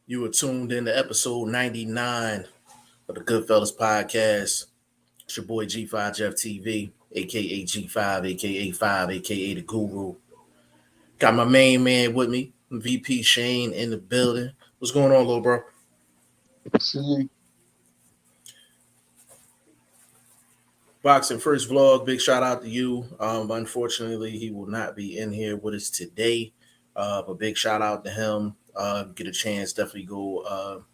You are tuned in to episode 99 of the Goodfellas podcast. It's your boy G5 Jeff TV, aka G5, aka 5, aka the Guru. Got my main man with me, VP Shane in the building. What's going on, little bro? See, Boxing First Vlog, big shout out to you. Unfortunately, he will not be in here with us today, but big shout out to him. Get a chance, definitely go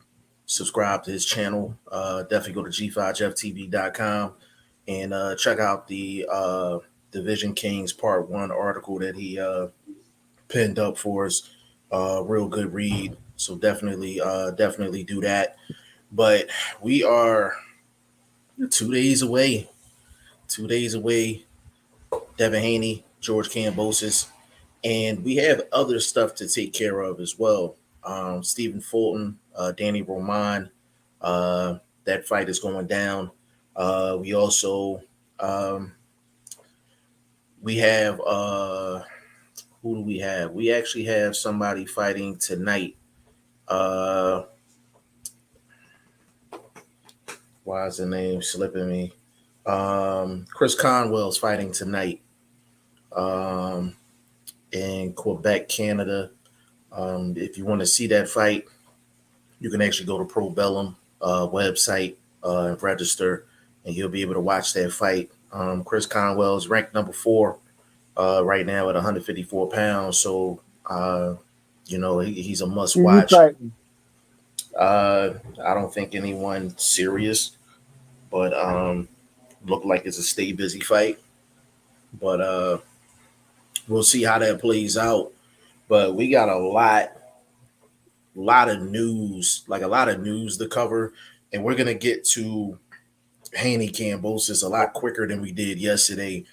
subscribe to his channel. Definitely go to g5jeftv.com and check out the Division Kings Part 1 article that he pinned up for us. Real good read. So definitely do that. But we are 2 days away. 2 days away. Devin Haney, George Kambosos. And we have other stuff to take care of as well. Stephen Fulton, Danny Roman, that fight is going down. We also we have who do we have? We actually have somebody fighting tonight. Why is the name slipping me? Chris Conwell's fighting tonight in Quebec, Canada. If you want to see that fight, you can actually go to Pro Bellum website and register, and you'll be able to watch that fight. Chris Conwell is ranked number 4 right now at 154 pounds, so he's a must watch. I don't think anyone serious, but look like it's a stay busy fight. But we'll see how that plays out. But we got a lot of news, like a lot of news to cover, and we're gonna get to Haney Kambosos a lot quicker than we did yesterday.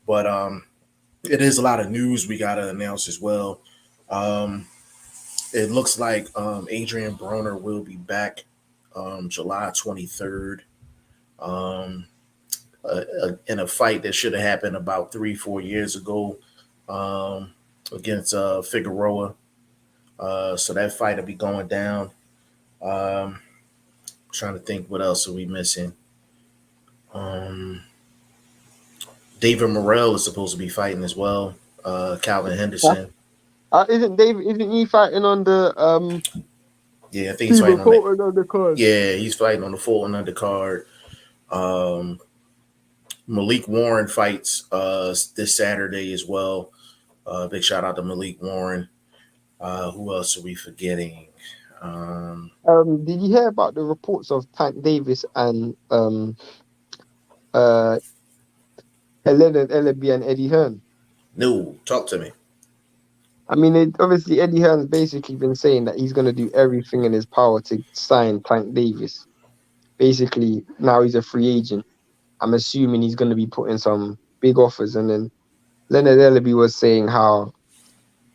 But it is a lot of news we gotta announce as well. It looks like Adrian Broner will be back July 23rd in a fight that should have happened about 3-4 years ago against Figueroa. So that fight will be going down. Trying to think what else are we missing. David Morrell is supposed to be fighting as well. Calvin Henderson. isn't he fighting on the Yeah, I think he's fighting on the card? Yeah, he's fighting on the Fulton undercard. Malik Warren fights this Saturday as well. Big shout out to Malik Warren. Who else are we forgetting? Did you hear about the reports of Tank Davis and Helena Ellaby and Eddie Hearn? No, talk to me. I mean, obviously Eddie Hearn's basically been saying that he's going to do everything in his power to sign Tank Davis. Basically, now he's a free agent. I'm assuming he's going to be putting some big offers. And then Leonard Ellaby was saying how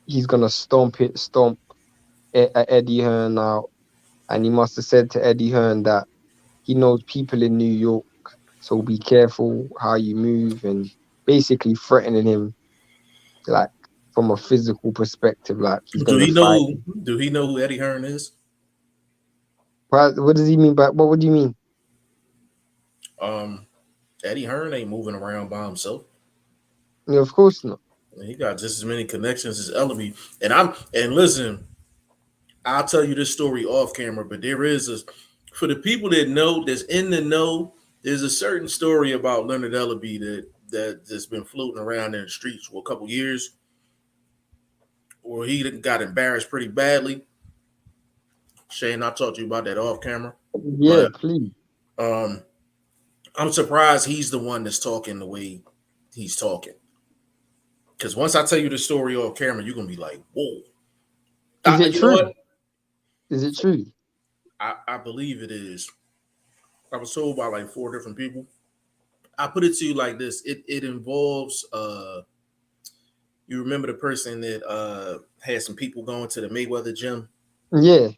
he's going to stomp Eddie Hearn out. And he must have said to Eddie Hearn that he knows people in New York, so be careful how you move, and basically threatening him, like from a physical perspective. Like, Do he know who Eddie Hearn is? What does he mean by? What would you mean? Eddie Hearn ain't moving around by himself. Yeah, of course not. He got just as many connections as Ellaby. And listen, I'll tell you this story off camera, but there is for the people that know, that's in the know, there's a certain story about Leonard Ellaby that's been floating around in the streets for a couple years, or he got embarrassed pretty badly. Shane, I'll talk to you about that off camera. Yeah, but, please. I'm surprised he's the one that's talking the way he's talking. Because once I tell you the story off camera, you're gonna be like, "Whoa!" Is it true? Is it true? I believe it is. I was told by like 4 different people. I put it to you like this: it involves you remember the person that had some people going to the Mayweather gym? Yeah.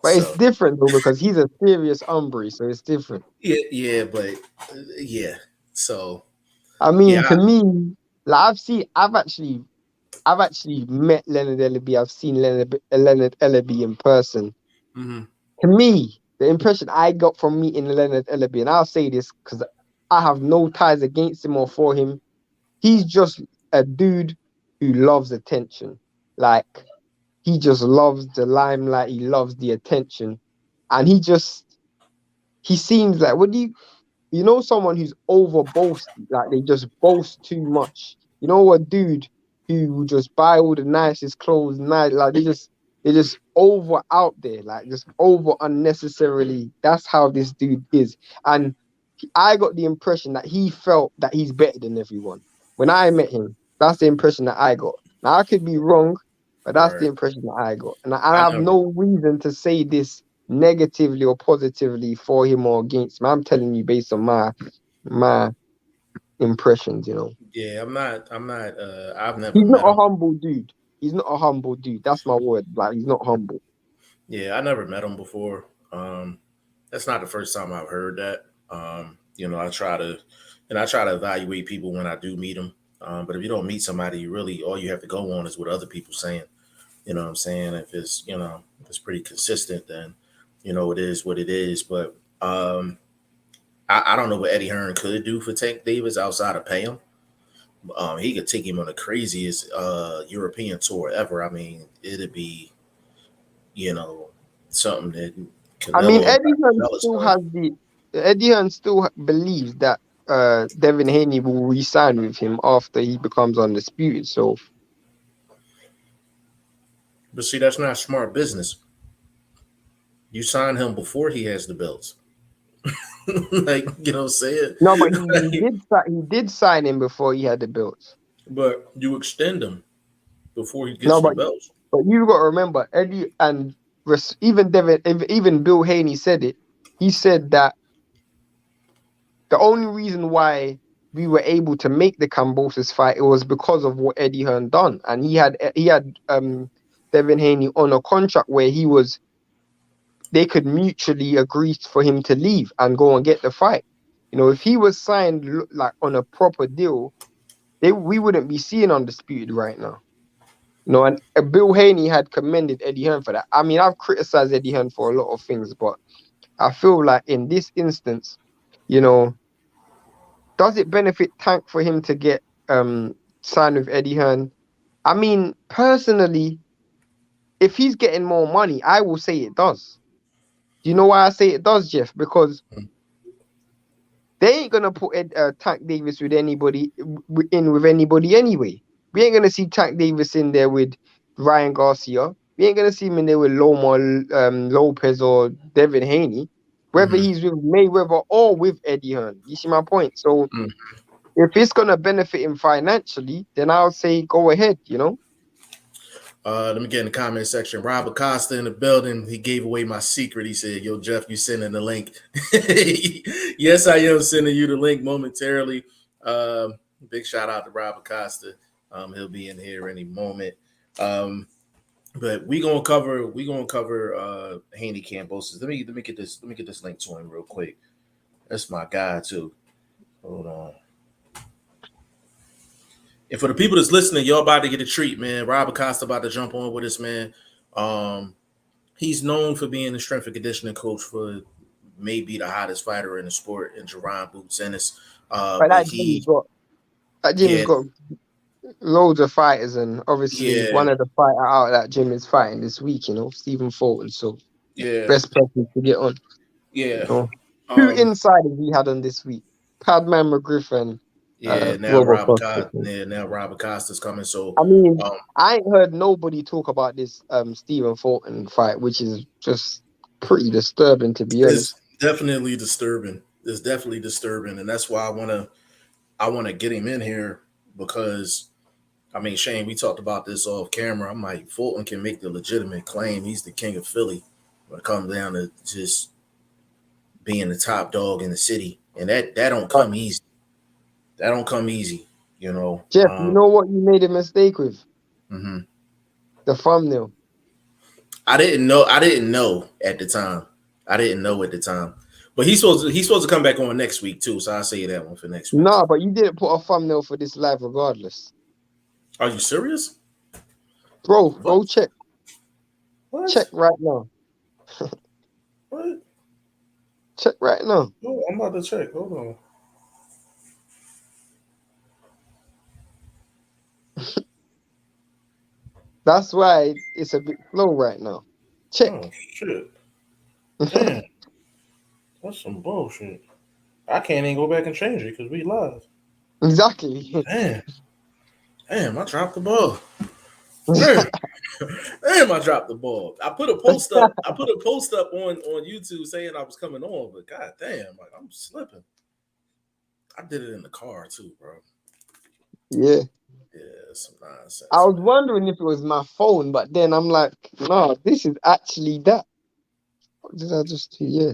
But so, it's different though, because he's a serious hombre, so it's different. Yeah. So I mean, to me, like I've actually I've actually met Leonard Ellaby. I've seen Leonard Ellaby in person. Mm-hmm. To me, the impression I got from meeting Leonard Ellaby, and I'll say this because I have no ties against him or for him, he's just a dude who loves attention. Like, he just loves the limelight. He loves the attention. And he seems like, you know, someone who's over boasty, like they just boast too much. You know, a dude who will just buy all the nicest clothes, nice, like they just over out there, like just over unnecessarily. That's how this dude is. And I got the impression that he felt that he's better than everyone. When I met him, that's the impression that I got. Now I could be wrong, but that's the Right. impression that I got. And I I have never. no reason to say this negatively or positively for him or against him. I'm telling you based on my impressions, you know. Yeah, I'm not. I'm not. I've never He's not met a him. humble dude. He's not a humble dude. That's my word. Like he's not humble. Yeah, I never met him before. That's not the first time I've heard that. I try to, and I try to evaluate people when I do meet them. But if you don't meet somebody, you really all you have to go on is what other people saying. You know what I'm saying? If it's pretty consistent, then it is what it is. But I don't know what Eddie Hearn could do for Tank Davis outside of pay him. He could take him on the craziest European tour ever. I mean, it'd be you know something that I mean, Canelo and Goodfellas done. Eddie Hearn still believes that Devin Haney will re-sign with him after he becomes undisputed. So But see, that's not smart business. You sign him before he has the belts. Like, you know what I'm saying? no, but he, Like, he did sign him before he had the belts. but you extend him before he No, gets the belts. but you got to remember Eddie and even even Bill Haney said it. He said that the only reason why we were able to make the Kambosos fight it was because of what Eddie Hearn done, and he had Devin Haney on a contract where they could mutually agree for him to leave and go and get the fight. You know, if he was signed like on a proper deal, we wouldn't be seeing Undisputed right now. You know, and Bill Haney had commended Eddie Hearn for that. I mean, I've criticized Eddie Hearn for a lot of things, but I feel like in this instance, you know, does it benefit Tank for him to get signed with Eddie Hearn? I mean, personally, if he's getting more money, I will say it does. Do you know why I say it does, Jeff? Because they ain't gonna put Tank Davis with anybody with anybody anyway. We ain't gonna see Tank Davis in there with Ryan Garcia. We ain't gonna see him in there with Loma Lopez or Devin Haney, whether Mm-hmm. he's with Mayweather or with Eddie Hearn. You see my point? So if it's gonna benefit him financially, then I'll say go ahead. You know. Let me get in the comment section. Rob Acosta in the building. He gave away my secret. He said, "Yo, Jeff, you sending the link?" Yes, I am sending you the link momentarily. Big shout out to Rob Acosta. He'll be in here any moment. But we gonna cover Haney Kambosos. Let me get this link to him real quick. That's my guy too. Hold on. And for the people that's listening, y'all about to get a treat, man. Rob Acosta about to jump on with us, man. Um, he's known for being the strength and conditioning coach for maybe the hottest fighter in the sport in Jerron Boots Ennis. But But he, that gym's yeah, got loads of fighters, and obviously yeah, one of the fighter out of that gym is fighting this week. You know, Stephen Fulton. So yeah, best person to get on. yeah, You know, two um, insiders we had on this week: Padman McGriff and yeah. Now Robert Rob Costa. Acosta, yeah, now Rob Acosta's coming. So, I mean, um, I ain't heard nobody talk about this Stephen Fulton fight, which is just pretty disturbing to be it's honest. definitely disturbing. It's definitely disturbing, and that's why I wanna get him in here because I mean, Shane, we talked about this off camera. I'm like, Fulton can make the legitimate claim he's the king of Philly when it comes down to just being the top dog in the city, and that don't But come easy. That don't come easy, you know. Jeff, you know what you made a mistake with? Mhm. The thumbnail. I didn't know. I didn't know at the time. I didn't know at the time. But he's supposed to come back on next week too. So I'll say that one for next week. Nah, but you didn't put a thumbnail for this live regardless. Are you serious? Bro, What? go check. Check What? right now. What? Check right now. Oh, I'm about to check. Hold on. That's why it's a bit slow right now. Check. Oh shit. Damn, that's some bullshit. I can't even go back and change it because we live. Exactly. Damn. Damn, I dropped the ball. Damn. Damn, I dropped the ball. I put a post up. I put a post up on YouTube saying I was coming on, but god damn, like I'm slipping. I did it in the car too, bro. Yeah. Yeah, some I nonsense, was man. wondering if it was my phone, but then I'm like, no, this is actually that. What did I just do? Yeah.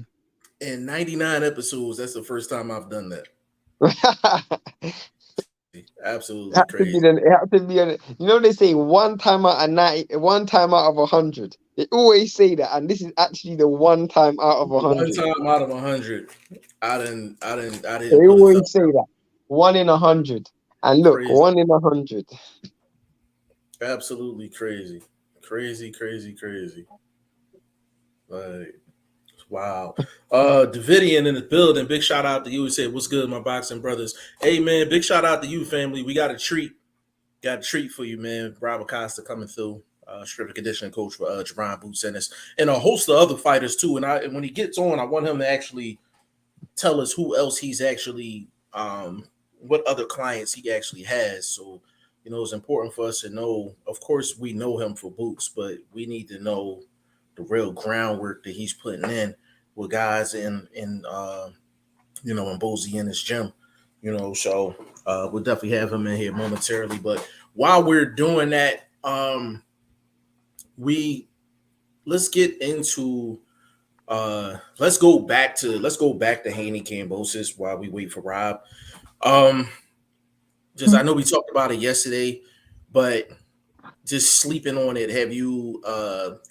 In 99 episodes, that's the first time I've done that. Absolutely crazy. It had to be you know they say one time out of 90, one time out of 100. They always say that, and this is actually the one time out of One 100. time out of 100, I didn't They put a thumb always say that. One in 100. And look, crazy. one in 100. Absolutely crazy. Crazy, crazy, crazy. Like, wow. Davidian in the building. Big shout out to you. He said, what's good, my boxing brothers? Hey man, big shout out to you, family. We got a treat. Got a treat for you, man. Rob Acosta coming through. Strip and conditioning coach for Jerron Boots and a host of other fighters too. And when he gets on, I want him to actually tell us who else he's actually what other clients he actually has. So, it's important for us to know. Of course, we know him for Boots, but we need to know the real groundwork that he's putting in with guys in Bozy in his gym. So we'll definitely have him in here momentarily. But while we're doing that, we let's get into let's go back to Haney Kambosos while we wait for Rob. Um, just I know we talked about it yesterday, but just sleeping on it. Have you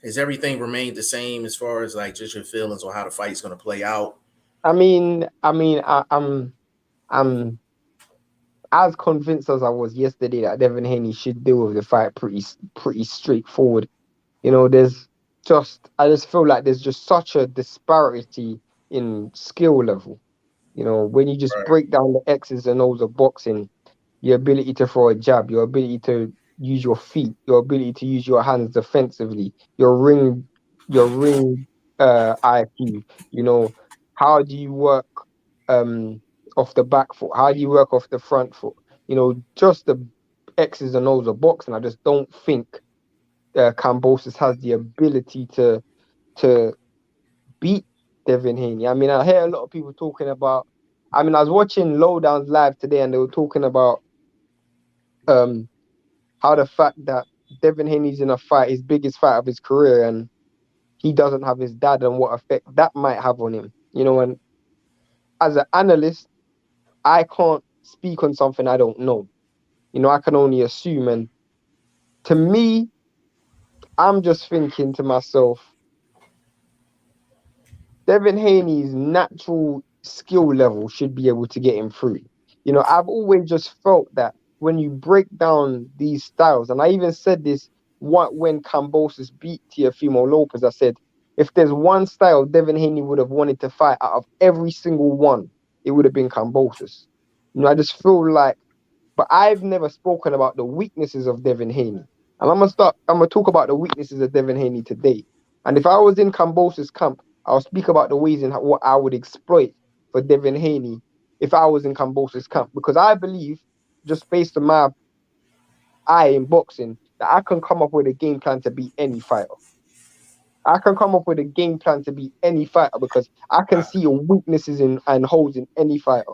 has everything remained the same as far as like just your feelings on how the fight's gonna play out? I'm as convinced as I was yesterday that Devin Haney should deal with the fight pretty straightforward. There's I just feel like there's just such a disparity in skill level. When you just Right, break down the X's and O's of boxing, your ability to throw a jab, your ability to use your feet, your ability to use your hands defensively, your ring IQ, how do you work um off the back foot? How do you work off the front foot? Just the X's and O's of boxing. I just don't think Kambosos has the ability to beat Devin Haney. I mean, I hear a lot of people talking about. I mean, I was watching Lowdown's live today, and they were talking about um how the fact that Devin Haney's in a fight, his biggest fight of his career, and he doesn't have his dad, and what effect that might have on him. And as an analyst, I can't speak on something I don't know. I can only assume, and to me, I'm just thinking to myself, Devin Haney's natural skill level should be able to get him through. I've always just felt that when you break down these styles, and I even said this when Kambosos beat Teofimo Lopez, I said, if there's one style Devin Haney would have wanted to fight out of every single one, it would have been Kambosos. I just feel like, but I've never spoken about the weaknesses of Devin Haney. And I'm gonna talk about the weaknesses of Devin Haney today. And if I was in Kambosos' camp, I'll speak about the ways in what I would exploit for Devin Haney if I was in Kambosos' camp. Because I believe, just based on my eye in boxing, that I can come up with a game plan to beat any fighter. I can come up with a game plan to beat any fighter because I can see weaknesses and holes in any fighter.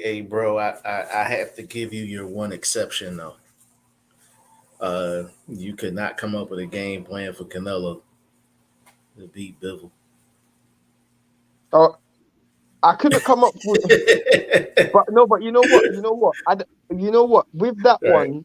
hey, bro, I have to give you your one exception though. You could not come up with a game plan for Canelo to beat Bivol. Uh, I couldn't come up with. But no, but you know what? With that Right, one,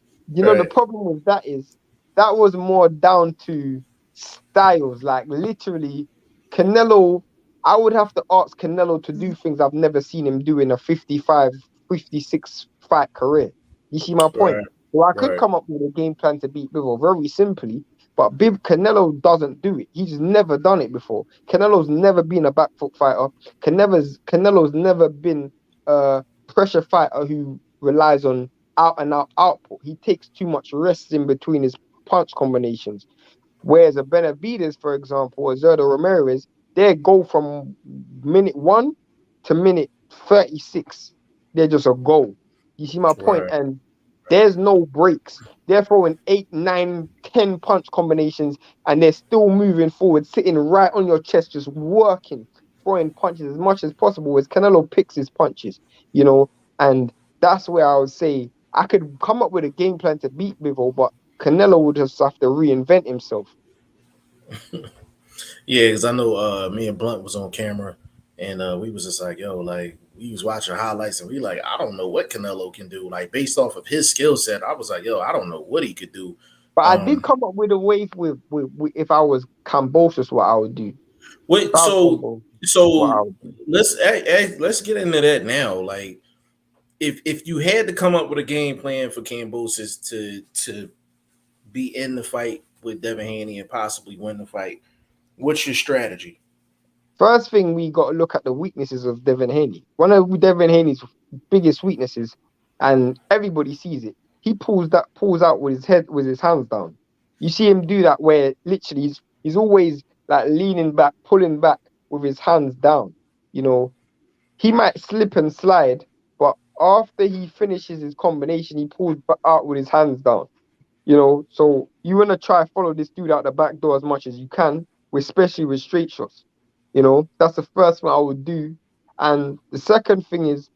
the right, problem with that is that was more down to styles. Like literally, Canelo, I would have to ask Canelo to do things I've never seen him do in a 55, 56 fight career. You see my right, point? So I could Right. come up with a game plan to beat Bivol very simply, but Biv Canelo doesn't do it. He's never done it before. Canelo's never been a back foot fighter. Canelo's never been a pressure fighter who relies on out and out output. He takes too much rest in between his punch combinations. Whereas a Benavides, for example, or Zerdo Ramirez, they go from minute 1 to minute 36. They're just a goal. You see my point? Right. And there's no breaks. They're throwing 8, 9, 10 punch combinations and they're still moving forward, sitting right on your chest, just working, throwing punches as much as possible as Canelo picks his punches, you know. And that's where I would say I could come up with a game plan to beat Bivol, but Canelo would just have to reinvent himself. Yeah, because I know me and Blunt was on camera, and we was just like, yo, like we was watching highlights, and we like, I don't know what Canelo can do. Like based off of his skill set, I was like, yo, I don't know what he could do. But I did Um, come up with a way with if I was Kambosos, what I would do. If wait, I was so Kambosos, what I so would do. let's get into that now. Like, if you had to come up with a game plan for Kambosos to be in the fight with Devin Haney and possibly win the fight, what's your strategy? First thing we got to look at the weaknesses of Devin Haney. One of Devin Haney's biggest weaknesses, and everybody sees it. He pulls out with his head with his hands down. You see him do that where literally he's always like leaning back, pulling back with his hands down. You know, he might slip and slide, but after he finishes his combination, he pulls out with his hands down. You know, so you want to try follow this dude out the back door as much as you can, especially with straight shots. You know, that's the first thing I would do. And the second thing is,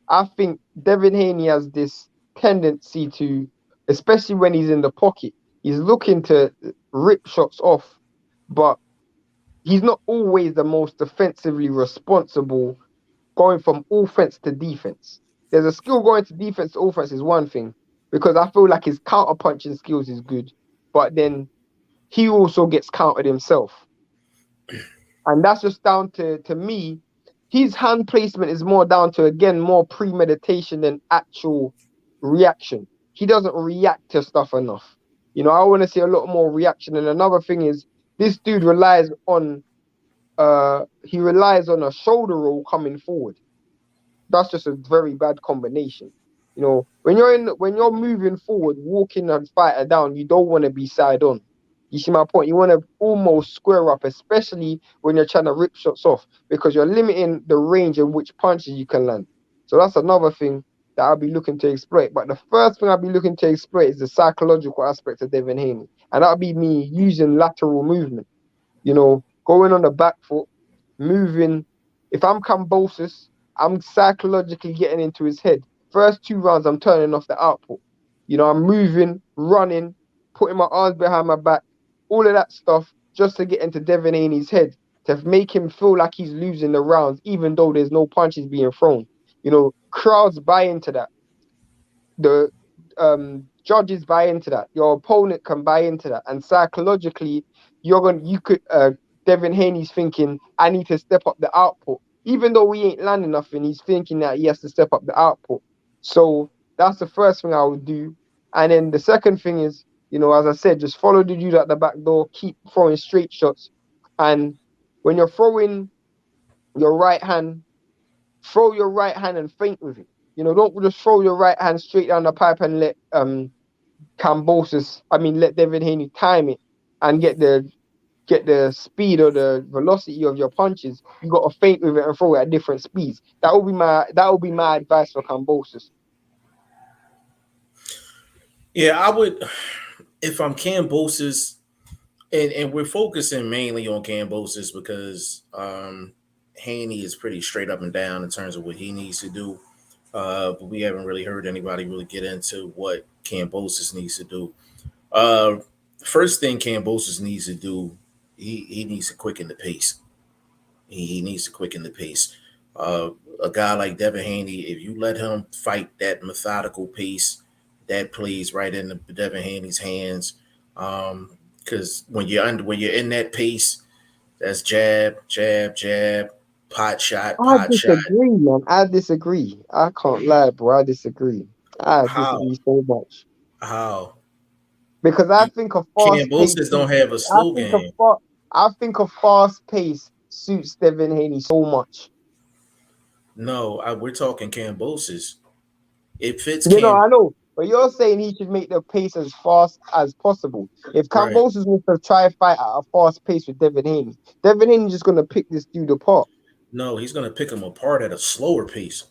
I think Devin Haney has this tendency to, especially when he's in the pocket, he's looking to rip shots off, but he's not always the most defensively responsible going from offense to defense. There's a skill going to defense to offense is one thing because I feel like his counter punching skills is good, but then he also gets countered himself, and that's just down to me. His hand placement is more down to again more premeditation than actual reaction. He doesn't react to stuff enough. You know, I want to see a lot more reaction. And another thing is this dude relies on a shoulder roll coming forward. That's just a very bad combination. You know, when you're moving forward, walking and fighter down, you don't want to be side on. You see my point? You want to almost square up, especially when you're trying to rip shots off, because you're limiting the range in which punches you can land. So that's another thing that I'll be looking to exploit. But the first thing I'll be looking to exploit is the psychological aspect of Devin Haney. And that'll be me using lateral movement, you know, going on the back foot, moving. If I'm Kambosos, I'm psychologically getting into his head. First 2 rounds, I'm turning off the output. You know, I'm moving, running, putting my arms behind my back, all of that stuff just to get into Devin Haney's head to make him feel like he's losing the rounds, even though there's no punches being thrown. You know, crowds buy into that. The judges buy into that. Your opponent can buy into that, and psychologically, you could Devin Haney's thinking, I need to step up the output, even though we ain't landing nothing. He's thinking that he has to step up the output. So that's the first thing I would do, and then the second thing is, you know, as I said, just follow the dude at the back door, keep throwing straight shots, and when you're throwing your right hand, throw your right hand and feint with it. You know, don't just throw your right hand straight down the pipe and let let Devin Haney time it and get the speed or the velocity of your punches. You got to feint with it and throw it at different speeds. That would be my advice for Kambosos. Yeah, I would if I'm Cambosis, and we're focusing mainly on Cambosis because Haney is pretty straight up and down in terms of what he needs to do. But we haven't really heard anybody really get into what Cambosis needs to do. Uh, First thing Cambosis needs to do, he needs to quicken the pace. He needs to quicken the pace. Uh, a guy like Devin Haney, if you let him fight that methodical pace, that plays right into Devin Haney's hands. Because when you're in that pace, that's jab, jab, jab, I pot shot. disagree, man. I disagree. I can't lie, bro. I disagree. I How disagree so much. How? Because I think a fast pace. Kambosos don't have a I slow think a game. I think a fast pace suits Devin Haney so much. No, we're talking Kambosos. It fits You know, Cam. I know, but you're saying he should make the pace as fast as possible. If Right. Kambosos was to try fight at a fast pace with Devin Haney just gonna pick this dude apart. No, he's gonna pick him apart at a slower pace.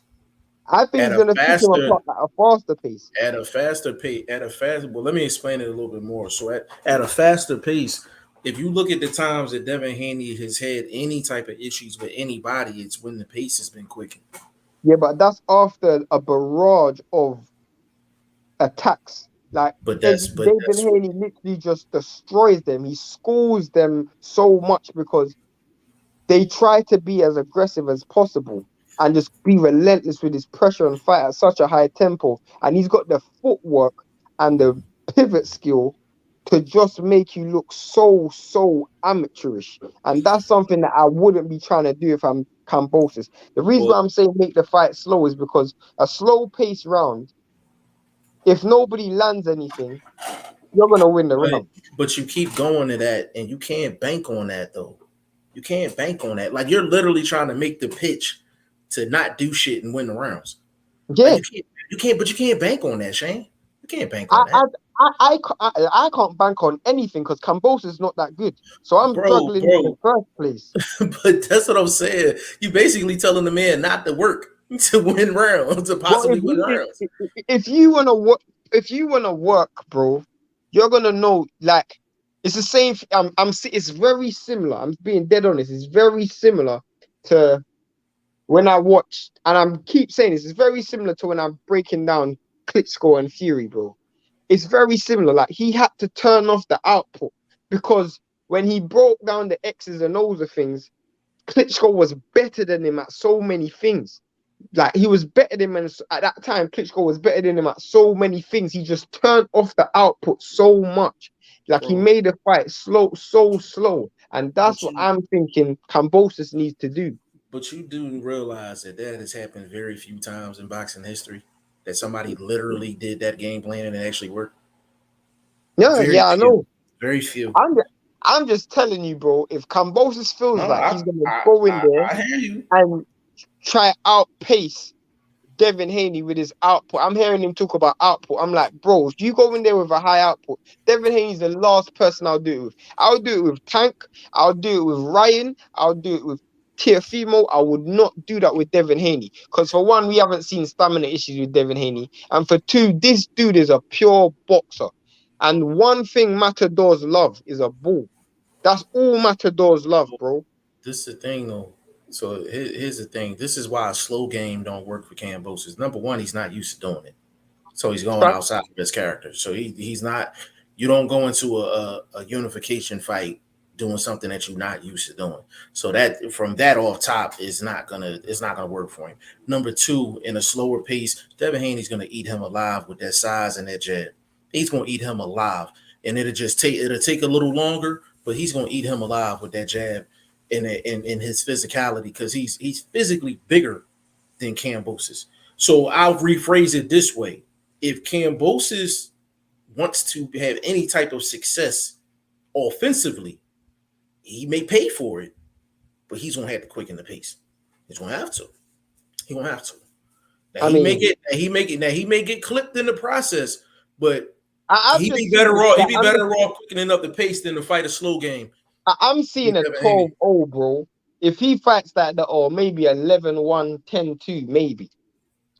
I think At he's a gonna pick him faster apart at a faster pace. at a faster pace, well, let me explain it a little bit more. So at a faster pace, if you look at the times that Devin Haney has had any type of issues with anybody, it's when the pace has been quickened. Yeah, but that's after a barrage of attacks. Like But David that's Haney literally just destroys them. He schools them so much because they try to be as aggressive as possible and just be relentless with his pressure and fight at such a high tempo. And he's got the footwork and the pivot skill to just make you look so amateurish. And that's something that I wouldn't be trying to do if I'm Kambosos. The reason well, why I'm saying make the fight slow is because a slow pace round, if nobody lands anything, you're gonna win the but round. but you keep going to that, and you can't bank on that though. You can't bank on that. Like you're literally trying to make the pitch to not do shit and win the rounds. Like Yeah, but you can't bank on that, Shane. You can't bank I on I that, I can't bank on anything because Kambosos is not that good. So I'm bro, struggling in the bro. first place. But that's what I'm saying. You basically telling the man not to work to win rounds, to But possibly win rounds. if you wanna work, bro, you're gonna know like it's the same. It's very similar. I'm being dead honest. It's very similar to when I watched, and I'm keep saying this. It's very similar to when I'm breaking down Klitschko and Fury, bro. It's very similar. Like he had to turn off the output because when he broke down the X's and O's of things, Klitschko was better than him at so many things. Like he was better than him at that time. Klitschko was better than him at so many things. He just turned off the output so much. Like he Bro, made the fight slow, so slow. And that's but what you I'm thinking Kambosos needs to do. but you do realize that that has happened very few times in boxing history. That somebody literally did that game plan and it actually worked. Yeah, Very yeah, I few. know. Very few. I'm just, I'm just telling you, bro. If Kambosos No, feels like he's gonna go in there I hear you. and try outpace Devin Haney with his output. I'm hearing him talk about output. I'm like, bro, if you go in there with a high output, Devin Haney's the last person I'll do it with. I'll do it with Tank. I'll do it with Ryan. I'll do it with Tiafimo. I would not do that with Devin Haney. Because for one, we haven't seen stamina issues with Devin Haney. And for two, this dude is a pure boxer. And one thing Matadors love is a ball. That's all Matadors love, bro. This is the thing though. So here's the thing. This is why a slow game don't work for Kambosos. Number one, he's not used to doing it. So he's going Fact. outside of his character. So he's not. You don't go into a unification fight doing something that you're not used to doing. So that from that off top is not gonna it's not gonna work for him. Number two, in a slower pace, Devin Haney's gonna eat him alive with that size and that jab. He's gonna eat him alive, and it'll take a little longer, but he's gonna eat him alive with that jab in his physicality because he's physically bigger than Kambosos. So I'll rephrase it this way: if Kambosos wants to have any type of success offensively, he may pay for it, but he's gonna have to quicken the pace. He's gonna have to. He gonna have to. Now I mean, he may get clipped in the process, but I've he be just better seen off. He that. be better off quickening up the pace than to fight a slow game I'm with seeing a Devin Haney. 12-0, bro. If he fights that, or maybe 11-1, 10-2, maybe.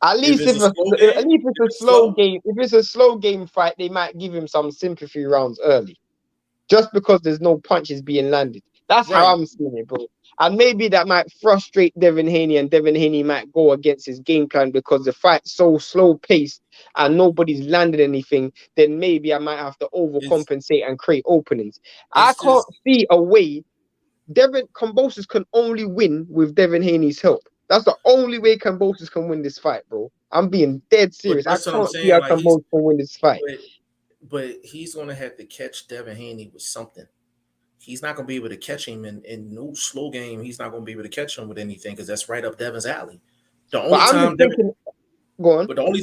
At If least it's if a slow at game, least it's if a it's slow slow, game. If it's a slow game fight, they might give him some sympathy rounds early, just because there's no punches being landed. That's how right? I'm seeing it, bro. And maybe that might frustrate Devin Haney, and Devin Haney might go against his game plan because the fight's so slow paced and nobody's landed anything. Then maybe I might have to It's overcompensate and create openings. I it's can't just see a way Devin Kambosos can only win with Devin Haney's help. That's the only way Kambosos can win this fight, bro. I'm being dead but serious. I that's what I'm can't see saying. how Like he's Kambosos can win this fight. but but he's gonna have to catch Devin Haney with something. He's not gonna be able to catch him in no slow game. He's not gonna be able to catch him with anything because that's right up Devin's alley. The But only I'm just time Devin thinking. Go on. But the only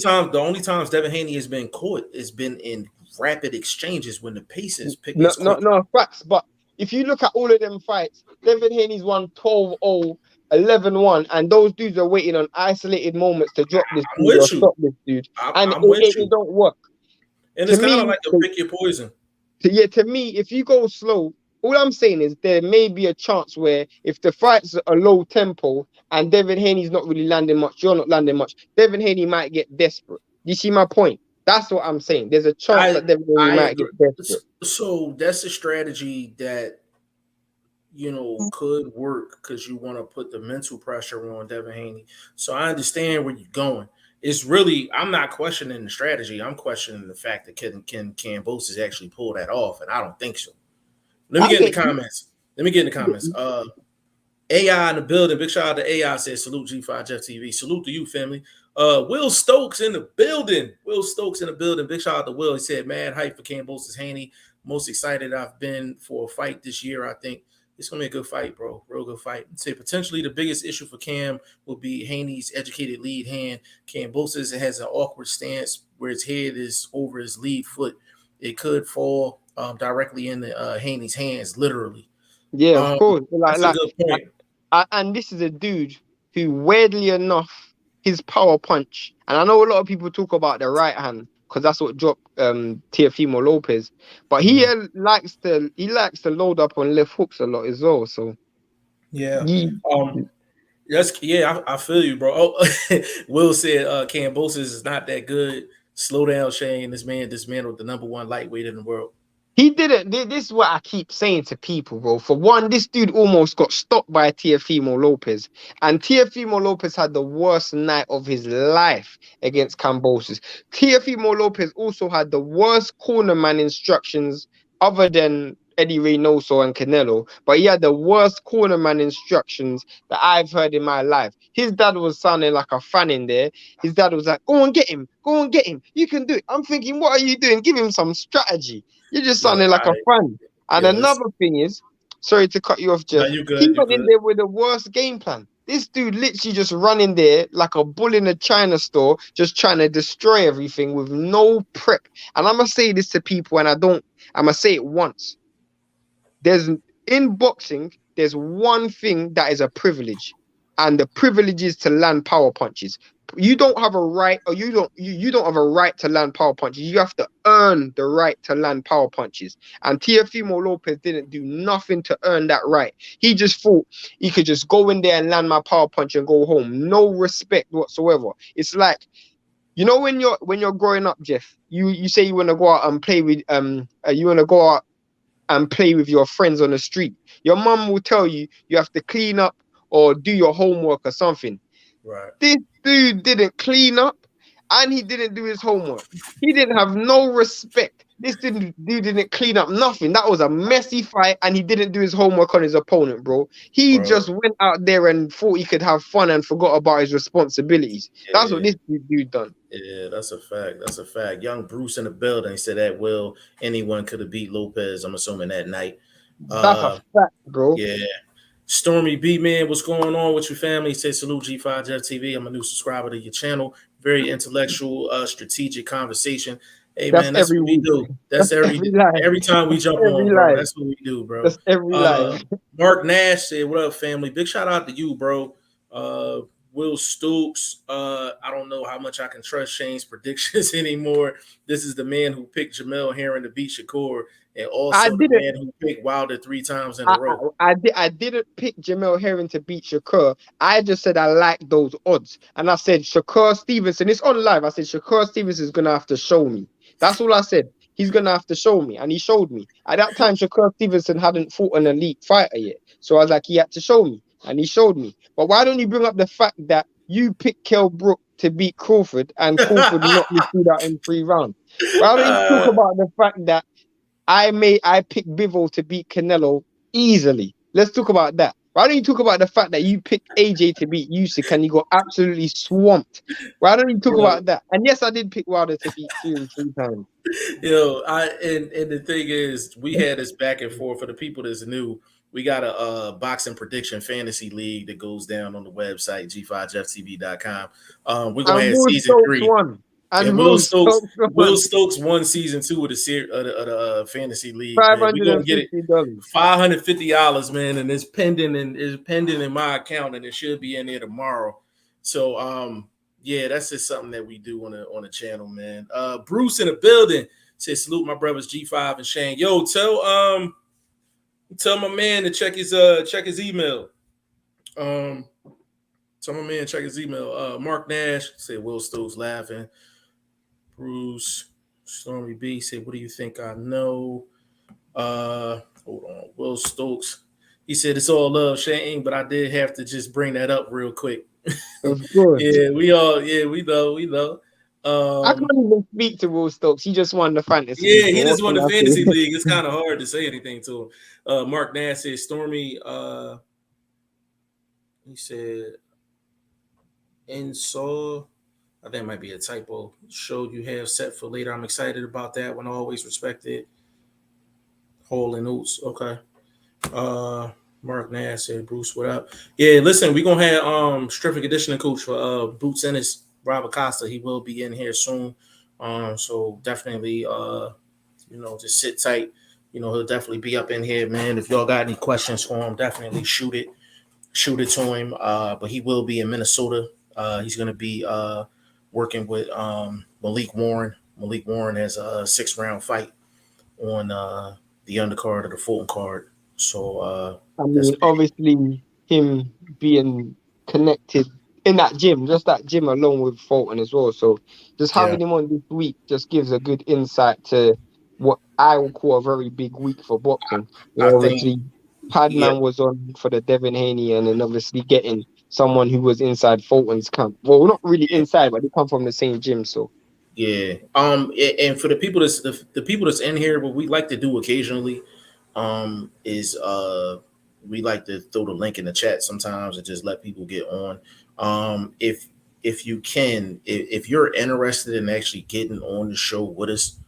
times Devin Haney has been caught has been in rapid exchanges when the pace No, is no, quick. no facts. But if you look at all of them fights, Devin Haney's won 12-0, 11-1, and those dudes are waiting on isolated moments to drop this I'm dude or with you. stop this dude, and I'm with it you. don't work. And To it's kind of me, like a pick your poison. yeah, to me, if you go slow, all I'm saying is there may be a chance where if the fight's a low tempo and Devin Haney's not really landing much, you're not landing much, Devin Haney might get desperate. You see my point? That's what I'm saying. There's a chance I that Devin Haney I might agree. get desperate. So that's a strategy that could work because you want to put the mental pressure on Devin Haney. So I understand where you're going. It's really I'm not questioning the strategy. I'm questioning the fact that can Kambosos actually pull that off, and I don't think so. Let me I get in the get you. comments. Let me get in the I get comments. you. AI in the building. Big shout out to AI. Says salute G5 Jeff TV. Salute to you, family. Will Stokes in the building. Will Stokes in the building. Big shout out to Will. He said, "Man, hype for Kambosos Haney. Most excited I've been for a fight this year. I think it's gonna be a good fight, bro. Real good fight." He said potentially the biggest issue for Cam will be Haney's educated lead hand. Kambosos has an awkward stance where his head is over his lead foot. It could fall directly in Haney's hands, literally. Yeah, of Um, course. that's a good point. And this is a dude who, weirdly enough, his power punch. And I know a lot of people talk about the right hand because that's what dropped Teofimo Lopez. But Mhm. he likes to load up on left hooks a lot as well. So Yeah. he, I feel you, bro. Oh, Will said Kambosos is not that good. Slow down, Shane. This man dismantled the number one lightweight in the world. He didn't. This is what I keep saying to people, bro. For one, this dude almost got stopped by Teofimo Lopez, and Teofimo Lopez had the worst night of his life against Kambosos. Teofimo Lopez also had the worst cornerman instructions other than Eddie Reynoso and Canelo, but he had the worst cornerman instructions that I've heard in my life. His dad was sounding like a fan in there. His dad was like, "Go and get him, go and get him. You can do it." I'm thinking, what are you doing? Give him some strategy. You're just Yo, sounding like a fan. And this another thing is, sorry to cut you off, no, Jeff. you He good, you went in good. there with the worst game plan. This dude literally just running there like a bull in a China store, just trying to destroy everything with no prep. And I'm gonna say this to people, and I'm gonna say it once. There's in boxing, there's one thing that is a privilege, and the privilege is to land power punches. You don't have a right, or you don't have a right to land power punches. You have to earn the right to land power punches. And Teofimo Lopez didn't do nothing to earn that right. He just thought he could just go in there and land my power punch and go home. No respect whatsoever. It's like, when you're growing up, Jeff, you say you want to go out and play with you want to go out and play with your friends on the street. Your mum will tell you you have to clean up or do your homework or something. Right. This dude didn't clean up and he didn't do his homework. He didn't have no respect. Dude didn't clean up nothing. That was a messy fight, and he didn't do his homework on his opponent, bro. He Bro. just went out there and thought he could have fun and forgot about his responsibilities. That's what Yeah. this dude done. Yeah, that's a fact. That's a fact. Young Bruce in the building. He said that anyone could have beat Lopez. I'm assuming that night. That's a Uh fact, bro. yeah. Stormy B man, what's going on with your family? He said salute G5 Jeff TV. I'm a new subscriber to your channel. Very intellectual, strategic conversation. Hey That's man, that's every what we week. do. That's That's every live. every time we That's jump every on, bro. live. That's what we do, bro. That's every live. Mark Nash said, "What up, family? Big shout out to you, bro." Will Stoops. I don't know how much I can trust Shane's predictions anymore. This is the man who picked Jamel Herring to beat Shakur, and I also the didn't. man who picked Wilder 3 times in a row. I didn't pick Jamel Herring to beat Shakur. I just said I like those odds, and I said Shakur Stevenson. It's on live. I said Shakur Stevenson is gonna have to show me. That's all I said. He's gonna have to show me, and he showed me. At that time, Shakur Stevenson hadn't fought an elite fighter yet, so I was like, he had to show me, and he showed me. But why don't you bring up the fact that you picked Kell Brook to beat Crawford, and Crawford knocked me through that in 3 rounds? Why don't you talk Uh, about the fact that I picked Bivol to beat Canelo easily? Let's talk about that. Why don't you talk about the fact that you picked AJ to beat Usyk and you got absolutely swamped? Why don't you talk yo, about that? And yes, I did pick Wilder to beat Fury 3 times. yo, and the thing is, we had this back and forth for the people that's new. we got a boxing prediction fantasy league that goes down on the website g5jeftv.com. We're gonna And have Will season Stokes three. won. And And Will Stokes Will won. Stokes won season two of the fantasy league, Five man. We're hundred gonna and get it $50. $550, man, and it's pending in my account, and it should be in there tomorrow. So yeah, that's just something that we do on the channel, man. Bruce in the building says salute my brothers G5 and Shane. Yo, tell my man to check his email. Tell my man check his email. Mark Nash said Will Stokes laughing. Bruce Stormy B said, "What do you think I know?" Hold on. Will Stokes. He said it's all love, Shane, but I did have to just bring that up real quick. Of course. Yeah, we know. I can't even speak to Will Stokes. He just won the fantasy Yeah, league. he But just what won can the I fantasy say? league. It's kind of hard to say anything to him. Mark Nash said Stormy, he said and saw, I think it might be a typo. Show you have set for later. I'm excited about that one. Always respected. Hole and Oots. Okay. Mark Nash said, Bruce, what up? Yeah, listen, we're gonna have strength conditioning coach for Boots Ennis, Rob Acosta. He will be in here soon. So definitely just sit tight. He'll definitely be up in here, man. If y'all got any questions for him, definitely shoot it to him. But he will be in Minnesota. He's gonna be working with Malik Warren. Malik Warren has a 6-round fight on the undercard of the Fulton card. So I that's mean, big. obviously, him being connected in that gym, just that gym alone with Fulton as well. So just Yeah, having him on this week just gives a good insight to what I would call a very big week for boxing. I think. Obviously, Yeah, Padman was on for the Devin Haney, and then obviously getting someone who was inside Fulton's camp. Well, not really yeah, inside, but they come from the same gym. So yeah. And for the people the people that's in here, what we like to do occasionally, is we like to throw the link in the chat sometimes and just let people get on. If you can, if you're interested in actually getting on the show with us,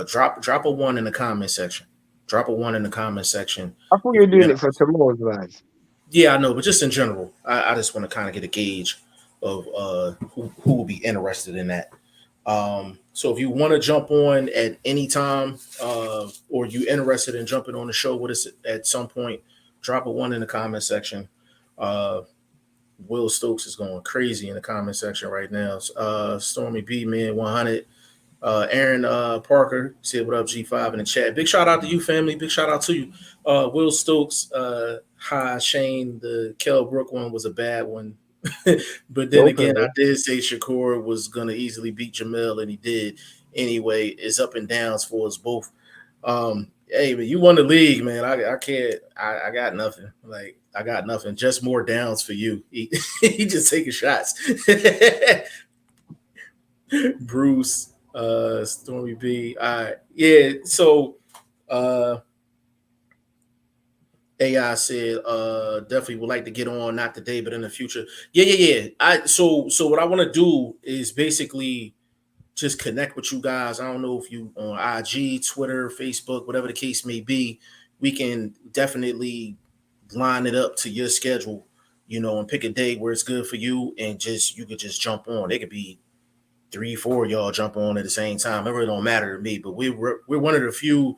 drop a one in the comment section. Drop a one in the comment section I thought you if were you're doing it for interested. tomorrow's live. Yeah, I know, but just in general, I just want to kind of get a gauge of who will be interested in that. So if you want to jump on at any time, or you interested in jumping on the show with us at some point, drop a one in the comment section. Uh, Will Stokes is going crazy in the comment section right now. Stormy B Man 100. Aaron Parker said, "What up, G5 in the chat?" Big shout out to you, family. Big shout out to you. Will Stokes, hi Shane. The Kell Brook one was a bad one, but then Okay. again, I did say Shakur was gonna easily beat Jamel, and he did. Anyway, it's up and downs for us both. Hey, but you won the league, man. I can't. I got nothing. Like I got nothing. Just more downs for you. He just taking shots. Bruce, Stormy B. All right. Yeah, so uh AI said definitely would like to get on, not today, but in the future. Yeah. So what I want to do is basically just connect with you guys. I don't know if you on IG, Twitter, Facebook, whatever the case may be. We can definitely line it up to your schedule, and pick a day where it's good for you, and just you could just jump on. It could be 3, 4 y'all jump on at the same time. It really don't matter to me. But we're one of the few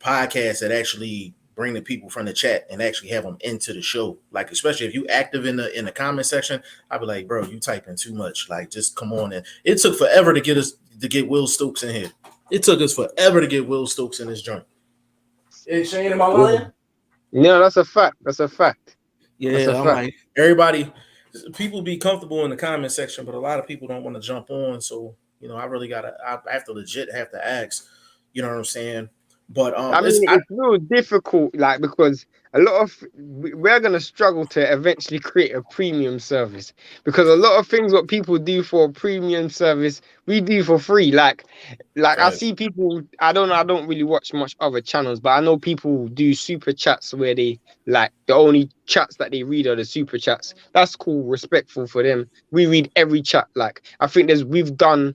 podcasts that actually bring the people from the chat and actually have them into the show. Like especially if you active in the comment section, I'd be like, bro, you typing too much. Like just come on in. It took forever to get Will Stokes in here. It took us forever to get Will Stokes in this joint. Hey Shane, am I Yeah. lying? No, that's a fact. That's a fact. That's a Yeah, I'm fact. like everybody. People be comfortable in the comment section, but a lot of people don't want to jump on. So I really I have to legit have to ask. You know what I'm saying? But I mean, it's it's real difficult, like because a lot of we're gonna struggle to eventually create a premium service because a lot of things what people do for a premium service we do for free. Like I facts. see people. I don't really watch much other channels, but I know people do super chats where they like the only chats that they read are the super chats. That's cool, respectful for them. We read every chat. Like I think we've done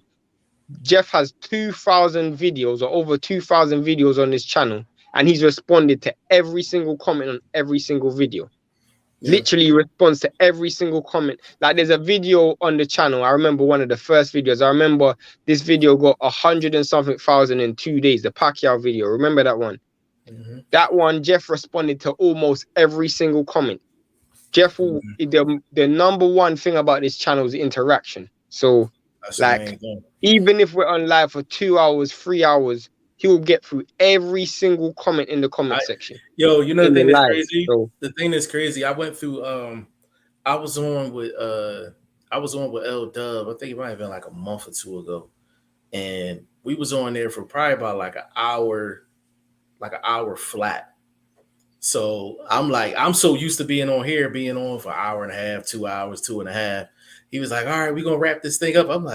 Jeff has 2,000 videos or over 2,000 videos on his channel, and he's responded to every single comment on every single video. Yeah. Literally responds to every single comment. Like there's a video on the channel. I remember one of the first videos. I remember this video got 100 and something thousand in 2 days. The Pacquiao video. Remember that one? Mm-hmm. That one, Jeff responded to almost every single comment. Jeff will, the number one thing about this channel is interaction. So, That's the like, main thing. even if we're on live for 2 hours, 3 hours, he will get through every single comment in the comment section. Yo, you know in the thing the that's live. crazy? So, The thing that's crazy, I went through I was on with L Dub. I think it might have been like a month or two ago. And we was on there for probably about like an hour flat. So I'm so used to being on here, being on for an hour and a half, 2 hours, 2.5. He was like, all right, we're gonna wrap this thing up. I'm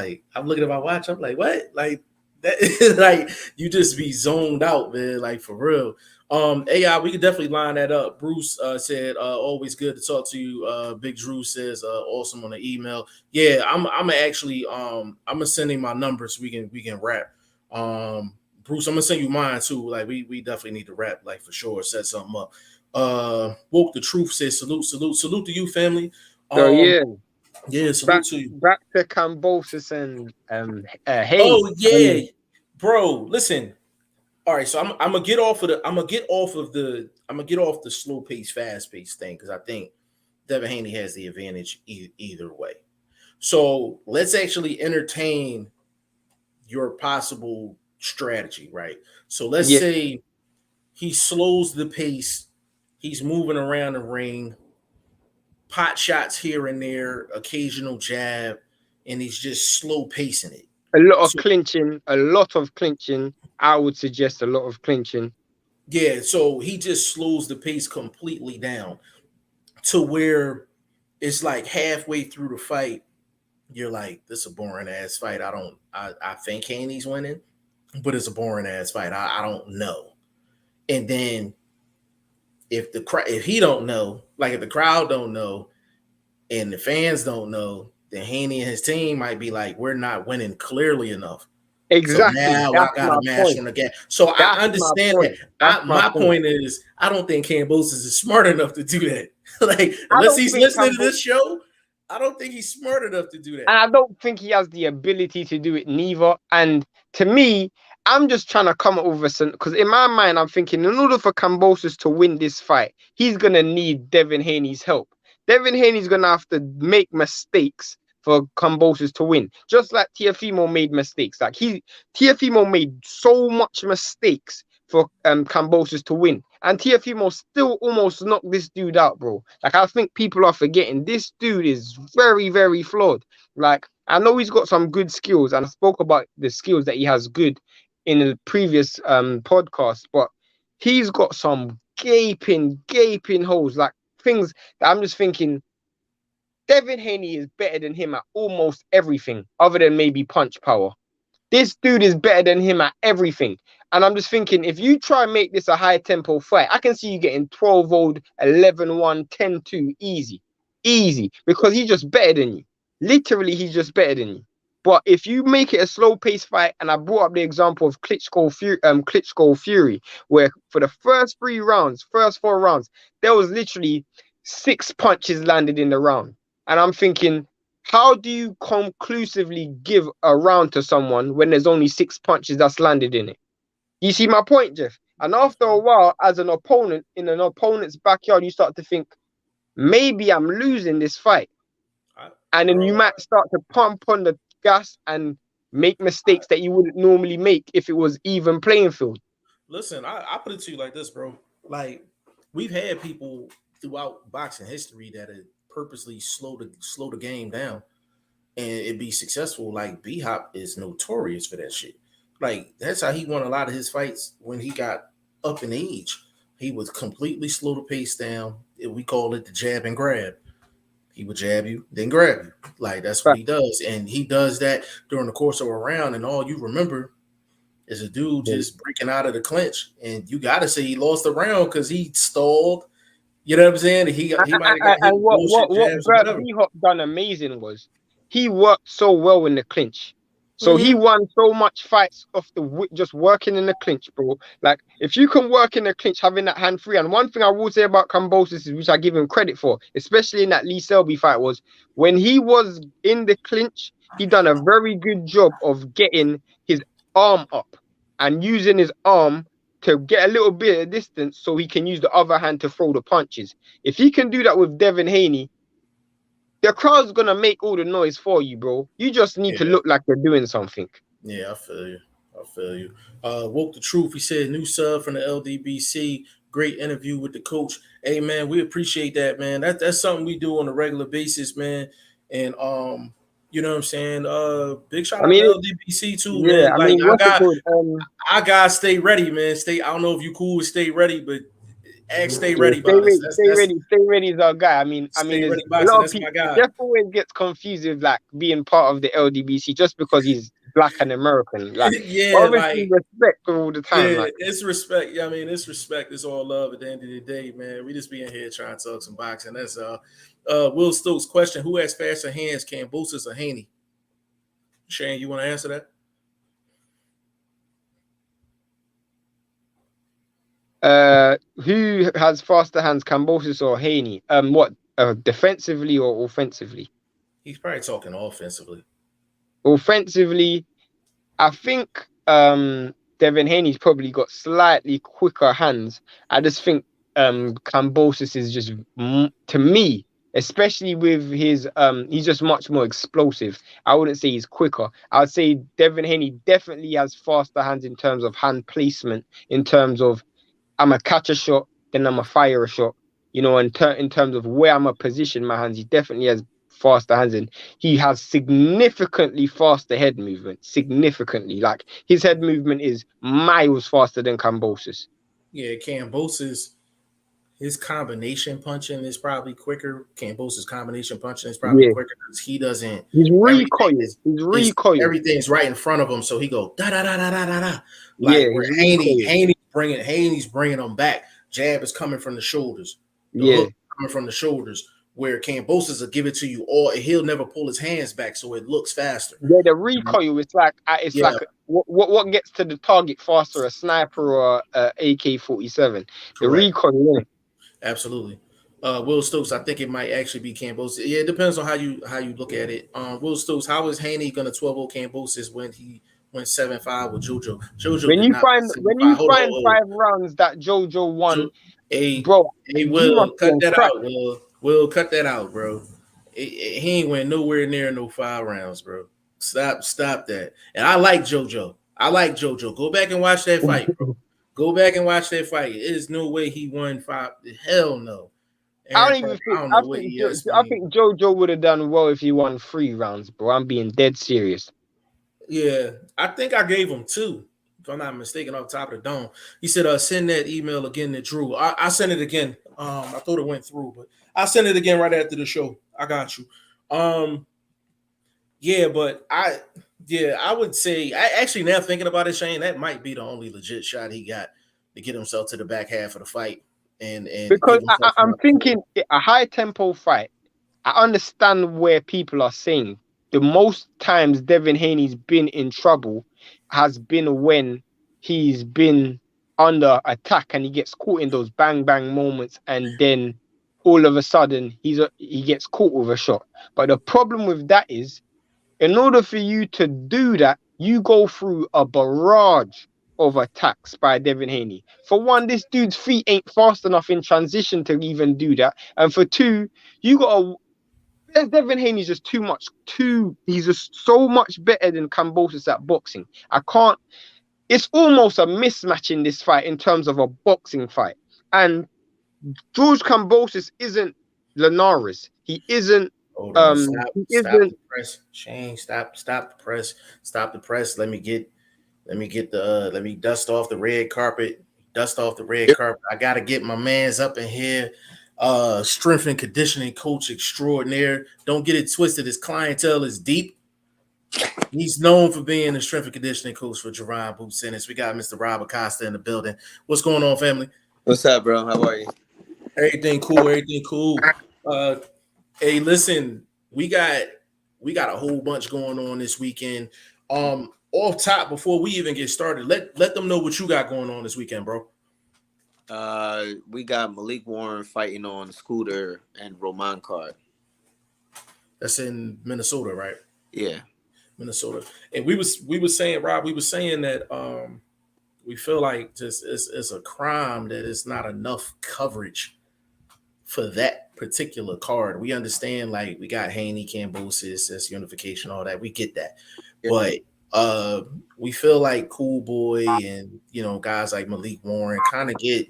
looking at my watch, I'm like, what? Like that like you just be zoned out, man, like for real. AI, we could definitely line that up. Bruce said, always good to talk to you. Big Drew says, awesome on the email. Yeah, I'm actually I'm gonna send him my number so we can wrap. Bruce, I'm gonna send you mine too. Like we definitely need to wrap, like for sure, set something up. Woke the Truth says salute to you, family. so yeah, Salute to you. back to Kambosos and Haney. Oh yeah, bro. Listen. All right, so I'm gonna get off the slow pace, fast pace thing because I think Devin Haney has the advantage either way. So let's actually entertain your possible strategy, right? So let's say he slows the pace, he's moving around the ring, pot shots here and there, occasional jab, and he's just slow pacing it. A lot of clinching. I would suggest a lot of clinching. Yeah, so he just slows the pace completely down to where it's like halfway through the fight, you're like, this is a boring ass fight. I think Haney's winning, but it's a boring ass fight. I don't know. And then if he don't know, like if the crowd don't know and the fans don't know, then Haney and his team might be like, we're not winning clearly enough. Exactly. So now I got to mash on the gas. So I understand that. My point is, I don't think Kambosos is smart enough to do that. Like, unless he's listening to this show, I don't think he's smart enough to do that. And I don't think he has the ability to do it neither. And to me, I'm just trying to come up with some, because in my mind, I'm thinking in order for Kambosos to win this fight, he's going to need Devin Haney's help. Devin Haney's going to have to make mistakes for Kambosos to win. Just like Teofimo made mistakes. Like Teofimo made so much mistakes for Kambosos to win. And Teofimo still almost knocked this dude out, bro. Like, I think people are forgetting this dude is very, very flawed. Like, I know he's got some good skills, and I spoke about the skills that he has good in the previous podcast, but he's got some gaping holes, like things that I'm just thinking, Devin Haney is better than him at almost everything, other than maybe punch power. This dude is better than him at everything. And I'm just thinking, if you try and make this a high tempo fight, I can see you getting 12-0, 11-1, 10-2, easy. Easy. Because he's just better than you. Literally, he's just better than you. But if you make it a slow pace fight, and I brought up the example of Klitschko Fury, where for the first 4 rounds, there was literally 6 punches landed in the round. And I'm thinking, how do you conclusively give a round to someone when there's only 6 punches that's landed in it? You see my point, Jeff? And after a while, as an opponent in an opponent's backyard, you start to think, maybe I'm losing this fight. And then you might start to pump on the gas and make mistakes that you wouldn't normally make if it was even playing field. Listen, I put it to you like this, bro. Like, we've had people throughout boxing history that have purposely slow the game down and it be successful. Like B-Hop is notorious for that shit. Like, that's how he won a lot of his fights when he got up in age. He would completely slow the pace down. We call it the jab and grab. He would jab you, then grab you. Like, that's what he does. And he does that during the course of a round, and all you remember is a dude just breaking out of the clinch. And you got to say he lost the round because he stalled. You know what I'm saying? He might have got hit what B-Hop done amazing was he worked so well in the clinch. So he won so much fights off just working in the clinch, bro. Like, if you can work in the clinch, having that hand free. And one thing I will say about Kambosos is, which I give him credit for, especially in that Lee Selby fight, was when he was in the clinch, he done a very good job of getting his arm up and using his arm to get a little bit of distance so he can use the other hand to throw the punches. If he can do that with Devin Haney, the crowd's gonna make all the noise for you, bro. You just need to look like you're doing something. Yeah, I feel you. I feel you. Woke the truth. He said new sub from the LDBC. Great interview with the coach. Hey man, we appreciate that, man. That's something we do on a regular basis, man. And you know what I'm saying? Big shout out to LDBC too, man. I Like mean, what's it called? I gotta stay ready, man. I don't know if you cool with stay ready, but stay ready, Stay ready is our guy. I mean, a lot of people, Jeff always gets confused with like being part of the LDBC just because he's black and American. Like, obviously respect all the time. Yeah, like. It's respect. Yeah, I mean, it's respect. It's all love at the end of the day, man. We just be in here trying to talk some boxing. That's Will Stokes' question: who has faster hands, Kambosos or Haney? Shane, you want to answer that? Who has faster hands, Kambosos or Haney? What defensively or offensively? He's probably talking offensively. Offensively, I think Devin Haney's probably got slightly quicker hands. I just think Kambosos is just, to me, especially with his he's just much more explosive. I wouldn't say he's quicker. I would say Devin Haney definitely has faster hands in terms of hand placement, in terms of I'm a catch a shot, then I'm a fire a shot. You know, in terms of where I'm a position my hands, he definitely has faster hands, and he has significantly faster head movement. Significantly, like his head movement is miles faster than Kambosos. Yeah, Kambosos, his combination punching is probably quicker. Kambosos' combination punching is probably quicker because he doesn't. He's recoil. He's recoil. Everything's right in front of him, so he go da da da da da da da. Like where Haney's bringing them back. Jab is coming from the shoulders. The hook coming from the shoulders. Where Kambosos will give it to you, or he'll never pull his hands back, so it looks faster. Yeah, the recoil is like like what gets to the target faster, a sniper or a AK-47. The recoil, absolutely. Will Stokes, I think it might actually be Kambosos. Yeah, it depends on how you look at it. Will Stokes, how is Haney gonna 12-0 Kambosos when he went 7-5 with JoJo? JoJo, when you find 5 rounds that JoJo won, bro, hey, Will, cut that out. Will, cut that out, bro. He ain't went nowhere near no 5 rounds, bro. Stop that. And I like JoJo. Go back and watch that fight, bro. Go back and watch that fight. There's no way he won 5. Hell no. I think JoJo would have done well if he won 3 rounds, bro. I'm being dead serious. Yeah, I think I gave him 2. If I'm not mistaken, off the top of the dome. He said, send that email again to Drew. I sent it again. I thought it went through, but I'll send it again right after the show. I got you. Yeah, but I would say, actually now thinking about it, Shane, that might be the only legit shot he got to get himself to the back half of the fight. And because I'm thinking a high tempo fight, I understand where people are saying the most times Devin Haney's been in trouble has been when he's been under attack and he gets caught in those bang bang moments, and then all of a sudden he gets caught with a shot. But the problem with that is, in order for you to do that, you go through a barrage of attacks by Devin Haney. For one, this dude's feet ain't fast enough in transition to even do that, and for 2, you gotta. Devin Haney's just he's just so much better than Kambosos at boxing. It's almost a mismatch in this fight in terms of a boxing fight. And George Kambosos isn't Linares. He isn't. Stop the press. Shane, stop the press. Stop the press. Let me dust off the red carpet. I gotta get my mans up in here. Strength and conditioning coach extraordinaire. Don't get it twisted. His clientele is deep. He's known for being a strength and conditioning coach for Jerron Boots Ennis. We got Mr. Rob Acosta in the building. What's going on, family? What's up, bro? How are you? Everything cool. Hey, listen, we got a whole bunch going on this weekend. Off top, before we even get started, let them know what you got going on this weekend, bro. We got Malik Warren fighting on Scooter and Roman card. That's in Minnesota, right? Yeah. Minnesota. And we was saying, Rob, we was saying that we feel like just it's a crime that it's not enough coverage for that particular card. We understand, like, we got Haney, Kambosos, that's unification, all that. We get that. Yeah. But we feel like Cool Boy and, you know, guys like Malik Warren kind of get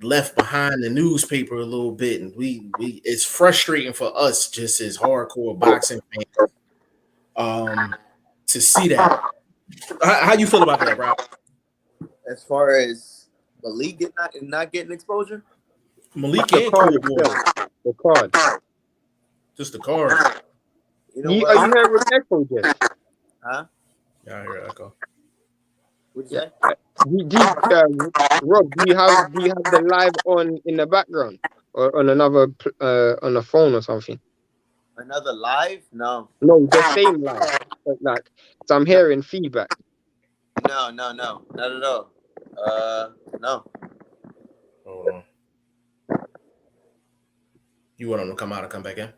left behind the newspaper a little bit, and we it's frustrating for us just as hardcore boxing fans to see that. How you feel about that, Rob? As far as Malik not getting exposure, Malik and Cool Boy, The card. just the card. you know Are what? you hearing echo, Jess? Huh? Yeah, I hear echo. What'd you say? Rob, do you have the live on in the background or on another on a phone or something? Another live? No, No, the same live. But like, so I'm hearing feedback. no, not at all. No. Hold on. You want them to come out and come back in?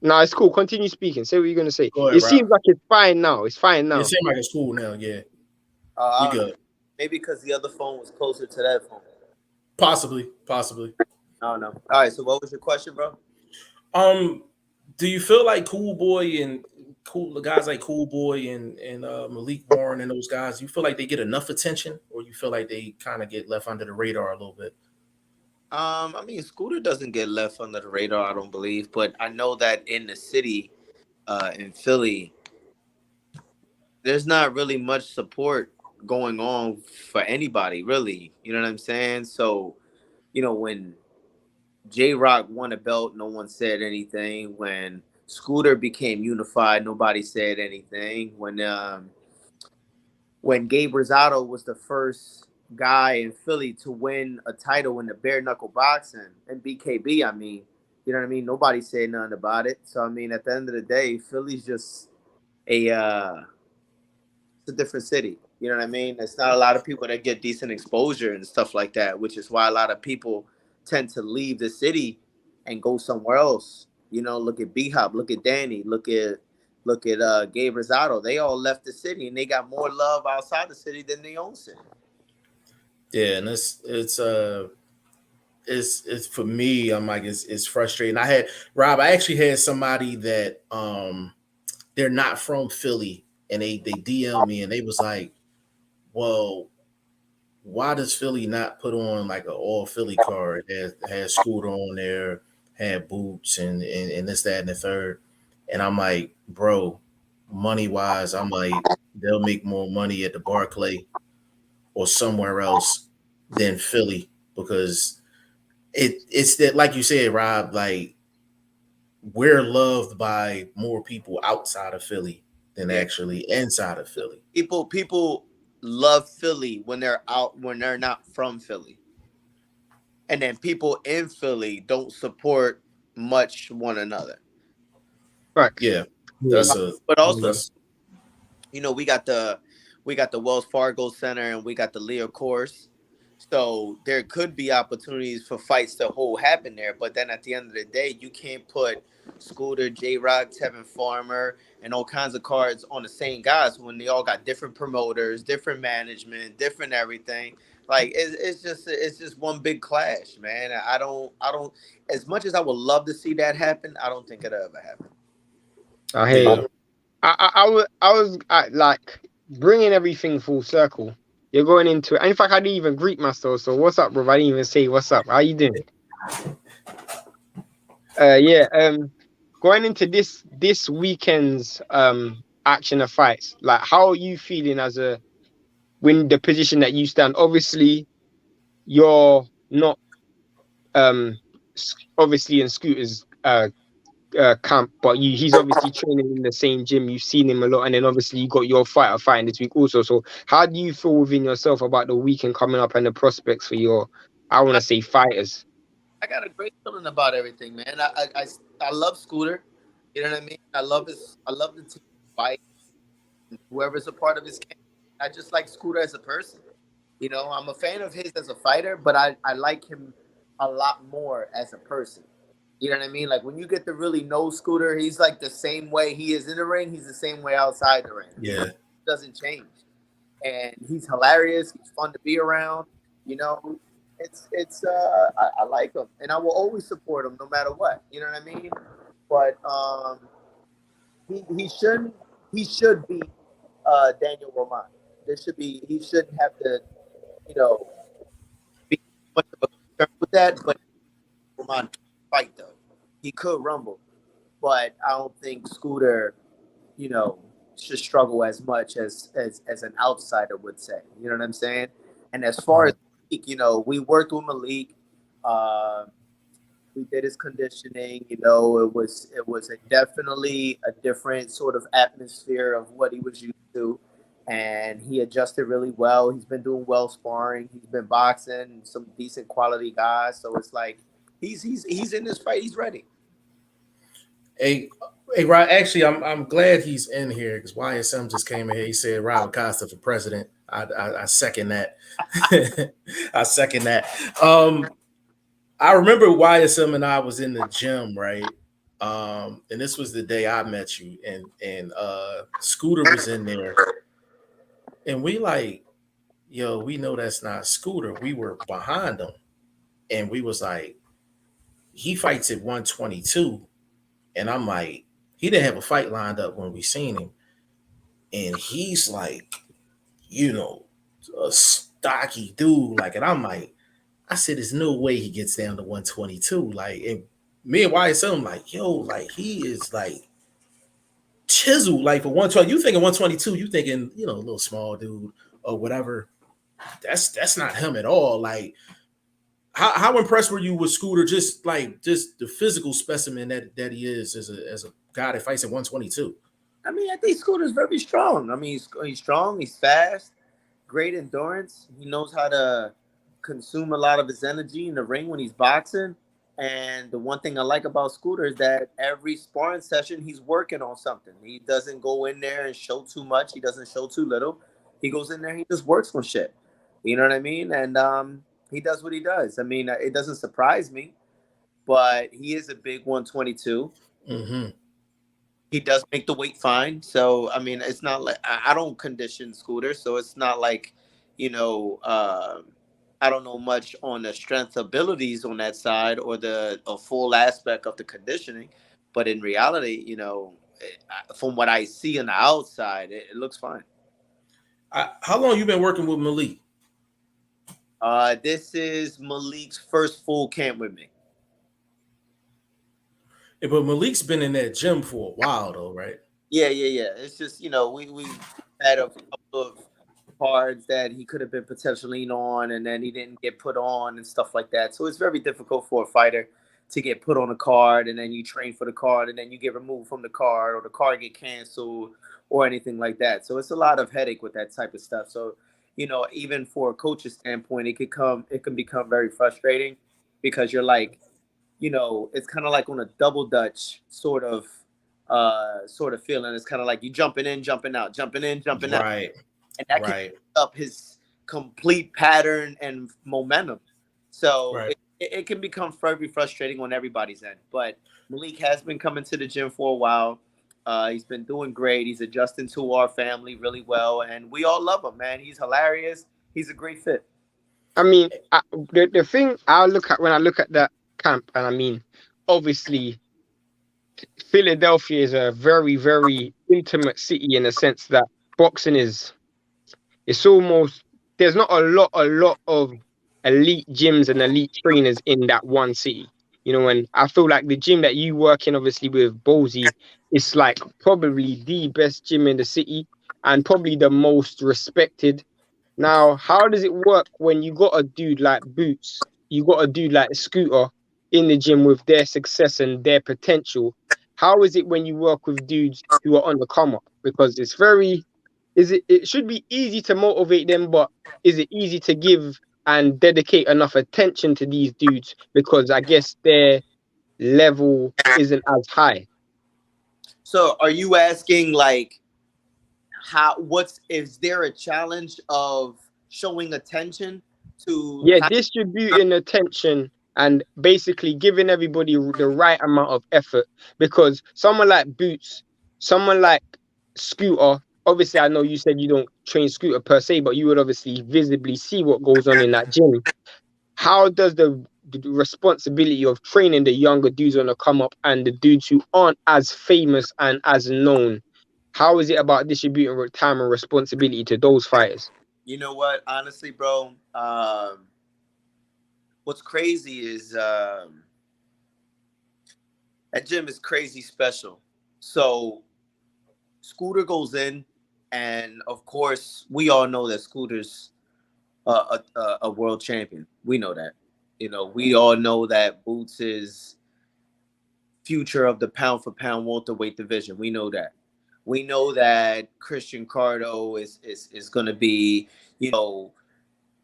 No, it's cool. Continue speaking. Say what you're gonna say. Go ahead, It Rob. seems like it's fine now. It's fine now. It seems like it's cool now. Yeah, I we don't know. good. Maybe because the other phone was closer to that phone. Possibly. I don't know. All right. So what was your question, bro? Do you feel like Cool Boy and guys like Cool Boy and Malik Warren and those guys, you feel like they get enough attention, or you feel like they kind of get left under the radar a little bit? I mean, Scooter doesn't get left under the radar, I don't believe, but I know that in the city, in Philly, there's not really much support going on for anybody, really. You know what I'm saying? So, you know, when J-Rock won a belt, no one said anything. When Scooter became unified, nobody said anything. When Gabe Rosado was the first guy in Philly to win a title in the bare knuckle boxing and BKB, I mean, you know what I mean? Nobody said nothing about it. So I mean, at the end of the day, Philly's just it's a different city. You know what I mean? There's not a lot of people that get decent exposure and stuff like that, which is why a lot of people tend to leave the city and go somewhere else. You know, look at B-Hop, look at Danny, look at Gabe Rosado. They all left the city and they got more love outside the city than they own city. Yeah, and it's for me, I'm like, it's frustrating. I actually had somebody that they're not from Philly, and they DM me and they was like, well, why does Philly not put on like an all Philly card that has Scooter on there, had Boots and this, that, and the third? And I'm like, bro, money wise, I'm like, they'll make more money at the Barclay or somewhere else than Philly, because it's that, like you said, Rob, like, we're loved by more people outside of Philly than actually inside of Philly. People love Philly when they're not from Philly. And then people in Philly don't support much one another. Right. Yeah. But also, you know, we got the Wells Fargo Center and we got the Leo course. So there could be opportunities for fights to happen there. But then at the end of the day, you can't put Scooter, J-Rock, Tevin Farmer, and all kinds of cards on the same guys when they all got different promoters, different management, different everything. Like it's just one big clash, man. I don't as much as I would love to see that happen, I don't think it'll ever happen. I hear you. I was like bringing everything full circle. You're going into it. And in fact, I didn't even greet myself. So what's up, bro? I didn't even say what's up. How you doing? Going into this weekend's action of fights, like, how are you feeling when the position that you stand? Obviously, you're not obviously in Scooter's camp, but he's obviously training in the same gym. You've seen him a lot, and then obviously you got your fighter fighting this week also. So how do you feel within yourself about the weekend coming up and the prospects for your, I want to say, fighters? I got a great feeling about everything, man. I love Scooter. You know what I mean? I love the team. fight, whoever's a part of his camp. I just like Scooter as a person. You know, I'm a fan of his as a fighter, but I like him a lot more as a person. You know what I mean? Like when you get to really know Scooter, he's like the same way he is in the ring, he's the same way outside the ring. Yeah. It doesn't change. And he's hilarious, he's fun to be around, you know. I like him and I will always support him no matter what. You know what I mean? But he should be Daniel Roman. He shouldn't have to, you know, be much of a concern with that, but Roman fight though. He could rumble, but I don't think Scooter, you know, should struggle as much as an outsider would say. You know what I'm saying? And as far as Malik, you know, we worked with Malik. We did his conditioning. You know, it was definitely a different sort of atmosphere of what he was used to, and he adjusted really well. He's been doing well sparring. He's been boxing some decent quality guys. So it's like he's in this fight. He's ready. Hey, Rod. Actually, I'm glad he's in here because YSM just came in here. He said Rob Acosta for president. I second that. I second that. I remember YSM and I was in the gym, right? And this was the day I met you, and Scooter was in there, and we like, yo, we know that's not Scooter. We were behind him, and we was like, he fights at 122, and I'm like, he didn't have a fight lined up when we seen him, and he's like, you know, a stocky dude, like, and I'm like, I said, there's no way he gets down to 122. Like, and me and YSL, I'm like, yo, like, he is like chiseled, like for 120. You thinking 122, you thinking, you know, a little small dude or whatever. That's not him at all. Like, how impressed were you with Scooter? Just the physical specimen that he is as a guy that fights at 122. I mean, I think Scooter's very strong. I mean, he's strong, he's fast, great endurance. He knows how to consume a lot of his energy in the ring when he's boxing. And the one thing I like about Scooter is that every sparring session he's working on something. He doesn't go in there and show too much. He doesn't show too little. He goes in there, he just works on shit. You know what I mean? And he does what he does. I mean, it doesn't surprise me, but he is a big 122. Mm-hmm. He does make the weight fine. So, I mean, it's not like I don't condition Scooter. So it's not like, you know, I don't know much on the strength abilities on that side or a full aspect of the conditioning. But in reality, you know, from what I see on the outside, it looks fine. How long you been working with Malik? This is Malik's first full camp with me. Yeah, but Malik's been in that gym for a while, though, right? Yeah. It's just, you know, we had a couple of cards that he could have been potentially on, and then he didn't get put on and stuff like that. So it's very difficult for a fighter to get put on a card, and then you train for the card, and then you get removed from the card, or the card get canceled, or anything like that. So it's a lot of headache with that type of stuff. So, you know, even for a coach's standpoint, it can become very frustrating because you're like, you know, it's kind of like on a double Dutch sort of feeling. It's kind of like you jumping in, jumping out, jumping in, jumping out. Right. And that can up his complete pattern and momentum. So it can become very frustrating on everybody's end. But Malik has been coming to the gym for a while. He's been doing great. He's adjusting to our family really well. And we all love him, man. He's hilarious. He's a great fit. I mean, the thing I look at when I look at that camp, and I mean, obviously, Philadelphia is a very, very intimate city in the sense that boxing it's almost, there's not a lot of elite gyms and elite trainers in that one city. You know, and I feel like the gym that you work in, obviously with Ballsy, is like probably the best gym in the city and probably the most respected. Now, how does it work when you got a dude like Boots, you got a dude like Scooter in the gym with their success and their potential? How is it when you work with dudes who are on the come up? Because it's very, it should be easy to motivate them, but is it easy to give and dedicate enough attention to these dudes? Because I guess their level isn't as high. So are you asking like is there a challenge of showing attention to Yeah, distributing attention and basically giving everybody the right amount of effort. Because someone like Boots, someone like Scooter, obviously I know you said you don't train Scooter per se, but you would obviously visibly see what goes on in that gym. How does the responsibility of training the younger dudes on the come up and the dudes who aren't as famous and as known, how is it about distributing time and responsibility to those fighters? You know what? Honestly, bro, what's crazy is that gym is crazy special. So Scooter goes in, and of course, we all know that Scooter's a world champion. We know that. You know, we all know that Boots is future of the pound for pound welterweight division. We know that. We know that Christian Cardo is going to be, you know,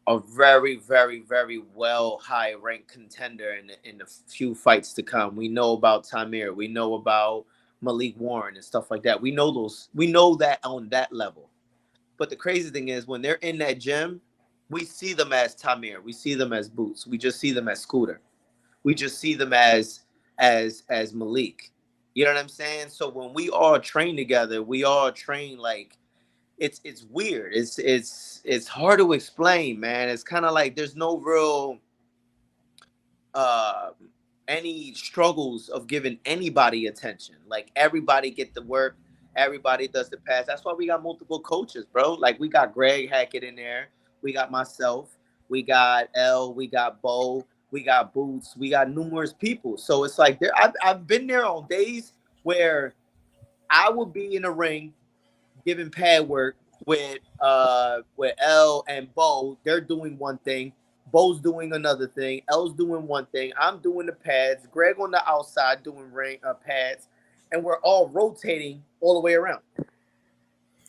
a very, very, very well high ranked contender in the few fights to come. We know about Tamir. We know about Malik Warren and stuff like that. We know those. We know that on that level. But the crazy thing is, when they're in that gym, we see them as Tamir. We see them as Boots. We just see them as Scooter. We just see them as Malik. You know what I'm saying? So when we all train together, we all train like it's weird. It's hard to explain, man. It's kind of like there's no real uh any struggles of giving anybody attention. Like everybody get the work, everybody does the pass. That's why we got multiple coaches, bro. Like we got Greg Hackett in there, we got myself, we got L, we got Bo, we got Boots, we got numerous people. So it's like there I've been there on days where I would be in the ring giving pad work with L and Bo. They're doing one thing. Bo's doing another thing. L's doing one thing. I'm doing the pads. Greg on the outside doing pads, and we're all rotating all the way around.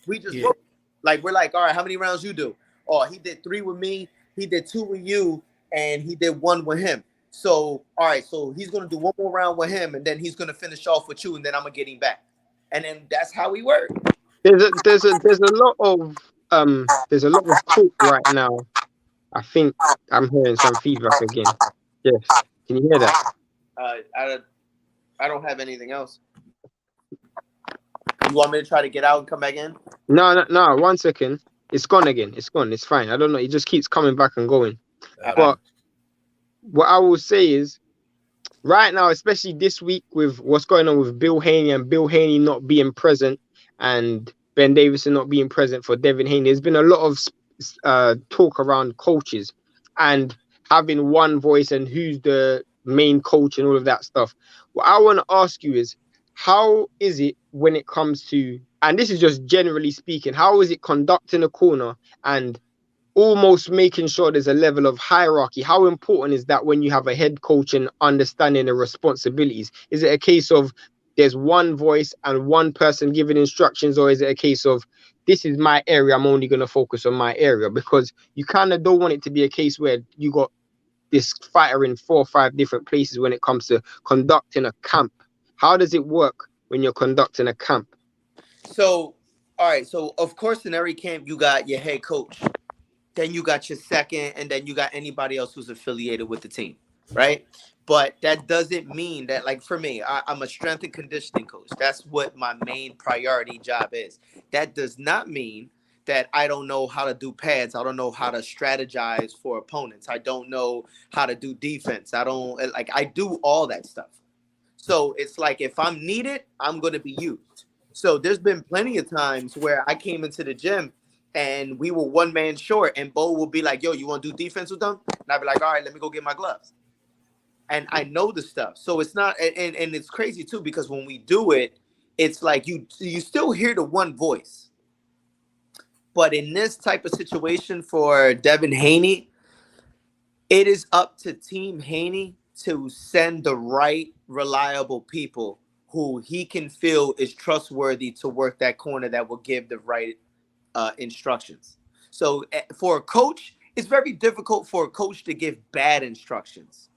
We just rotate. Like we're like, all right, how many rounds you do? Oh, he did 3 with me. He did 2 with you, and he did 1 with him. So all right, so he's gonna do 1 more round with him, and then he's gonna finish off with you, and then I'm gonna get him back. And then that's how we work. There's a lot of talk right now. I think I'm hearing some feedback again. Yes, can you hear that? I don't have anything else. You want me to try to get out and come back in? No. 1 second. It's gone again. It's gone. It's fine. I don't know. It just keeps coming back and going. But what I will say is, right now, especially this week with what's going on with Bill Haney and Bill Haney not being present and Ben Davison not being present for Devin Haney, there's been a lot of talk around coaches and having one voice and who's the main coach and all of that stuff. What I want to ask you is, how is it when it comes to, and this is just generally speaking, how is it conducting a corner and almost making sure there's a level of hierarchy? How important is that when you have a head coach and understanding the responsibilities? Is it a case of there's one voice and one person giving instructions, or is it a case of this is my area, I'm only going to focus on my area? Because you kind of don't want it to be a case where you got this fighter in 4 or 5 different places when it comes to conducting a camp. How does it work when you're conducting a camp? So, all right. So, of course, in every camp, you got your head coach. Then you got your second, and then you got anybody else who's affiliated with the team, right? But that doesn't mean that, like for me, I'm a strength and conditioning coach. That's what my main priority job is. That does not mean that I don't know how to do pads. I don't know how to strategize for opponents. I don't know how to do defense. I do all that stuff. So it's like if I'm needed, I'm going to be used. So there's been plenty of times where I came into the gym and we were 1 man short, and Bo will be like, yo, you want to do defense with them? And I'd be like, all right, let me go get my gloves. And I know the stuff. So it's not, and it's crazy too, because when we do it, it's like you still hear the one voice. But in this type of situation for Devin Haney, it is up to Team Haney to send the right, reliable people who he can feel is trustworthy to work that corner that will give the right instructions. So for a coach, it's very difficult for a coach to give bad instructions.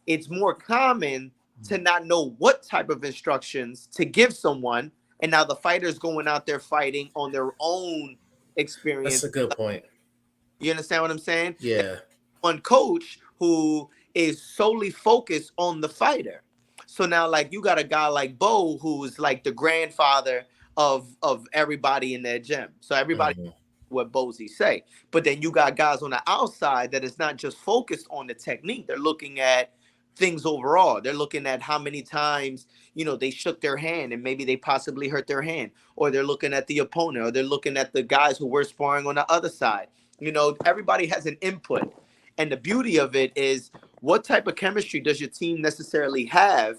It's more common to not know what type of instructions to give someone and now the fighters going out there fighting on their own experience. That's a good point. You understand what I'm saying? Yeah. One coach who is solely focused on the fighter. So now, like, you got a guy like Bo, who's like the grandfather of everybody in their gym. So everybody what Bozy say. But then you got guys on the outside that is not just focused on the technique. They're looking at things overall. They're looking at how many times, you know, they shook their hand and maybe they possibly hurt their hand, or they're looking at the opponent, or they're looking at the guys who were sparring on the other side. You know, everybody has an input. And the beauty of it is, what type of chemistry does your team necessarily have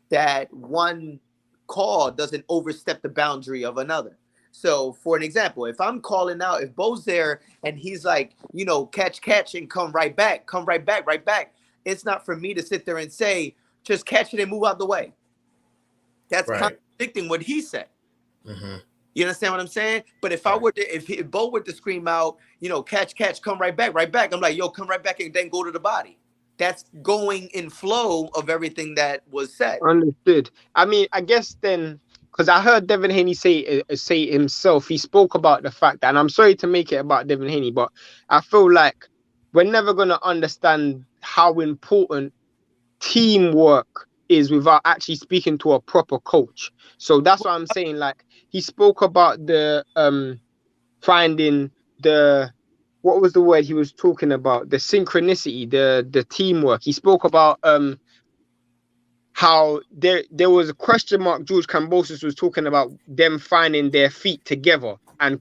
that one call doesn't overstep the boundary of another? So, for an example, if I'm calling out, if Bo's there and he's like, you know, catch, and come right back, right back. It's not for me to sit there and say, just catch it and move out the way. That's contradicting what he said. You understand what I'm saying? But if I were to, if Bo were to scream out, you know, catch, come right back, I'm like, yo, come right back and then go to the body. That's going in flow of everything that was said. Understood. I mean, I guess then, because I heard Devin Haney say himself, he spoke about the fact that, and I'm sorry to make it about Devin Haney, but I feel like we're never going to understand how important teamwork is without actually speaking to a proper coach. So that's what I'm saying. Like, he spoke about the finding the, what was the word he was talking about? The synchronicity, the teamwork. He spoke about how there was a question mark. George Kambosos was talking about them finding their feet together, and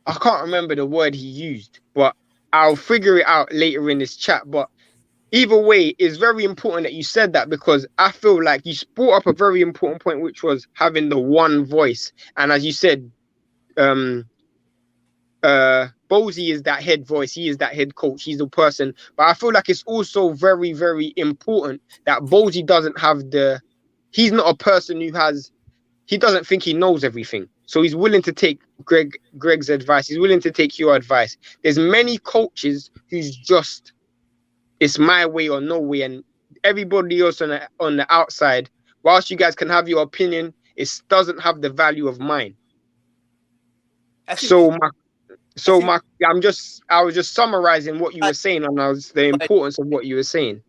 I can't remember the word he used, but I'll figure it out later in this chat. But either way, it's very important that you said that, because I feel like you brought up a very important point, which was having the one voice. And as you said, Bozy is that head voice, he is that head coach, he's the person. But I feel like it's also very, very important that Bozy doesn't have he's not a person he doesn't think he knows everything. So he's willing to take Greg's advice, he's willing to take your advice. There's many coaches who's just, it's my way or no way, and everybody else on the outside, whilst you guys can have your opinion, it doesn't have the value of mine. I was just summarizing what you were saying, and the importance of what you were saying.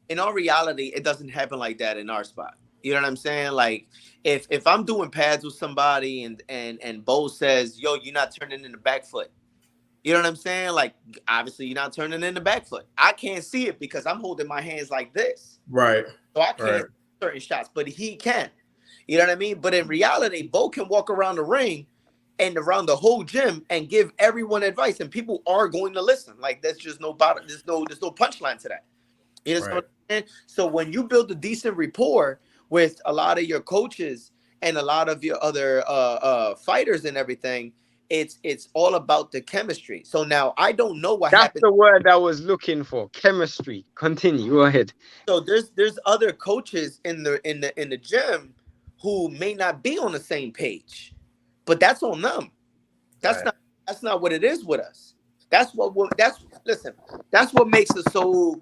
In all reality, it doesn't happen like that in our spot. You know what I'm saying? Like, if I'm doing pads with somebody and Bo says, yo, you're not turning in the back foot. You know what I'm saying? Like, obviously you're not turning in the back foot. I can't see it because I'm holding my hands like this. Right. So I can't see certain shots, but he can. You know what I mean? But in reality, Bo can walk around the ring and around the whole gym and give everyone advice, and people are going to listen. Like, there's just no bottom, there's no punchline to that. You know what I'm saying? So when you build a decent rapport with a lot of your coaches and a lot of your other fighters and everything, it's all about the chemistry. So now I don't know what happened. That's the word I was looking for. Chemistry. Continue. Go ahead. So there's other coaches in the gym who may not be on the same page, but that's on them. That's not what it is with us. That's what makes us so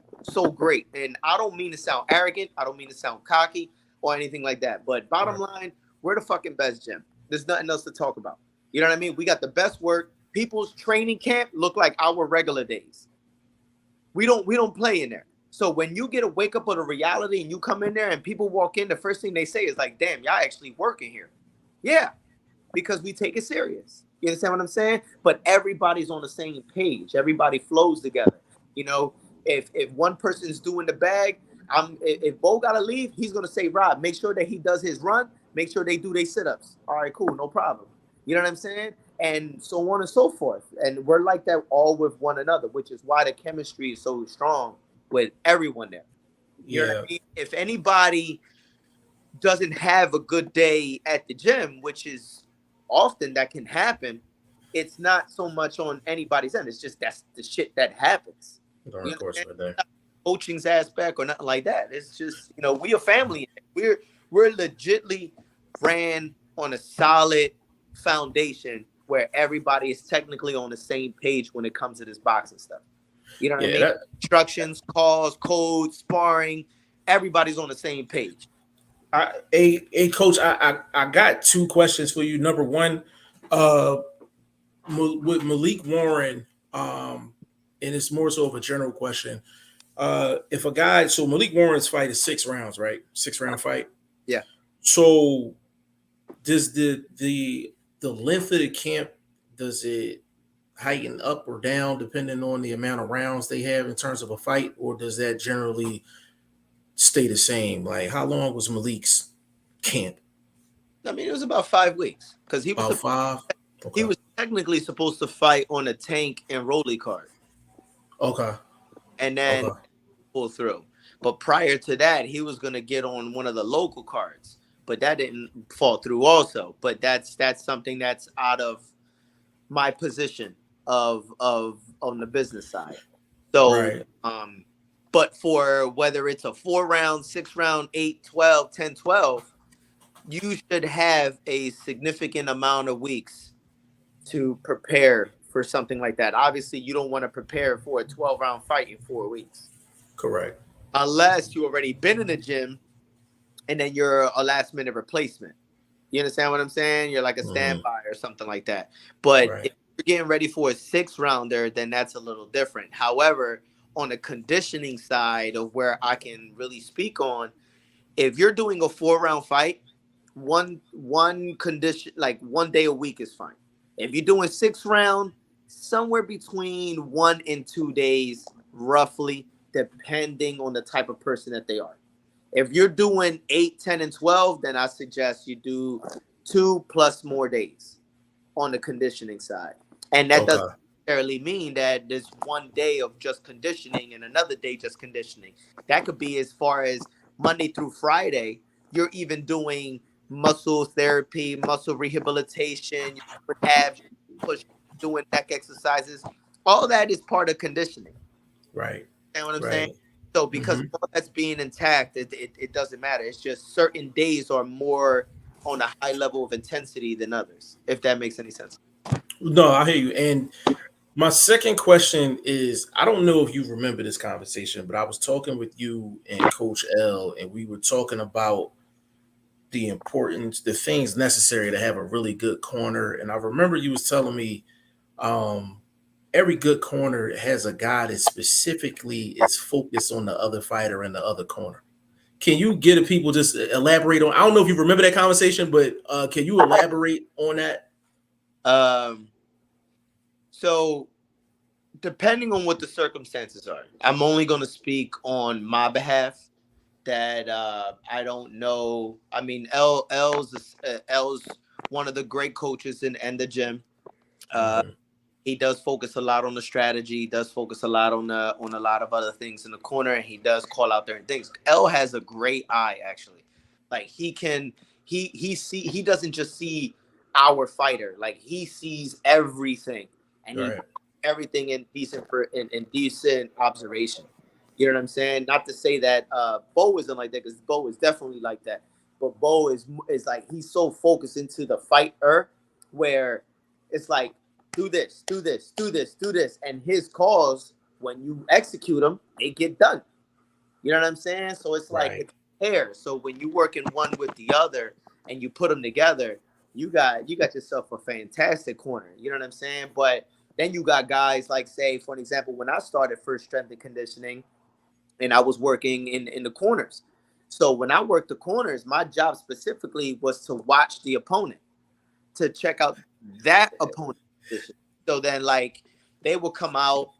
great. And I don't mean to sound arrogant. I don't mean to sound cocky or anything like that. But bottom line, we're the fucking best gym. There's nothing else to talk about. You know what I mean? We got the best work. People's training camp look like our regular days. We don't play in there. So when you get a wake up of the reality and you come in there and people walk in, the first thing they say is like, damn, y'all actually working here. Yeah, because we take it serious. You understand what I'm saying? But everybody's on the same page. Everybody flows together. You know, if one person's doing the bag, if Bo gotta leave, he's gonna say, Rob, make sure that he does his run. Make sure they do their sit-ups. All right, cool, no problem. You know what I'm saying? And so on and so forth. And we're like that all with one another, which is why the chemistry is so strong with everyone there. You know what I mean? If anybody doesn't have a good day at the gym, which is often that can happen, it's not so much on anybody's end. It's just that's the shit that happens. Of course, right there. Coaching's aspect or nothing like that. It's just, you know, we a family. We're legitly ran on a solid foundation where everybody is technically on the same page when it comes to this boxing stuff. You know what I mean? Instructions, calls, codes, sparring, everybody's on the same page. Coach, I got two questions for you. Number one, with Malik Warren, and it's more so of a general question. If a guy, so Malik Warren's fight is 6 rounds, right? 6 round fight. Yeah. So does the length of the camp, does it heighten up or down depending on the amount of rounds they have in terms of a fight, or does that generally stay the same? Like, how long was Malik's camp? I mean, it was about 5 weeks because he was About 5. Okay. he was technically supposed to fight on a Tank and Rolly card, Okay. and then Okay. pull through. But prior to that, he was gonna get on one of the local cards, but that didn't fall through also. But that's something that's out of my position of on the business side. So Right. but for whether it's a 4 round, 6 round, 8, 12, 10, 12, you should have a significant amount of weeks to prepare for something like that. Obviously, you don't want to prepare for a 12-round fight in 4 weeks. Correct. Unless you already been in the gym and then you're a last minute replacement. You understand what I'm saying? You're like a standby or something like that. But Right. if you're getting ready for a 6 rounder, then that's a little different. However, on the conditioning side of where I can really speak on, if you're doing a 4 round fight, one condition, like 1 day a week is fine. If you're doing 6 round, somewhere between 1 and 2 days, roughly, depending on the type of person that they are. If you're doing 8, 10, and 12, then I suggest you do 2+ more days on the conditioning side. And that doesn't necessarily mean that there's 1 day of just conditioning and another day just conditioning. That could be as far as Monday through Friday. You're even doing muscle therapy, muscle rehabilitation, abs, push, doing neck exercises. All that is part of conditioning. Right. You know what I'm saying? So because all that's being intact, it doesn't matter. It's just certain days are more on a high level of intensity than others, if that makes any sense. No, I hear you. And my second question is, I don't know if you remember this conversation, but I was talking with you and Coach L, and we were talking about the importance, the things necessary to have a really good corner. And I remember you was telling me every good corner has a guy that specifically is focused on the other fighter in the other corner. Can you get the people just elaborate on? I don't know if you remember that conversation, but can you elaborate on that? So depending on what the circumstances are, I'm only going to speak on my behalf. That I don't know. I mean, L's one of the great coaches in the gym. He does focus a lot on the strategy. He does focus a lot on a lot of other things in the corner, and he does call out certain things. L has a great eye, actually. Like he doesn't just see our fighter. Like he sees everything, and he everything in decent observation. You know what I'm saying? Not to say that Bo isn't like that, because Bo is definitely like that. But Bo is like, he's so focused into the fighter where it's like, do this, do this, do this, do this. And his calls, when you execute them, they get done. You know what I'm saying? So it's like it's pairs. So when you work in one with the other and you put them together, you got yourself a fantastic corner. You know what I'm saying? But then you got guys like, say, for an example, when I started first strength and conditioning, and I was working in the corners. So when I worked the corners, my job specifically was to watch the opponent, to check out that opponent's position. So then, like, they would come out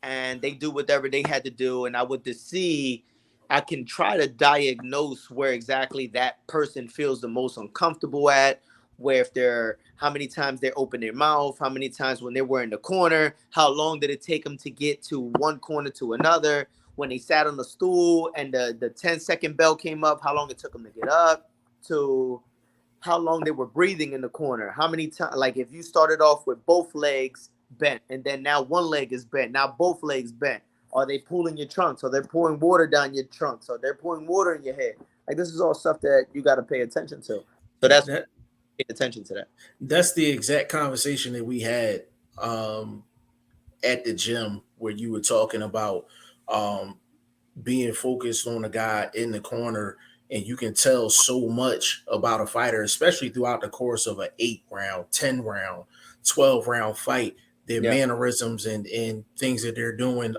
and they do whatever they had to do, and I would see, I can try to diagnose where exactly that person feels the most uncomfortable at, where if they're, how many times they open their mouth, how many times when they were in the corner, how long did it take them to get to one corner to another, when they sat on the stool and the 10-second bell came up, how long it took them to get up, to how long they were breathing in the corner, how many times, like if you started off with both legs bent and then now one leg is bent, now both legs bent. Are they pulling your trunks? Are they pouring water down your trunks? Are they pouring water in your head? Like, this is all stuff that you got to pay attention to. So that's pay attention to that. That's the exact conversation that we had at the gym, where you were talking about being focused on a guy in the corner and you can tell so much about a fighter, especially throughout the course of an 8-round, 10-round, 12-round fight, their mannerisms and things that they're doing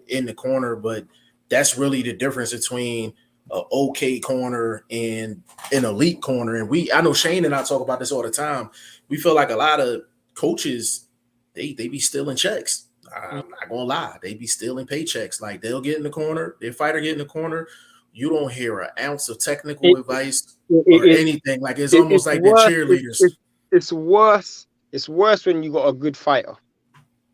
in the corner. But that's really the difference between an okay corner and an elite corner. And I know Shane and I talk about this all the time. We feel like a lot of coaches, they be stealing checks. I'm not gonna lie, they be stealing paychecks. Like they'll get in the corner, their fighter get in the corner. You don't hear an ounce of technical advice or anything. Like it's almost like they're cheerleaders. It's worse. It's worse when you got a good fighter.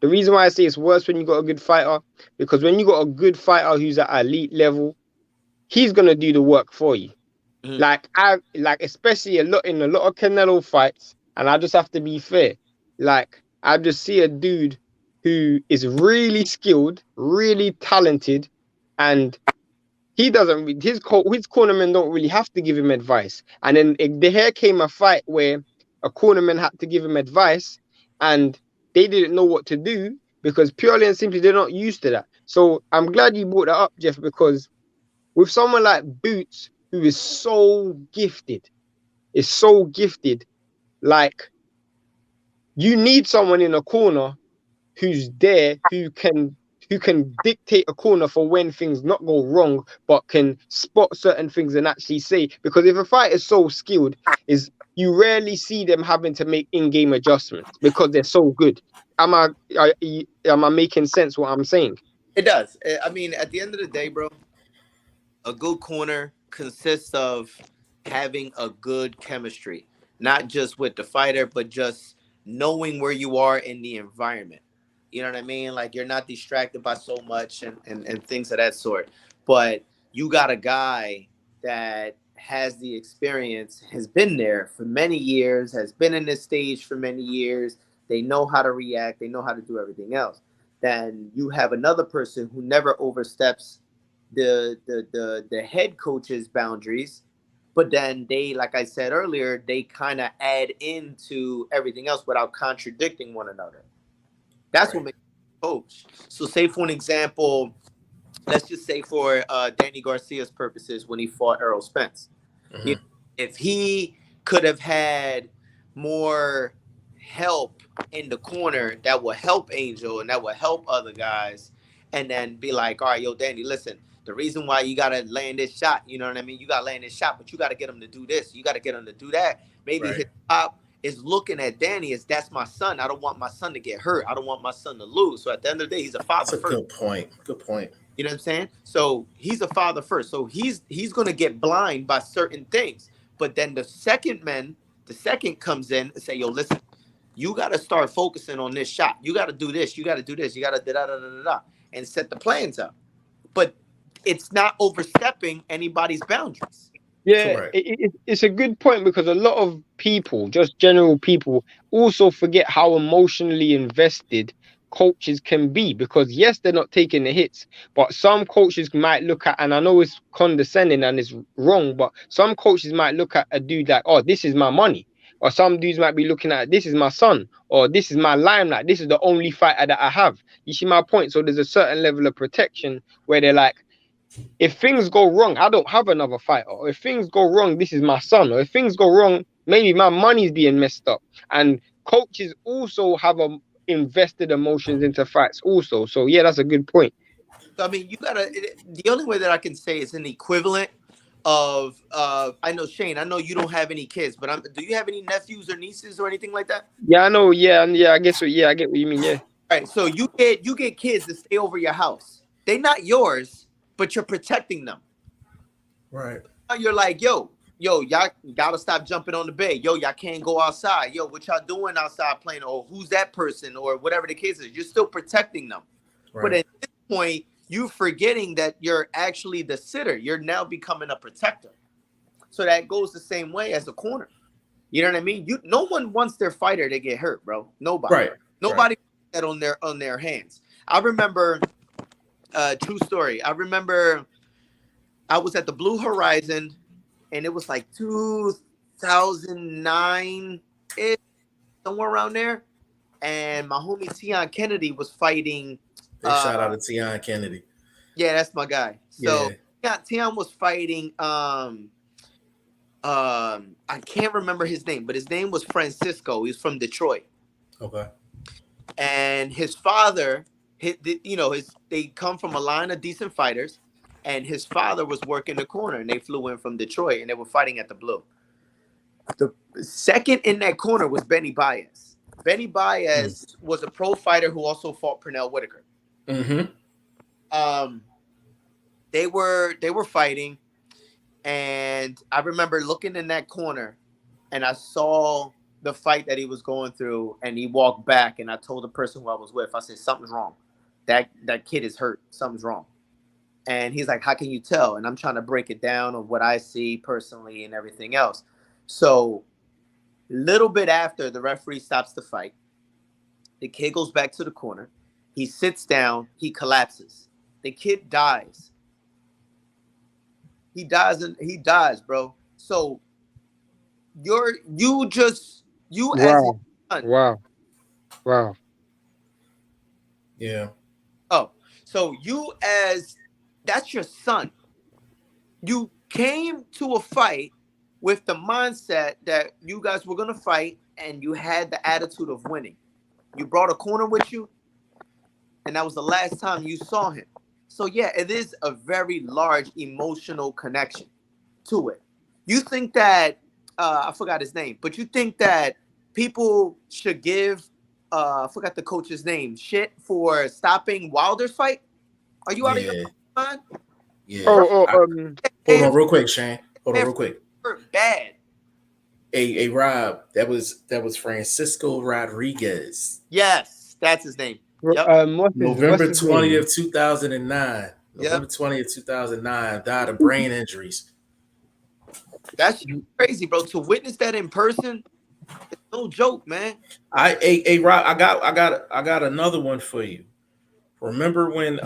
The reason why I say it's worse when you got a good fighter, because when you got a good fighter who's at elite level, he's gonna do the work for you. Like especially in a lot of Canelo fights, and I just have to be fair. Like I just see a dude who is really skilled, really talented, and he doesn't. His cornermen don't really have to give him advice. And then here came a fight where a cornerman had to give him advice, and they didn't know what to do because purely and simply they're not used to that. So I'm glad you brought that up, Jeff, because with someone like Boots, who is so gifted, like you need someone in a corner who's there, who can dictate a corner for when things not go wrong, but can spot certain things and actually say, because if a fighter is so skilled, is you rarely see them having to make in-game adjustments because they're so good. Am I making sense what I'm saying? It does. I mean, at the end of the day, bro, a good corner consists of having a good chemistry, not just with the fighter, but just knowing where you are in the environment. You know what I mean? Like you're not distracted by so much and things of that sort. But you got a guy that has the experience, has been there for many years, has been in this stage for many years. They know how to react. They know how to do everything else. Then you have another person who never oversteps the head coach's boundaries. But then they, like I said earlier, they kind of add into everything else without contradicting one another. That's what makes a coach. So say for an example, let's just say for Danny Garcia's purposes when he fought Errol Spence. If he could have had more help in the corner that will help Angel and that will help other guys, and then be like, all right, yo, Danny, listen, the reason why you got to land this shot, you know what I mean? You got to land this shot, but you got to get him to do this. You got to get him to do that. Maybe his top is looking at Danny as that's my son. I don't want my son to get hurt. I don't want my son to lose. So at the end of the day, he's a father That's a first. Good point. You know what I'm saying? So he's a father first. So he's going to get blind by certain things. But then the second comes in and say, yo, listen, you got to start focusing on this shot. You got to do this. You got to do this. You got to da-da-da-da-da and set the plans up. But it's not overstepping anybody's boundaries. Yeah, it's a good point because a lot of people, just general people, also forget how emotionally invested coaches can be. Because yes, they're not taking the hits, but some coaches might look at, and I know it's condescending and it's wrong, but some coaches might look at a dude like, oh, this is my money. Or some dudes might be looking at, this is my son, or this is my limelight. This is the only fighter that I have. You see my point? So there's a certain level of protection where they're like, if things go wrong, I don't have another fighter. Or if things go wrong, this is my son. Or if things go wrong, maybe my money's being messed up. And coaches also have invested emotions into fights also. So yeah, that's a good point. So, I mean, the only way that I can say is an equivalent of, I know, Shane, I know you don't have any kids, but do you have any nephews or nieces or anything like that? Yeah, I know. Yeah, I get what you mean. Yeah. All right. So you get kids to stay over your house. They're not yours, but you're protecting them. Right. You're like, yo, y'all gotta stop jumping on the bed. Yo, y'all can't go outside. Yo, what y'all doing outside playing? Or who's that person? Or whatever the case is. You're still protecting them. Right. But at this point, you're forgetting that you're actually the sitter. You're now becoming a protector. So that goes the same way as a corner. You know what I mean? No one wants their fighter to get hurt, bro. Nobody. Right. Nobody wants that on their hands. I remember, true story. I remember I was at the Blue Horizon, and it was like 2009-ish, somewhere around there. And my homie Tion Kennedy was fighting. Shout out to Tion Kennedy. Yeah, that's my guy. So Tion was fighting I can't remember his name, but his name was Francisco. He's from Detroit. Okay. And his father, they come from a line of decent fighters, and his father was working the corner, and they flew in from Detroit, and they were fighting at the Blue. The second in that corner was Benny Baez. Benny Baez was a pro fighter who also fought Pernell Whitaker. They were fighting, and I remember looking in that corner, and I saw the fight that he was going through, and he walked back, and I told the person who I was with, I said, something's wrong. That kid is hurt. Something's wrong. And he's like, how can you tell? And I'm trying to break it down of what I see personally and everything else. So little bit after the referee stops the fight, the kid goes back to the corner. He sits down. He collapses. The kid dies. He dies, bro. So you as his son. Wow. Yeah. Oh, so that's your son. You came to a fight with the mindset that you guys were going to fight, and you had the attitude of winning. You brought a corner with you, and that was the last time you saw him. So, yeah, it is a very large emotional connection to it. You think that, I forgot his name, but you think that people should give, I forgot the coach's name, shit for stopping Wilder's fight? Are you out of your mind? Yeah. Hold on real quick, Shane. Hold on real quick. Bad. Hey, Rob, that was Francisco Rodriguez. Yes, that's his name. Yep. November 20th, 2009. November 20th, 2009. Died of brain injuries. That's crazy, bro. To witness that in person, it's no joke, man. Hey, Rob, I got another one for you. Remember when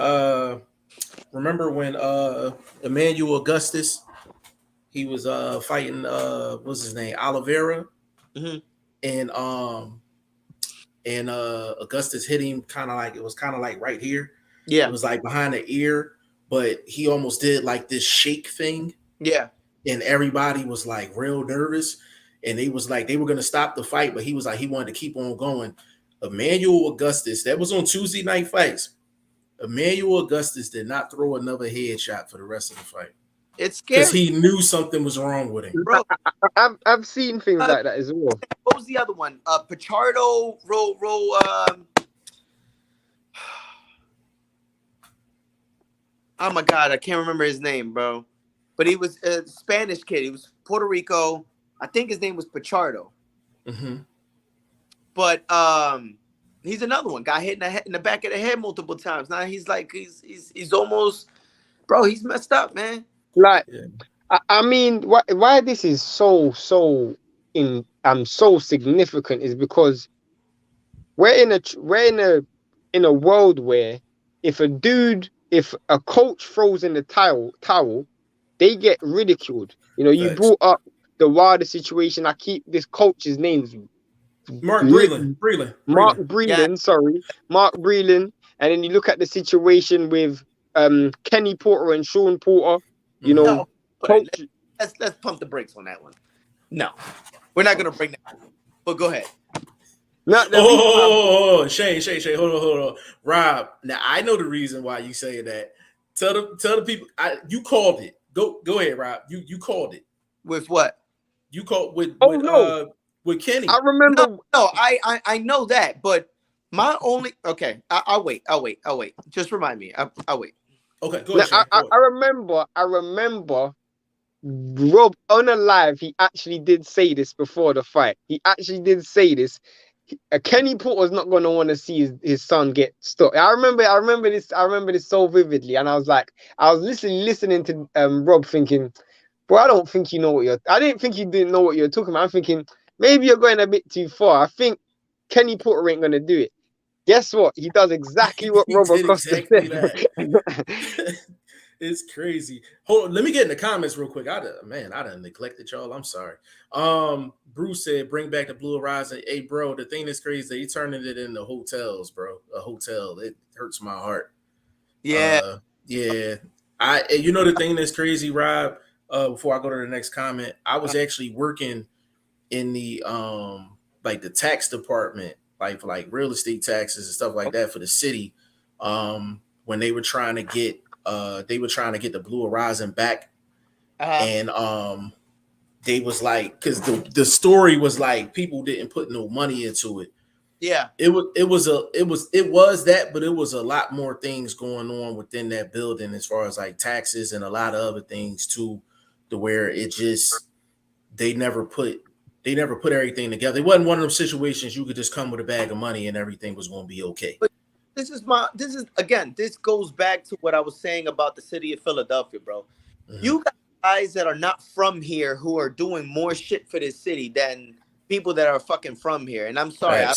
Emmanuel Augustus, he was fighting what's his name, Oliveira, and Augustus hit him kind of like right here. Yeah, it was like behind the ear, but he almost did like this shake thing. Yeah, and everybody was like real nervous, and they was like they were gonna stop the fight, but he was like he wanted to keep on going. Emmanuel Augustus, that was on Tuesday Night Fights. Emmanuel Augustus did not throw another headshot for the rest of the fight. It's scary because he knew something was wrong with him. bro. I've seen things like that as well. What was the other one? Pichardo, oh my God, I can't remember his name, bro. But he was a Spanish kid. He was Puerto Rico. I think his name was Pichardo. But he's another one. Got hit in the back of the head multiple times. Now he's like he's almost, bro. He's messed up, man. Like, I mean, why this is so significant is because we're in a world where if a coach throws in the towel, they get ridiculed. You know, you brought up the Wilder situation. I keep this coach's names. Mark Breland. Mark Breland. And then you look at the situation with Kenny Porter and Sean Porter. You know, let's pump the brakes on that one. No, we're not gonna bring that. But go ahead. Shane, hold on. Rob, now I know the reason why you say that. Tell the people you called it. Go ahead, Rob. You called it. With what? You called with Kenny. I remember. No, I know that, but my only I'll wait. Just remind me. I'll wait. Okay, go ahead. I remember Rob on a live, he actually did say this before the fight. He actually did say this. Kenny Porter's not going to want to see his son get stopped. I remember this so vividly, and I was listening to Rob thinking, bro, I didn't think you didn't know what you're talking about. I'm thinking maybe you're going a bit too far. I think Kenny Porter ain't going to do it. Guess what? He does exactly what Rob Acosta said. It's crazy. Hold on, let me get in the comments real quick. I done neglected y'all. I'm sorry. Bruce said, "Bring back the Blue Horizon." Hey, bro, the thing that's crazy, they turning it into hotels, bro. A hotel. It hurts my heart. Yeah. Yeah. You know the thing that's crazy, Rob. before I go to the next comment, I was actually working in the like the tax department, like for like real estate taxes and stuff like that for the city. When they were trying to get the Blue Horizon back, and they was like, because the story was like people didn't put no money into it. Yeah, it was that, but it was a lot more things going on within that building as far as like taxes and a lot of other things too, to where it just they never put everything together. It wasn't one of those situations you could just come with a bag of money and everything was going to be okay. But this goes back to what I was saying about the city of Philadelphia, bro. Mm-hmm. You got guys that are not from here who are doing more shit for this city than people that are fucking from here. And I'm sorry, I'm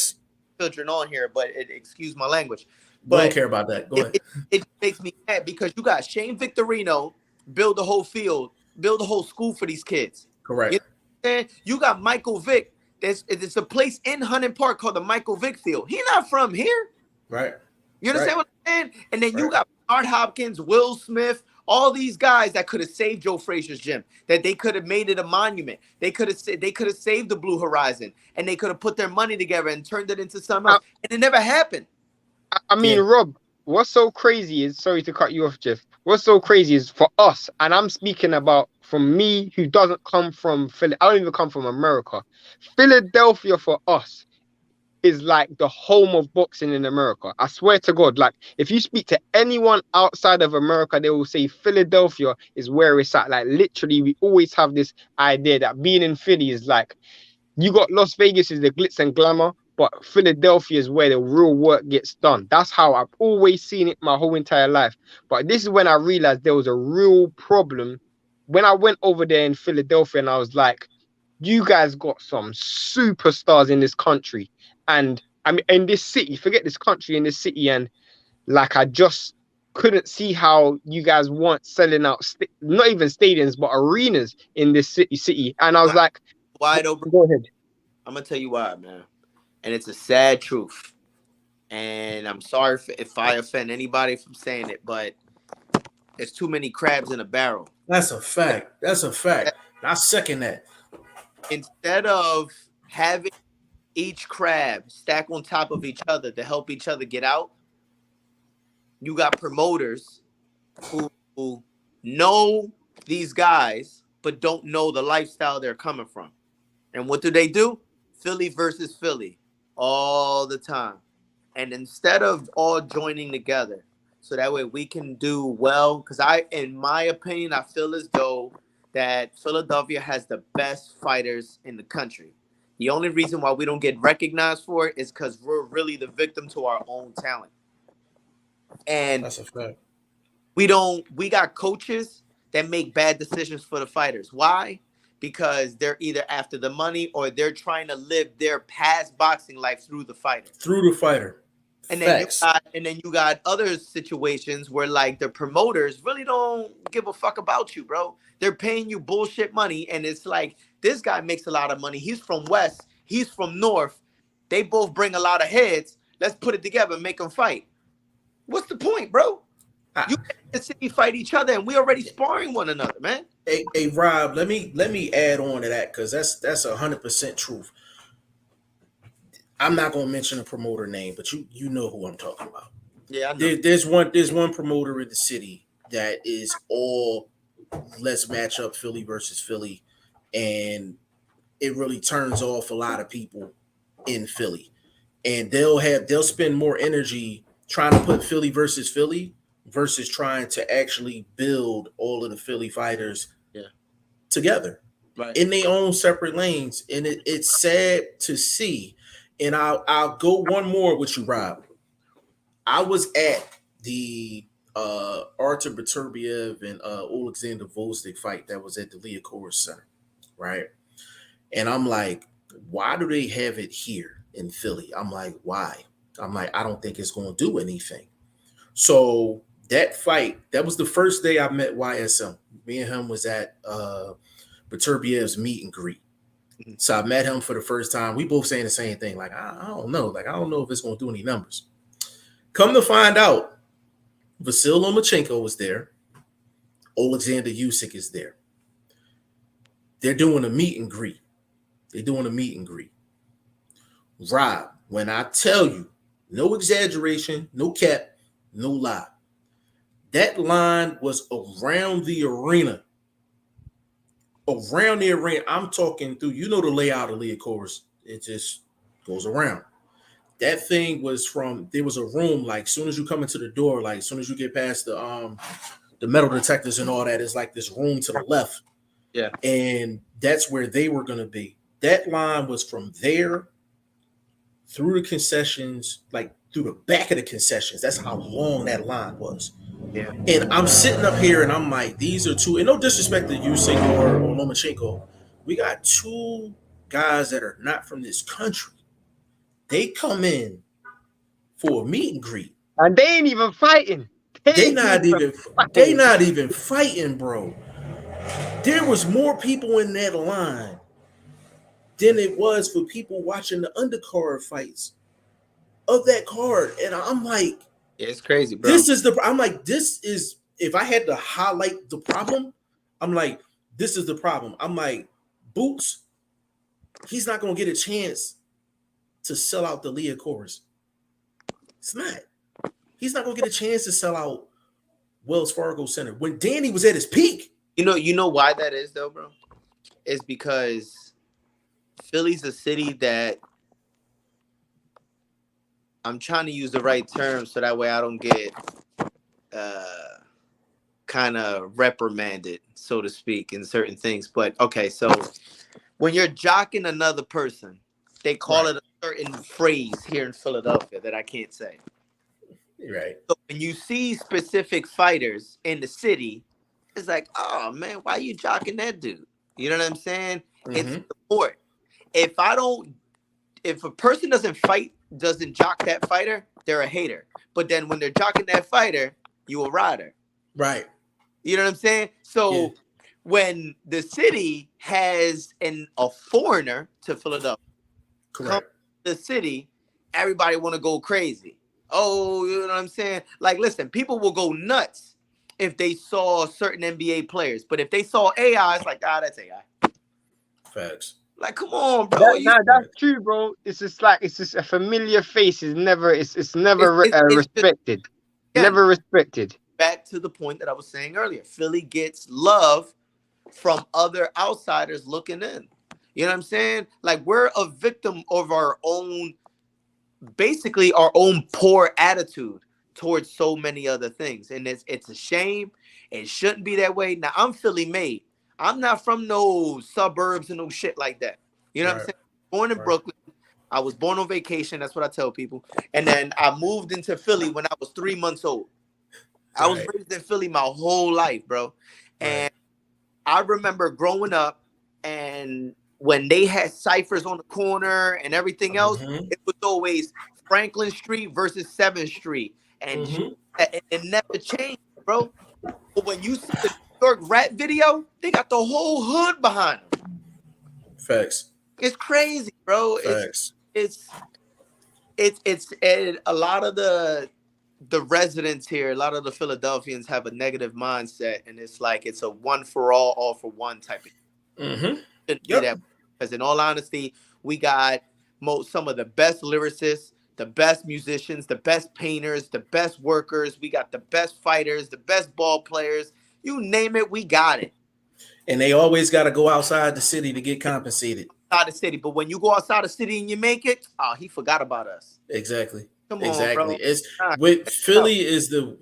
children on here, but excuse my language. But I don't care about that. Go ahead. It makes me mad because you got Shane Victorino build the whole field, build the whole school for these kids. Correct. You know what I'm saying? You got Michael Vick. There's a place in Hunting Park called the Michael Vick Field. He's not from here. Right. You understand what I'm saying? And then you got Bernard Hopkins, Will Smith, all these guys that could have saved Joe Frazier's gym, that they could have made it a monument. They could have saved the Blue Horizon, and they could have put their money together and turned it into something else. And it never happened. I mean, Rob, what's so crazy is, sorry to cut you off, Jeff. What's so crazy is for us, and I'm speaking about from me who doesn't come from Philly. I don't even come from America. Philadelphia for us is like the home of boxing in America. I swear to God, like if you speak to anyone outside of America, they will say Philadelphia is where it's at. Like literally, we always have this idea that being in Philly is like, you got Las Vegas is the glitz and glamour, but Philadelphia is where the real work gets done. That's how I've always seen it my whole entire life. But this is when I realized there was a real problem. When I went over there in Philadelphia and I was like, you guys got some superstars in this country. And I mean, in this city, forget this country, in this city. And like, I just couldn't see how you guys weren't selling out, not even stadiums, but arenas in this city. And I was like, wide open. Go ahead. I'm going to tell you why, man. And it's a sad truth. And I'm sorry if I offend anybody from saying it, but there's too many crabs in a barrel. That's a fact. That's a fact. I second that. Instead of having each crab stack on top of each other to help each other get out, you got promoters who know these guys but don't know the lifestyle they're coming from. And what do? Philly versus Philly all the time. And instead of all joining together so that way we can do well, because in my opinion, I feel as though that Philadelphia has the best fighters in the country. The only reason why we don't get recognized for it is because we're really the victim to our own talent. And that's a fact. We got coaches that make bad decisions for the fighters. Why? Because they're either after the money or they're trying to live their past boxing life through the fighter. And then you got other situations where like the promoters really don't give a fuck about you, bro. They're paying you bullshit money, and it's like this guy makes a lot of money. He's from West, he's from North. They both bring a lot of heads. Let's put it together and make them fight. What's the point, bro? You make the city fight each other, and we already sparring one another, man. Hey, Rob, let me add on to that because that's 100% truth. I'm not gonna mention a promoter name, but you know who I'm talking about. Yeah, I know. There's one promoter in the city that is all let's match up Philly versus Philly, and it really turns off a lot of people in Philly. And they'll spend more energy trying to put Philly versus Philly versus trying to actually build all of the Philly fighters together in their own separate lanes. And it's sad to see. And I'll go one more with you, Rob. I was at the Artur Beterbiev and Alexander Volstik fight that was at the Liacouras Center, right? And I'm like, why do they have it here in Philly? I'm like, why? I'm like, I don't think it's going to do anything. So that fight, that was the first day I met YSM. Me and him was at Beterbiev's meet and greet. So I met him for the first time. We both saying the same thing. Like, I don't know. Like, I don't know if it's going to do any numbers. Come to find out, Vasyl Lomachenko was there. Alexander Usyk is there. They're doing a meet and greet. Rob, when I tell you, no exaggeration, no cap, no lie. That line was around the arena. I'm talking through, the layout of Leah Course. It just goes around. That thing was there was a room, like, soon as you come into the door, like, as soon as you get past the metal detectors and all that, is like this room to the left. Yeah. And that's where they were going to be. That line was from there through the concessions, like through the back of the concessions. That's how long that line was. Yeah. And I'm sitting up here and I'm like, these are two, and no disrespect to you, Senor or Lomachenko, we got two guys that are not from this country. They come in for a meet and greet. And they ain't even fighting. They not even fighting, bro. There was more people in that line than it was for people watching the undercard fights of that card. And I'm like, it's crazy, bro. this is, if I had to highlight the problem, I'm like, this is the problem. I'm like, Boots, he's not going to get a chance to sell out the Leah Chorus. It's not. He's not going to get a chance to sell out Wells Fargo Center when Danny was at his peak. You know why that is, though, bro? It's because Philly's a city that, I'm trying to use the right term so that way I don't get kind of reprimanded, so to speak, in certain things. But okay, so when you're jocking another person, they call it a certain phrase here in Philadelphia that I can't say. Right. So when you see specific fighters in the city, it's like, oh man, why are you jocking that dude? You know what I'm saying? Mm-hmm. It's support. If a person doesn't jock that fighter, they're a hater. But then when they're jocking that fighter, you a rider. Right. You know what I'm saying? So when the city has a foreigner to Philadelphia come to the city, everybody want to go crazy. Oh, you know what I'm saying? Like, listen, people will go nuts if they saw certain NBA players. But if they saw AI, it's like, that's AI. Facts. Like, come on, bro. That's true, bro. It's just a familiar face. It's never respected. Never respected. Back to the point that I was saying earlier. Philly gets love from other outsiders looking in. You know what I'm saying? Like, we're a victim of our own poor attitude towards so many other things. And it's a shame. It shouldn't be that way. Now, I'm Philly made. I'm not from no suburbs and no shit like that. You know what I'm saying? Born in Brooklyn. I was born on vacation. That's what I tell people. And then I moved into Philly when I was 3 months old. I was raised in Philly my whole life, bro. And I remember growing up, and when they had ciphers on the corner and everything else, it was always Franklin Street versus 7th Street. And it never changed, bro. But when you see the New York rap video, they got the whole hood behind them. Facts. It's crazy, bro. Facts. It's a lot of the residents here, a lot of the Philadelphians have a negative mindset, and it's like it's a one for all for one type of thing. Because in all honesty, we got some of the best lyricists, the best musicians, the best painters, the best workers. We got the best fighters, the best ball players. You name it, we got it. And they always got to go outside the city to get compensated. Outside the city, but when you go outside the city and you make it, he forgot about us. Exactly. Come on, exactly. bro. It's with Philly is the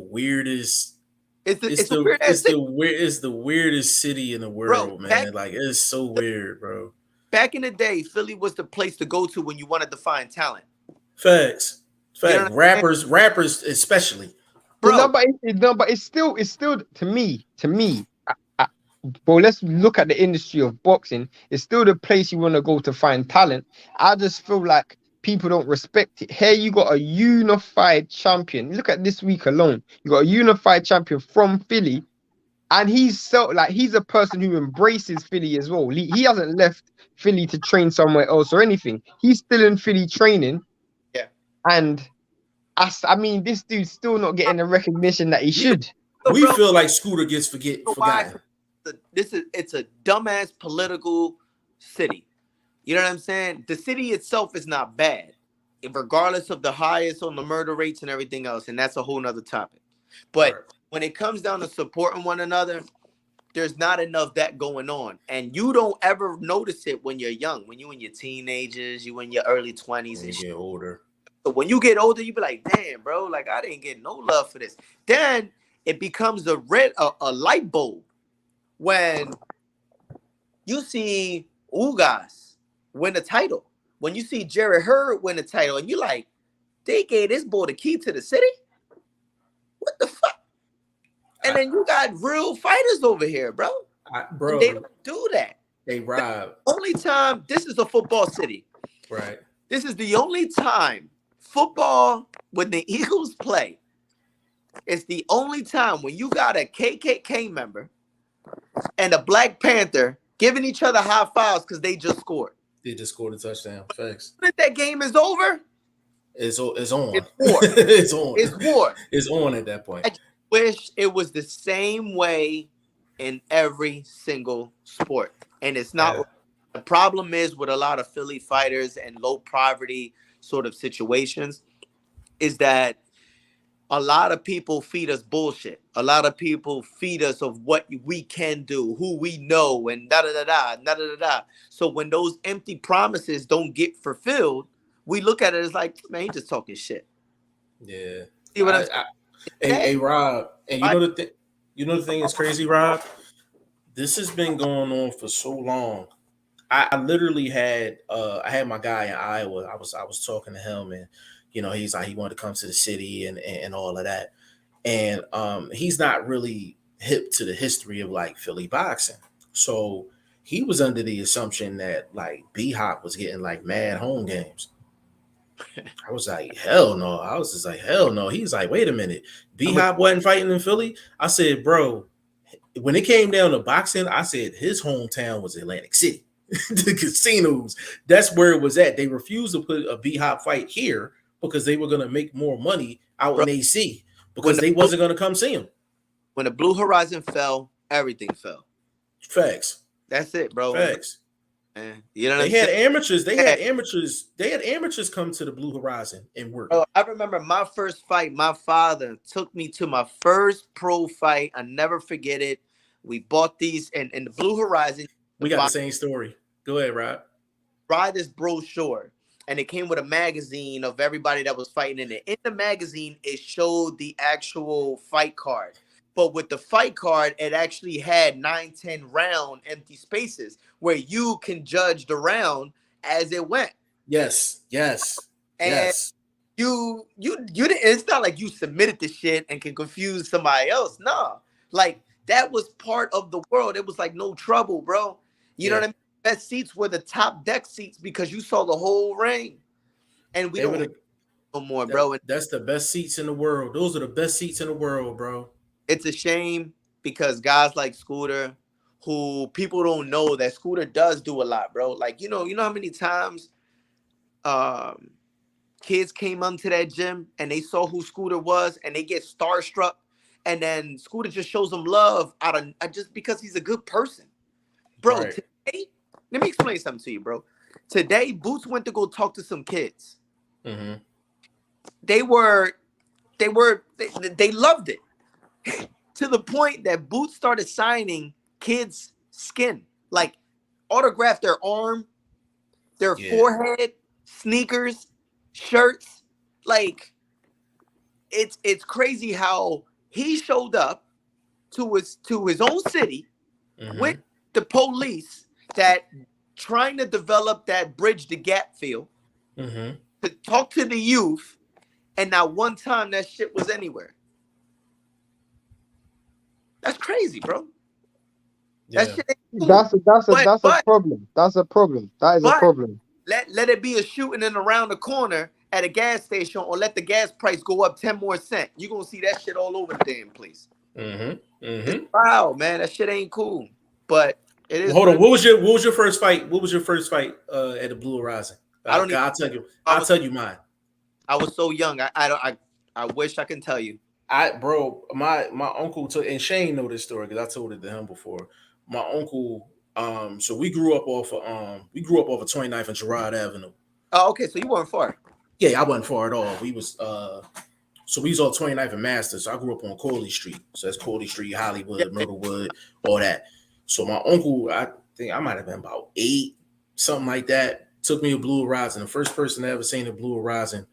weirdest. It's the weirdest city in the world, bro, man. Like, it's so weird, bro. Back in the day, Philly was the place to go to when you wanted to find talent. Facts. You know, rappers especially. Bro. But it's still to me. Bro, let's look at the industry of boxing. It's still the place you want to go to find talent. I just feel like people don't respect it. Here you got a unified champion. Look at this week alone. You got a unified champion from Philly, and he's a person who embraces Philly as well. He hasn't left Philly to train somewhere else or anything. He's still in Philly training. Yeah. And I mean, this dude's still not getting the recognition that he should. We bro, feel like Scooter gets you know why? forgotten. It's a dumbass political city. You know what I'm saying? The city itself is not bad, regardless of the highest on the murder rates and everything else, and that's a whole nother topic. But Right. when it comes down to supporting one another, there's not enough that going on, and you don't ever notice it when you're young, when you in your teenagers, you in your early 20s, When and you shit. get older. So when you get older, you be like, damn, bro, like I didn't get no love for this. Then it becomes a light bulb when you see Ugas win the title. When you see Jerry Hurd win the title, and you like, they gave this boy the key to the city? What the fuck? And then you got real fighters over here, bro. Bro, And they don't do that. they rob. Only time, this is a football city. Right. This is the only time football, when the Eagles play, it's the only time when you got a KKK member and a Black Panther giving each other high fives because they just scored. They just scored a touchdown. Thanks. When that game is over, It's on. it's war. It's on. It's war. It's on at that point. I just wish it was the same way in every single sport. And it's not. Yeah. The problem is with a lot of Philly fighters and low poverty sort of situations is that a lot of people feed us bullshit. A lot of people feed us of what we can do, who we know, and da-da-da-da. So when those empty promises don't get fulfilled, we look at it as like, man, he just talking shit. Yeah. See what I'm saying? Hey, Rob, and you know the thing is crazy, Rob? This has been going on for so long. I literally had I had my guy in Iowa. I was talking to him, and he's like he wanted to come to the city and all of that. And he's not really hip to the history of like Philly boxing. So he was under the assumption that like B-Hop was getting like mad home games. I was like, hell no. I was just like, hell no. He's like, wait a minute. B-Hop wasn't fighting in Philly? I said, bro, when it came down to boxing, I said his hometown was Atlantic City. The casinos, that's where it was at. They refused to put a B-Hop fight here because they were going to make more money out in AC because they wasn't going to come see him. When the Blue Horizon fell, everything fell. Facts. That's it, bro. Facts. Man, you know what They I'm had saying? amateurs. They had amateurs come to the Blue Horizon and work. Bro, I remember my first fight. My father took me to my first pro fight. I never forget it. We bought these in the Blue Horizon. We got the same story. Go ahead, Rob. Buy this brochure, and it came with a magazine of everybody that was fighting in it. In the magazine, it showed the actual fight card. But with the fight card, it actually had 9-10 round empty spaces where you can judge the round as it went. Yes. And you didn't, it's not like you submitted the shit and can confuse somebody else. No. Like that was part of the world. It was like no trouble, bro. You know what I mean? Best seats were the top deck seats because you saw the whole ring. And we don't no more, bro. That's the best seats in the world. Those are the best seats in the world, bro. It's a shame because guys like Scooter, who people don't know that Scooter does do a lot, bro. Like, you know how many times kids came onto that gym and they saw who Scooter was and they get starstruck, and then Scooter just shows them love out of just because he's a good person. Bro, Right. Today, let me explain something to you, bro. Today, Boots went to go talk to some kids. Mm-hmm. They loved it. To the point that Boots started signing kids' skin, like autograph their arm, their forehead, sneakers, shirts. Like it's crazy how he showed up to his own city with the police that trying to develop that bridge the gap feel to talk to the youth, and not one time that shit was anywhere. That's crazy, bro. Yeah. That shit ain't cool. That's a problem. That's a problem. That is a problem. Let it be a shooting in around the corner at a gas station, or let the gas price go up 10 more cents. You're gonna see that shit all over the damn place. Wow, man, that shit ain't cool. But it is. Hold on. What was your first fight? What was your first fight at the Blue Horizon? I'll tell you mine. I was so young. I wish I can tell you. My uncle took, and Shane know this story because I told it to him before. My uncle, so we grew up off of 29th and Girard Avenue. Oh, okay. So you weren't far. Yeah, I wasn't far at all. We was so we was on 29th and Master. So I grew up on Corley Street. So that's Corley Street, Hollywood, Yeah. Myrtlewood, all that. So my uncle, I think I might have been about 8, something like that, took me to Blue Horizon. The first person I ever seen at Blue Horizon,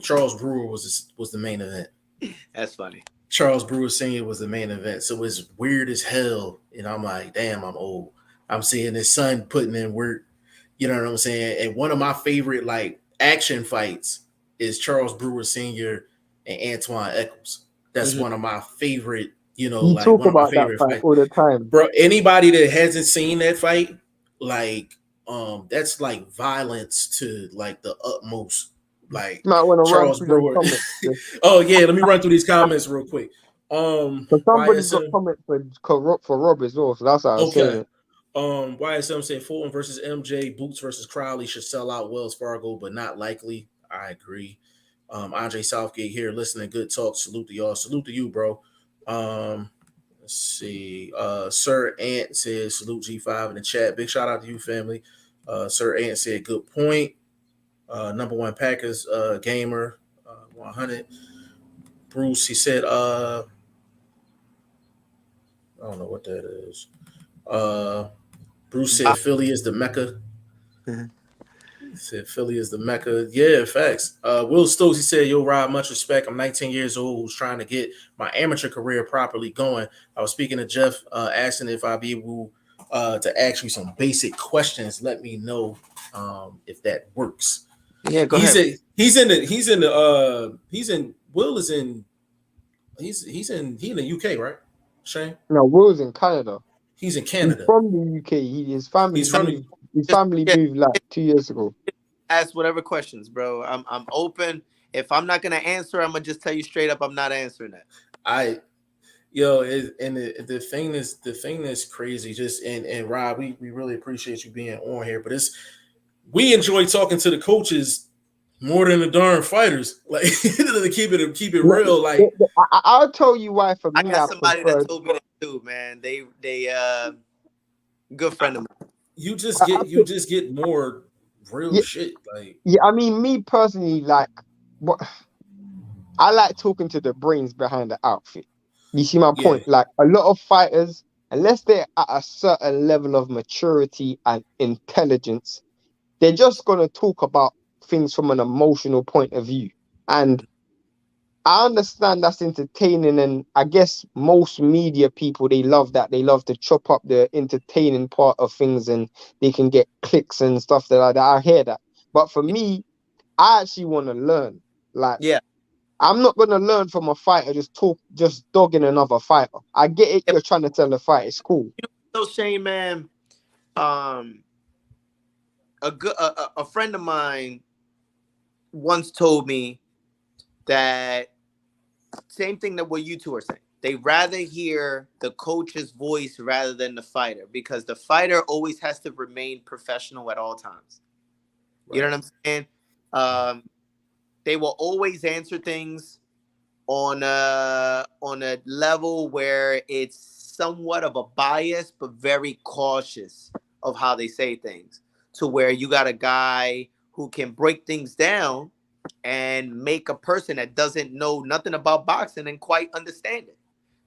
Charles Brewer was the main event. That's funny. Charles Brewer Sr. was the main event. So it's weird as hell. And I'm like, damn, I'm old. I'm seeing his son putting in work. You know what I'm saying? And one of my favorite like action fights is Charles Brewer Sr. and Antoine Eccles. That's one of my favorite, You like talk one of my about that favorite fight fights. all the time. Bro, anybody that hasn't seen that fight, like, that's like violence to like the utmost. Like You might want to run Charles through those Brewer. comments. Oh yeah, let me run through these comments real quick. So somebody's got YSM, comments for Rob as well. So that's how I was saying okay. it. YSM said Fulton versus MJ, Boots versus Crowley should sell out Wells Fargo, but not likely. I agree. Andre Southgate here, listening, good talk. Salute to y'all. Salute to you, bro. Let's see. Sir Ant says salute G5 in the chat. Big shout out to you, family. Sir Ant said good point. Number one Packers gamer, 100. Bruce, he said, I don't know what that is. Bruce said Philly is the Mecca. He said Philly is the Mecca. Yeah, facts. Will Stokes, he said, yo, Rob, much respect. I'm 19 years old, who's trying to get my amateur career properly going. I was speaking to Jeff, asking if I'd be able to ask you some basic questions. Let me know if that works. Yeah, go He's ahead. in the UK, right? Shane? No, Will's in Canada. He's in He's Canada. from the UK. His family moved like 2 years ago. Ask whatever questions, bro. I'm open. If I'm not gonna answer, I'm gonna just tell you straight up, I'm not answering that. The thing that's crazy, just and Rob, we really appreciate you being on here, but we enjoy talking to the coaches more than the darn fighters. Like to keep it real. Like I'll tell you why. For me, I got somebody prefer, that told me that too, man. They good friend of mine. you just get more real shit. Like I mean, me personally, like what I like talking to the brains behind the outfit. You see my point? Like a lot of fighters, unless they're at a certain level of maturity and intelligence, they're just gonna talk about things from an emotional point of view. And I understand that's entertaining, and I guess most media people, they love that. They love to chop up the entertaining part of things, and they can get clicks and stuff like that. I hear that. But for me, I actually want to learn. Like, I'm not gonna learn from a fighter just dogging another fighter. I get it. You're trying to tell the fight it's cool. So Shane, man, a friend of mine once told me that same thing that what you two are saying. They rather hear the coach's voice rather than the fighter, because the fighter always has to remain professional at all times. Right. You know what I'm saying? They will always answer things on a level where it's somewhat of a bias, but very cautious of how they say things, to where you got a guy who can break things down and make a person that doesn't know nothing about boxing and quite understand it.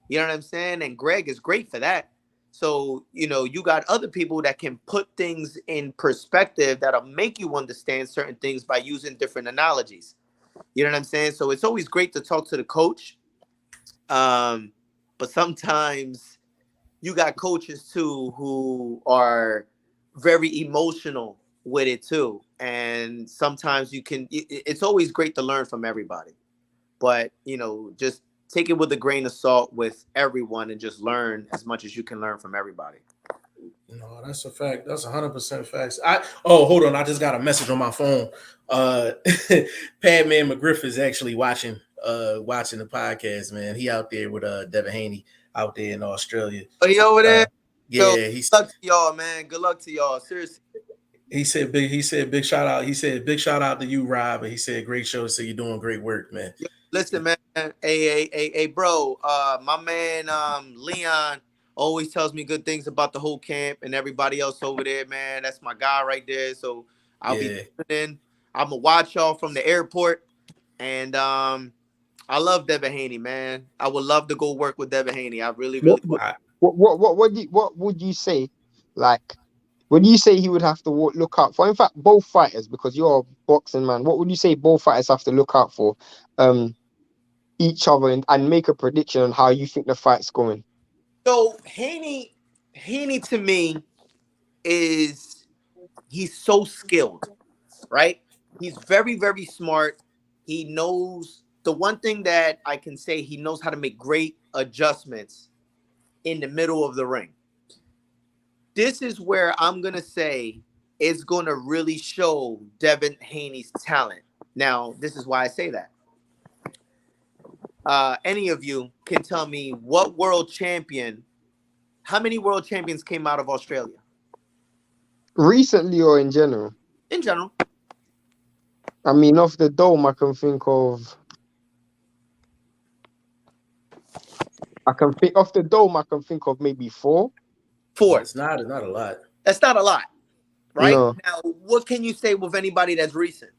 You know what I'm saying? And Greg is great for that. So, you got other people that can put things in perspective that'll make you understand certain things by using different analogies. You know what I'm saying? So it's always great to talk to the coach. But sometimes you got coaches too who are very emotional with it too. And sometimes it's always great to learn from everybody. But, just take it with a grain of salt with everyone and just learn as much as you can learn from everybody. No, that's a fact. That's 100% facts. Hold on. I just got a message on my phone. Padman McGriff is actually watching the podcast, man. He out there with Devin Haney out there in Australia. Oh, he over there? Yeah, good luck to y'all, man. Good luck to y'all. Seriously. He said big shout out. He said big shout out to you, Rob. And he said great show. So you're doing great work, man. Listen, man. Hey, bro. My man, Leon always tells me good things about the whole camp and everybody else over there, man. That's my guy right there. So I'll be Yeah. tuning in. I'm gonna watch y'all from the airport, and I love Devin Haney, man. I would love to go work with Devin Haney. I really, What really would. what would you say? Like, would you say he would have to look out for? In fact, both fighters, because you're a boxing man. What would you say both fighters have to look out for? Each other and make a prediction on how you think the fight's going. So Haney to me he's so skilled, right? He's very, very smart. He knows the one thing that I can say, he knows how to make great adjustments in the middle of the ring. This is where I'm gonna say it's gonna really show Devin Haney's talent. Now, this is why I say that. Any of you can tell me how many world champions came out of Australia? Recently or in general? In general. I mean, off the dome, I can think of. I can think of maybe 4. Four. It's not a lot. That's not a lot, right? No. Now, what can you say with anybody that's recent?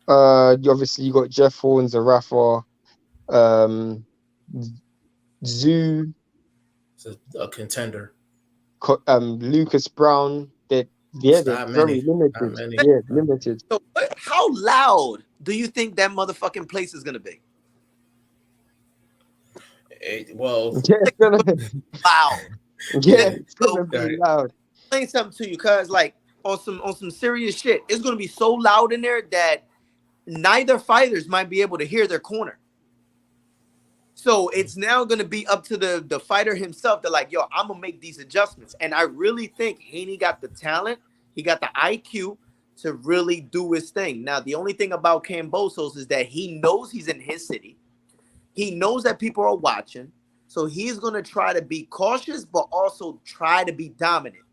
Obviously you got Jeff Horns, Rafa, Zoo, It's a contender. Lucas Brown. They're It's they're not very many. limited. Not many. Yeah, limited. So, how loud do you think that motherfucking place is gonna be? Well, Yeah, it's gonna, Loud. yeah, it's gonna So, be Right. loud. explain something to you, cause like on some serious shit, it's gonna be so loud in there that neither fighters might be able to hear their corner. So it's now gonna be up to the fighter himself to like, yo, I'm gonna make these adjustments. And I really think Haney got the talent, he got the IQ to really do his thing. Now, the only thing about Kambosos is that he knows he's in his city. He knows that people are watching. So he's gonna try to be cautious, but also try to be dominant.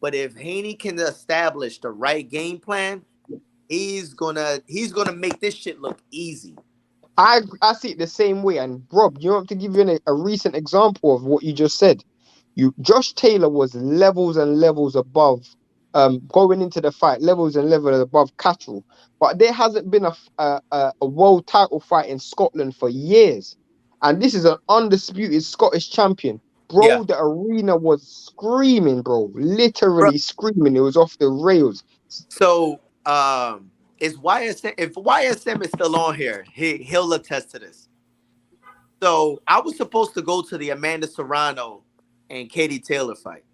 But if Haney can establish the right game plan, he's gonna make this shit look easy. I see it the same way. And Rob, you want to give you a recent example of what you just said. Josh Taylor was levels and levels above, going into the fight, levels and levels above Catterall. But there hasn't been a world title fight in Scotland for years, and this is an undisputed Scottish champion. Yeah, Bro, the arena was screaming, bro, bro. literally screaming. It was off the rails. So is YSM, if YSM is still on here, he'll attest to this. So I was supposed to go to the Amanda Serrano and Katie Taylor fight,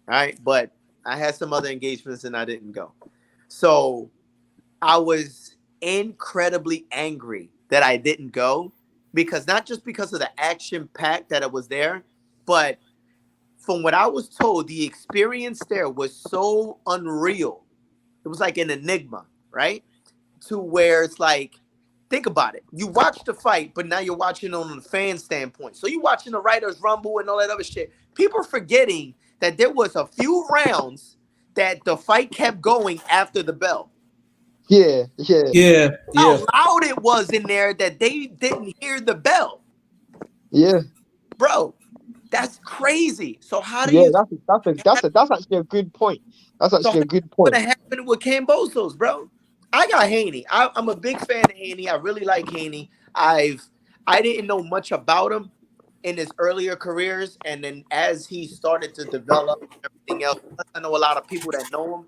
right? But I had some other engagements and I didn't go. So I was incredibly angry that I didn't go, because not just because of the action pack that it was there, but from what I was told, the experience there was so unreal. It was like an enigma, right? To where it's like, think about it. You watch the fight, but now you're watching on the fan standpoint. So you're watching the Writers' Rumble and all that other shit. People are forgetting that there was a few rounds that the fight kept going after the bell. Yeah. How loud it was in there that they didn't hear the bell. Yeah. Bro, that's crazy. So how do Yeah, you that's actually a good point. That's so actually a good what's point. gonna happen with Kambosos, bro? I got Haney. I'm a big fan of Haney. I really like Haney. I didn't know much about him in his earlier careers, and then as he started to develop everything else, I know a lot of people that know him.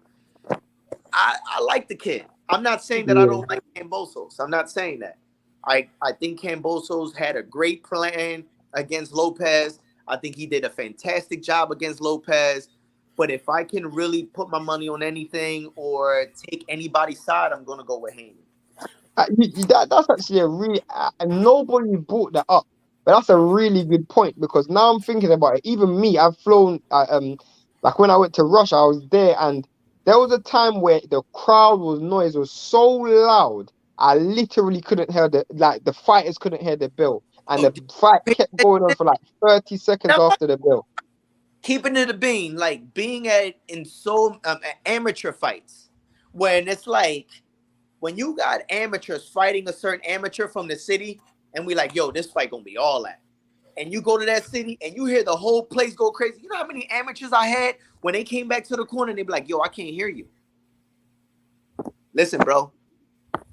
I like the kid. I'm not saying that I don't like Kambosos. I'm not saying that. I think Kambosos had a great plan against Lopez. I think he did a fantastic job against Lopez. But if I can really put my money on anything or take anybody's side, I'm gonna go with Haney. That's actually a really nobody brought that up, but that's a really good point, because now I'm thinking about it. Even me, I've flown. Like when I went to Russia, I was there, and there was a time where the noise was so loud, I literally couldn't hear the fighters couldn't hear the bell, and Oh, the fight kept going on for like 30 seconds after the bell. keeping it a bean, like being in so amateur fights when it's like when you got amateurs fighting a certain amateur from the city, and we like, yo, this fight gonna be all that. And you go to that city and you hear the whole place go crazy. You know how many amateurs I had when they came back to the corner and they be like, yo, I can't hear you. Listen, bro,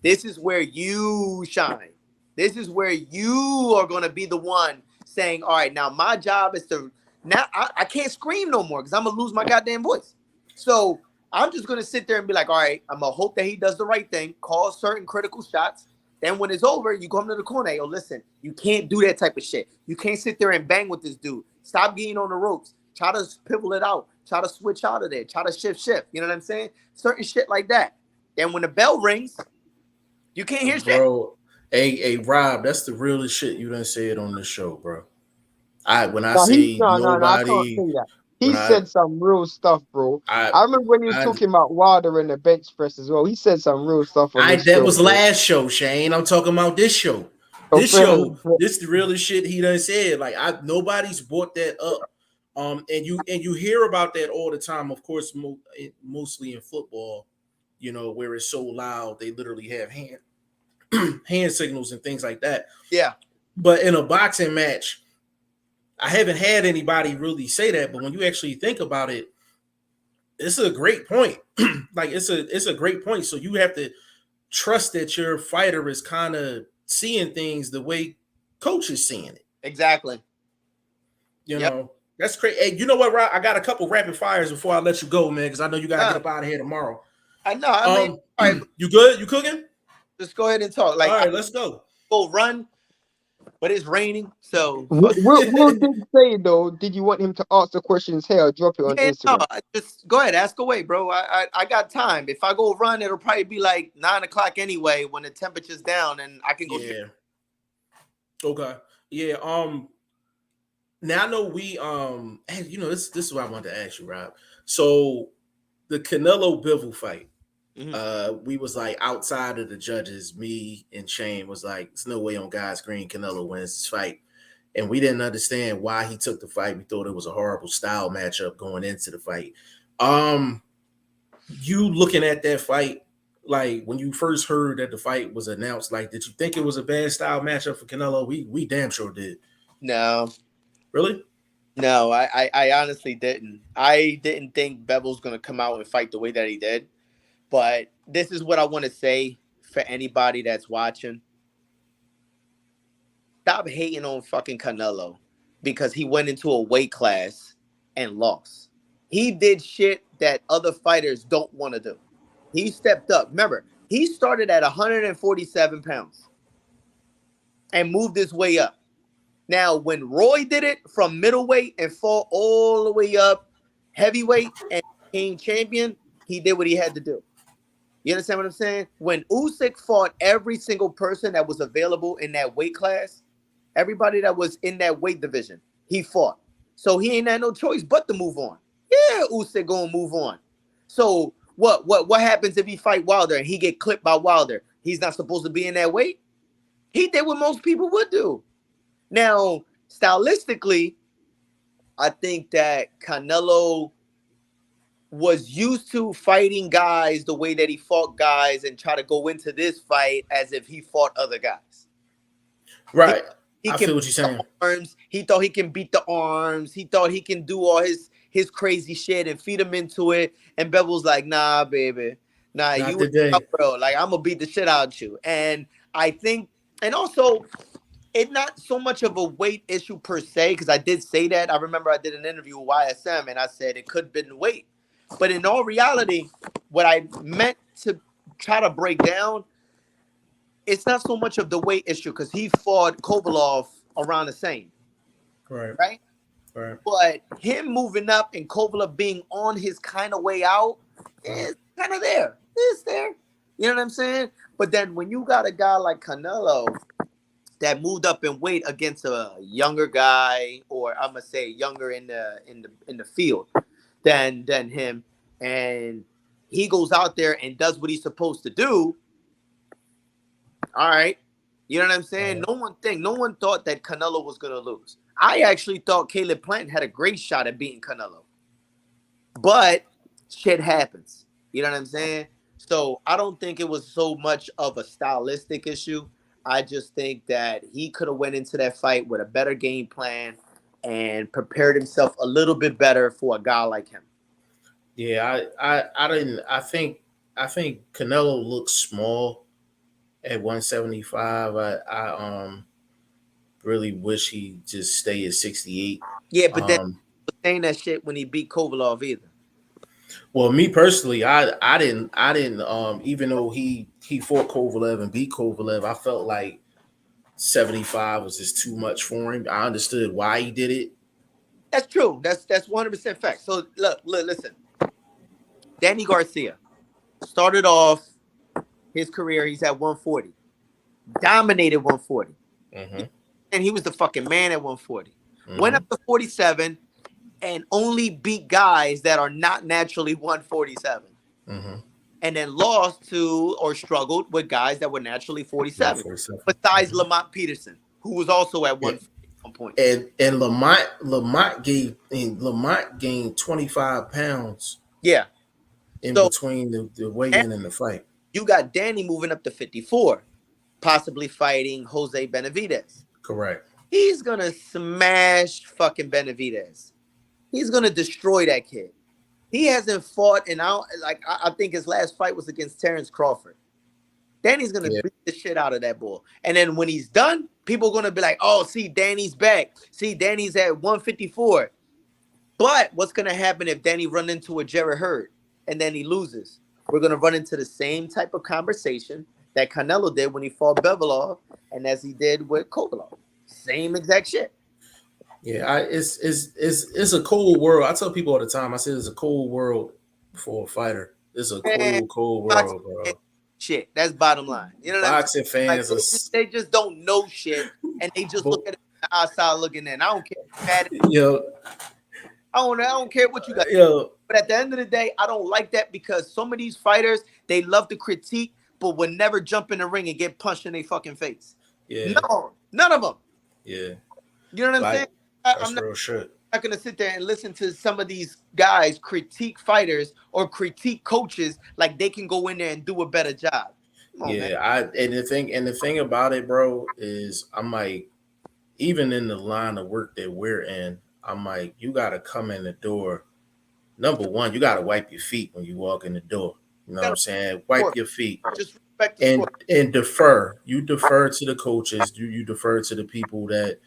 this is where you shine. This is where you are going to be the one saying, all right, now my job is to, now I can't scream no more because I'm going to lose my goddamn voice. So I'm just going to sit there and be like, all right, I'm going to hope that he does the right thing, call certain critical shots. Then when it's over, you come to the corner. Yo, listen, you can't do that type of shit. You can't sit there and bang with this dude. Stop getting on the ropes. Try to pivot it out. Try to switch out of there. Try to shift. You know what I'm saying? Certain shit like that. Then when the bell rings, you can't hear shit. Bro, hey, Rob, that's the realest shit you done said on this show, bro. When I say no, I can't nobody, say that. He said some real stuff, bro. I remember when he was talking about Wilder and the bench press as well. He said some real stuff on this show. That was last show, Shane. I'm talking about this show. This the realest shit he done said. Like nobody's brought that up. And you hear about that all the time, of course, mostly in football, you know, where it's so loud they literally have hand signals and things like that. Yeah. But in a boxing match, I haven't had anybody really say that, but when you actually think about it, it's a great point. Like it's a great point. So you have to trust that your fighter is kind of seeing things the way coach is seeing it. Exactly. You know, that's crazy. Hey, you know what, Rob? I got a couple rapid fires before I let you go, man, because I know you gotta get up out of here tomorrow. I know. I mean, all right. You good? You cooking? Just go ahead and talk. Like, all right, let's go. Go run, but it's raining, so. Will did say though, did you want him to ask the questions here or drop it on Instagram? No, just go ahead, ask away, bro. I got time. If I go run, it'll probably be like 9 o'clock anyway when the temperature's down, and I can go. Yeah. Okay. Yeah. Now I know we and you know this is what I wanted to ask you, Rob. So the Canelo Bivol fight. We was like outside of the judges, me and Shane was like, there's no way on God's green Canelo wins this fight. And we didn't understand why he took the fight. We thought it was a horrible style matchup going into the fight. You looking at that fight, like when you first heard that the fight was announced, like, did you think it was a bad style matchup for Canelo? We damn sure did. No. Really? No, I honestly didn't. I didn't think Bivol's going to come out and fight the way that he did. But this is what I want to say for anybody that's watching. Stop hating on fucking Canelo because he went into a weight class and lost. He did shit that other fighters don't want to do. He stepped up. Remember, he started at 147 pounds and moved his way up. Now, when Roy did it from middleweight and fought all the way up heavyweight and became champion, he did what he had to do. You understand what I'm saying? When Usyk fought every single person that was available in that weight class, everybody that was in that weight division, he fought. So he ain't had no choice but to move on. Yeah, Usyk gonna move on. So what happens if he fight Wilder and he get clipped by Wilder? He's not supposed to be in that weight. He did what most people would do. Now, stylistically, I think that Canelo was used to fighting guys the way that he fought guys and try to go into this fight as if he fought other guys. Right. I feel what you're saying. Arms. He thought he can beat the arms. He thought he can do all his crazy shit and feed him into it. And Bivol's like, nah, baby. Nah, not you today. bro. Like, I'm going to beat the shit out of you. And I think, and also, it's not so much of a weight issue per se, because I did say that. I remember I did an interview with YSM, and I said it could have been weight. But in all reality, what I meant to try to break down, it's not so much of the weight issue because he fought Kovalev around the same. Right? But him moving up and Kovalev being on his kind of way out is kind of there. It's there. You know what I'm saying? But then when you got a guy like Canelo that moved up in weight against a younger guy, or I'm gonna say younger in the field than him, and he goes out there and does what he's supposed to do. All right, you know what I'm saying? No one thought that Canelo was gonna lose. I actually thought Caleb Plant had a great shot at beating Canelo, but shit happens. You know what I'm saying? So I don't think it was so much of a stylistic issue. I just think that he could have went into that fight with a better game plan and prepared himself a little bit better for a guy like him. Yeah, I didn't. I think Canelo looks small at 175. I really wish he just stay at 68. Yeah, but then Um, saying that shit when he beat Kovalov either. well, me personally, I didn't even though he fought Kovalev and beat Kovalev, I felt like 75 was just too much for him. I understood why he did it. That's true. That's 100% fact. So look, listen. Danny Garcia started off his career. He's at 140, dominated 140, and he was the fucking man at 140. Went up to 47 and only beat guys that are not naturally 147. And then lost to or struggled with guys that were naturally 47. Besides Lamont Peterson, who was also at 140 at one point. And Lamont gained 25 pounds. Yeah. In between the weigh-in and the fight. You got Danny moving up to 54, possibly fighting Jose Benavidez. Correct. He's going to smash fucking Benavidez. He's going to destroy that kid. He hasn't fought, and I think his last fight was against Terrence Crawford. Danny's going to beat the shit out of that bull. And then when he's done, people are going to be like, oh, see, Danny's back. See, Danny's at 154. But what's going to happen if Danny run into a Jarrett Hurd and then he loses? We're going to run into the same type of conversation that Canelo did when he fought Bevlov and as he did with Kovalov. Same exact shit. Yeah, it's a cold world. I tell people all the time, I say it's a cold world for a fighter. It's a cold world, bro. Shit, that's bottom line. You know, boxing fans they just don't know shit, and they just look at it from the outside looking in. I don't care. Yo, I don't care what you got. Yo, but at the end of the day, I don't like that because some of these fighters, they love to critique, but would never jump in the ring and get punched in their fucking face. Yeah, no, none of them. Yeah, you know what I'm saying? I'm not going to sit there and listen to some of these guys critique fighters or critique coaches like they can go in there and do a better job. And the thing about it, bro, is I'm like, even in the line of work that we're in, I'm like, you got to come in the door. Number one, you got to wipe your feet when you walk in the door. You know what I'm saying? Wipe your feet. Just respect and defer. You defer to the coaches. You defer to the people that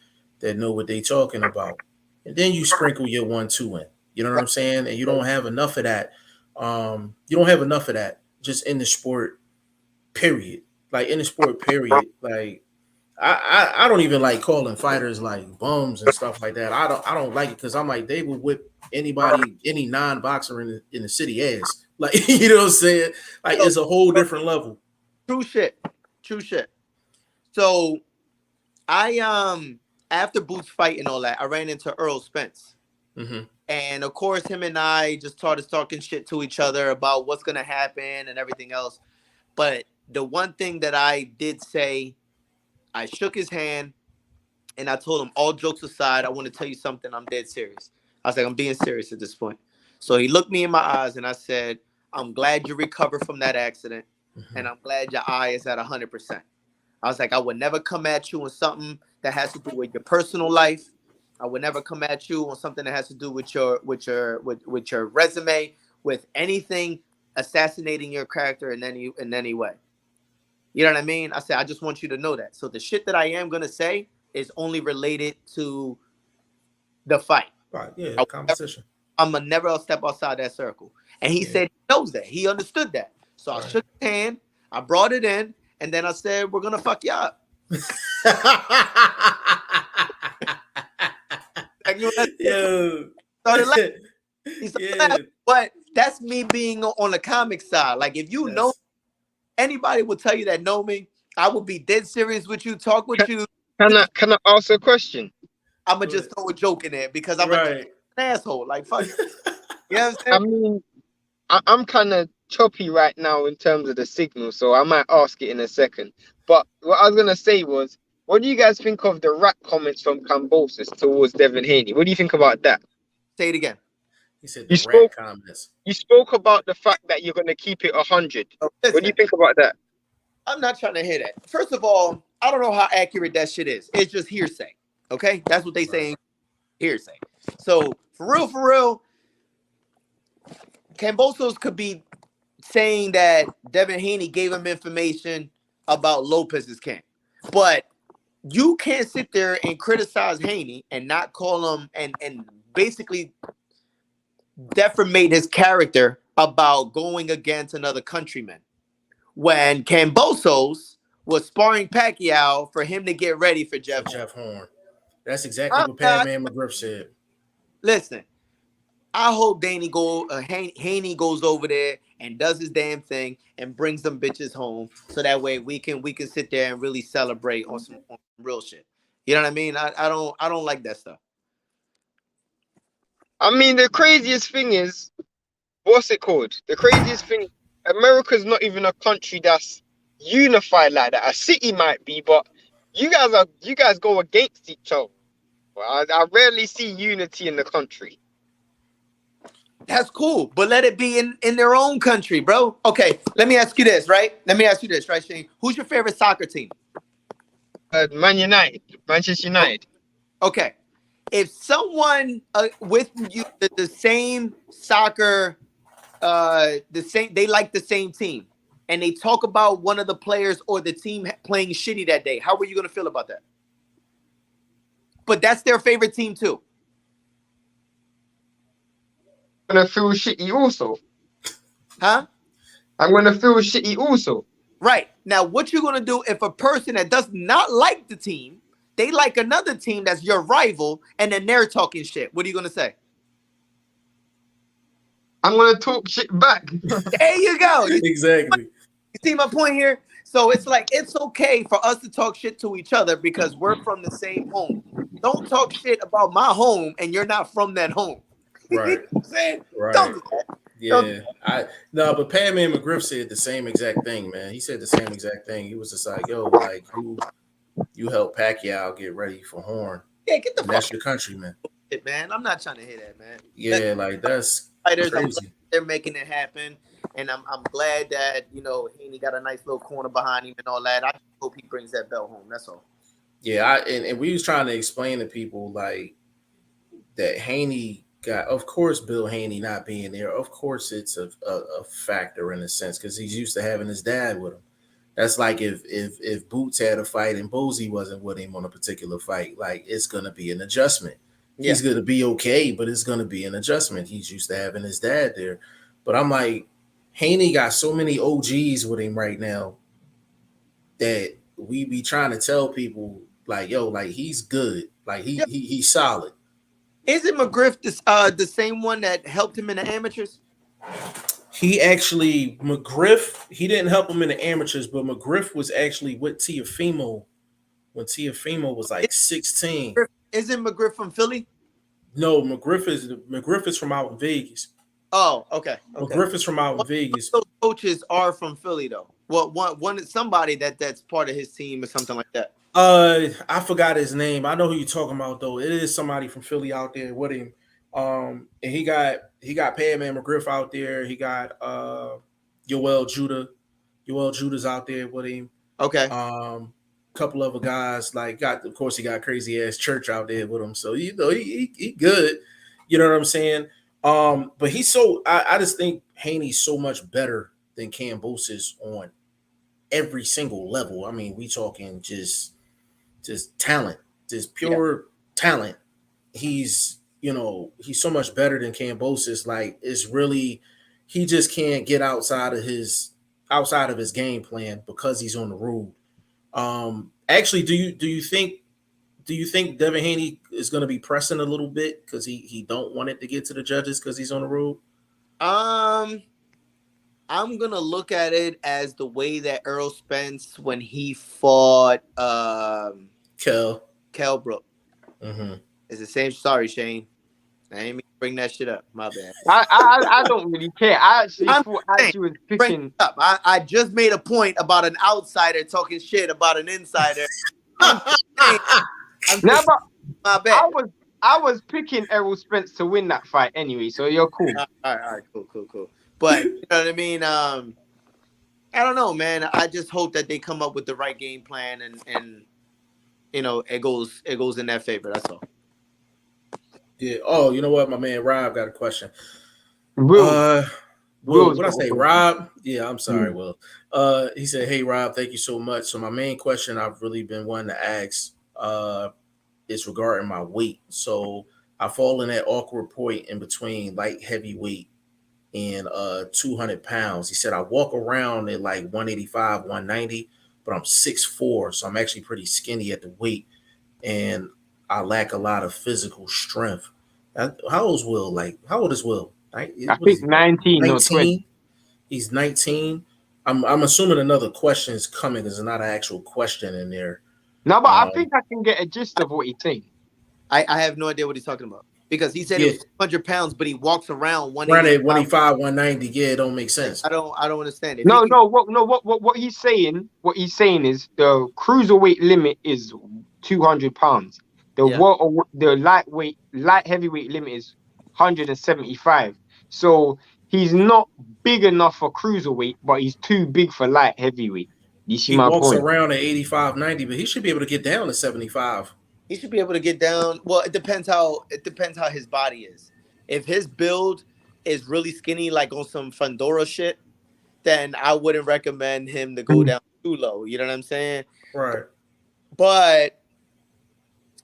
know what they talking about. And then you sprinkle your 1-2 in. You know what I'm saying? And you don't have enough of that. You don't have enough of that just in the sport, period. Like in the sport, period. Like I don't even like calling fighters like bums and stuff like that. I don't like it because I'm like, they would whip anybody, any non-boxer in the city ass. Like, you know what I'm saying? Like, it's a whole different level. True shit. So I after Boots fight and all that, I ran into Earl Spence. And of course, him and I just started talking shit to each other about what's going to happen and everything else. But the one thing that I did say, I shook his hand and I told him, all jokes aside, I want to tell you something. I'm dead serious. I was like, I'm being serious at this point. So he looked me in my eyes and I said, I'm glad you recovered from that accident. And I'm glad your eye is at 100%. I was like, I would never come at you on something that has to do with your personal life. I would never come at you on something that has to do with your resume, with anything assassinating your character in any way. You know what I mean? I said, I just want you to know that. So the shit that I am gonna say is only related to the fight. Right? Yeah, competition. I'm gonna never step outside that circle. And he said he knows that. He understood that. So I shook his hand. I brought it in. And then I said, we're going to fuck you up. But that's me being on the comic side. Like, if you know, anybody will tell you that know me, I will be dead serious with you, talk with you. Can I ask a question? I'm going to just throw a joke in there because I'm an asshole. Like, fuck. You know what I'm saying? I mean, I'm kind of choppy right now in terms of the signal, so I might ask it in a second. But what I was going to say was, what do you guys think of the rap comments from Kambosos towards Devin Haney? What do you think about that? Say it again. He said You the rat spoke. comments. You spoke about the fact that you're gonna keep it 100. So What do you listen, think about that? I'm not trying to hear that. First of all, I don't know how accurate that shit is. It's just hearsay. Okay, that's what they saying. Hearsay. So for real, Kambosos could be saying that Devin Haney gave him information about Lopez's camp, but you can't sit there and criticize Haney and not call him and basically defamate his character about going against another countryman when Kambosos was sparring Pacquiao for him to get ready for Jeff Horn. Jeff Horn. That's exactly what Padman McGriff said. Listen, I hope Haney goes over there and does his damn thing and brings them bitches home, so that way we can sit there and really celebrate on some real shit. You know what I mean? I don't like that stuff. I mean, the craziest thing is, what's it called? The craziest thing, America's not even a country that's unified like that. A city might be, but you guys go against each other. I rarely see unity in the country. That's cool, but let it be in their own country, bro. Okay, let me ask you this, right? Right, Shane? Who's your favorite soccer team? Manchester United. Okay, if someone with you the same soccer, they like the same team, and they talk about one of the players or the team playing shitty that day, how are you gonna feel about that? But that's their favorite team too. I'm gonna feel shitty also. Huh? I'm gonna feel shitty also. Right. Now, what you gonna do if a person that does not like the team, they like another team that's your rival, and then they're talking shit? What are you gonna say? I'm gonna talk shit back. There you go. Exactly. You see my point here? So it's like, it's okay for us to talk shit to each other because we're from the same home. Don't talk shit about my home and you're not from that home. Right. You know what I'm saying? Right. Don't do that. Yeah. But Padman McGriff said the same exact thing, man. He said the same exact thing. He was just like, yo, like you help Pacquiao get ready for Horn. Yeah, get the fuck. That's your countryman. Man, I'm not trying to hear that, man. Yeah, like that's crazy. They're making it happen, and I'm glad that Haney got a nice little corner behind him and all that. I hope he brings that belt home. That's all. Yeah, and we was trying to explain to people like that Haney got, of course, Bill Haney not being there. Of course, it's a factor in a sense because he's used to having his dad with him. That's like if Boots had a fight and Bosey wasn't with him on a particular fight, like it's gonna be an adjustment. Yeah. He's gonna be okay, but it's gonna be an adjustment. He's used to having his dad there. But I'm like, Haney got so many OGs with him right now that we be trying to tell people like, yo, like he's good, like he's solid. Isn't McGriff the same one that helped him in the amateurs? McGriff, he didn't help him in the amateurs, but McGriff was actually with Teofimo when Teofimo was like 16. Isn't McGriff from Philly? No, McGriff is from out in Vegas. Oh, okay. McGriff is from out in Vegas. Those coaches are from Philly though. Well, one somebody that's part of his team or something like that. I forgot his name. I know who you're talking about though. It is somebody from Philly out there with him. And he got Padman McGriff out there. He got Yoel Judah. Yoel Judah's out there with him. Okay. Couple other guys he got Crazy Ass Church out there with him. So he good. You know what I'm saying? But he's so I just think Haney's so much better than Kambosos on every single level. I mean, we talking just talent, just pure talent. He's so much better than Kambosos. Like it's really, he just can't get outside of his game plan because he's on the road. Actually, do you think Devin Haney is going to be pressing a little bit because he don't want it to get to the judges because he's on the road? I'm gonna look at it as the way that Earl Spence when he fought Kell Brook. Mm-hmm. It's the same. Sorry, Shane. I didn't mean to bring that shit up. My bad. I don't really care. I actually thought you was picking up. I just made a point about an outsider talking shit about an insider. My bad. I was picking Errol Spence to win that fight anyway, so you're cool. All right, cool. But you know what I mean. I don't know, man. I just hope that they come up with the right game plan, and you know it goes in their favor. That's all. Yeah. Oh, you know what? My man Rob got a question. Will, Will's What I got a say, question. Rob? Yeah, I'm sorry, Mm. Will. He said, "Hey, Rob, thank you so much." So my main question I've really been wanting to ask is regarding my weight. So I fall in that awkward point in between light heavyweight and 200 pounds. He said I walk around at like 185, 190, but I'm 6'4", so I'm actually pretty skinny at the weight, and I lack a lot of physical strength. How old is Will? Like, how old is Will? I What is think he like? 19 or 20. 19. He's 19. I'm assuming another question is coming. There's not an actual question in there. No, but I Um, think I can get a gist of what he's saying. I have no idea what he's talking about because he said it yeah, was 200 pounds, but he walks around around at 185. 185, 190. Yeah, it don't make Like, sense. I don't understand. If he No, can, no, what he's saying, is the cruiserweight limit is 200 pounds. yeah, The light heavyweight limit is 175. So he's not big enough for cruiserweight, but he's too big for light heavyweight. You see He my walks point? around at 85, 90, but he should be able to get down to 75. he should be able to get down. Well, it depends how his body is. If his build is really skinny, like on some Fandora shit, then I wouldn't recommend him to go down too low. You know what I'm saying? Right. But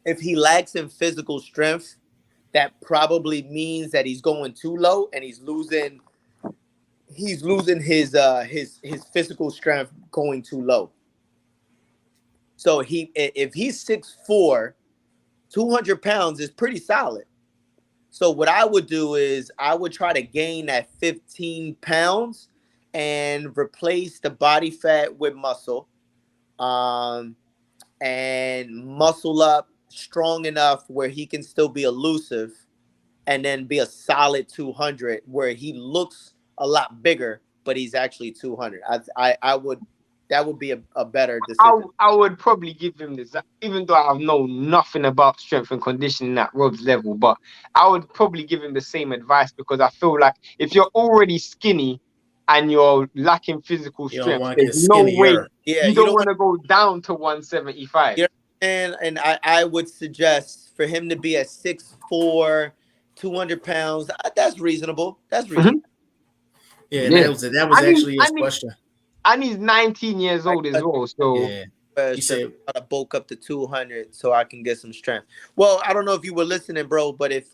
if he lacks in physical strength, that probably means that he's going too low and he's losing his physical strength going too low. So if he's 6'4", 200 pounds is pretty solid. So what I would do is I would try to gain that 15 pounds and replace the body fat with muscle, and muscle up strong enough where he can still be elusive, and then be a solid 200 where he looks a lot bigger, but he's actually 200. I would that would be a better decision. I would probably give him this, even though I know nothing about strength and conditioning at Rob's level, but I would probably give him the same advice because I feel like if you're already skinny and you're lacking physical You don't strength, want to there's get no way skinnier. Yeah, you you don't don't want want to go down to 175. to, and I would suggest for him to be at 6'4", 200 pounds. That's reasonable. That's reasonable. Yeah, and Yeah. that was actually his question. And he's 19 years old as well. So Yeah. He said, to bulk up to 200 so I can get some strength. Well, I don't know if you were listening, bro, but if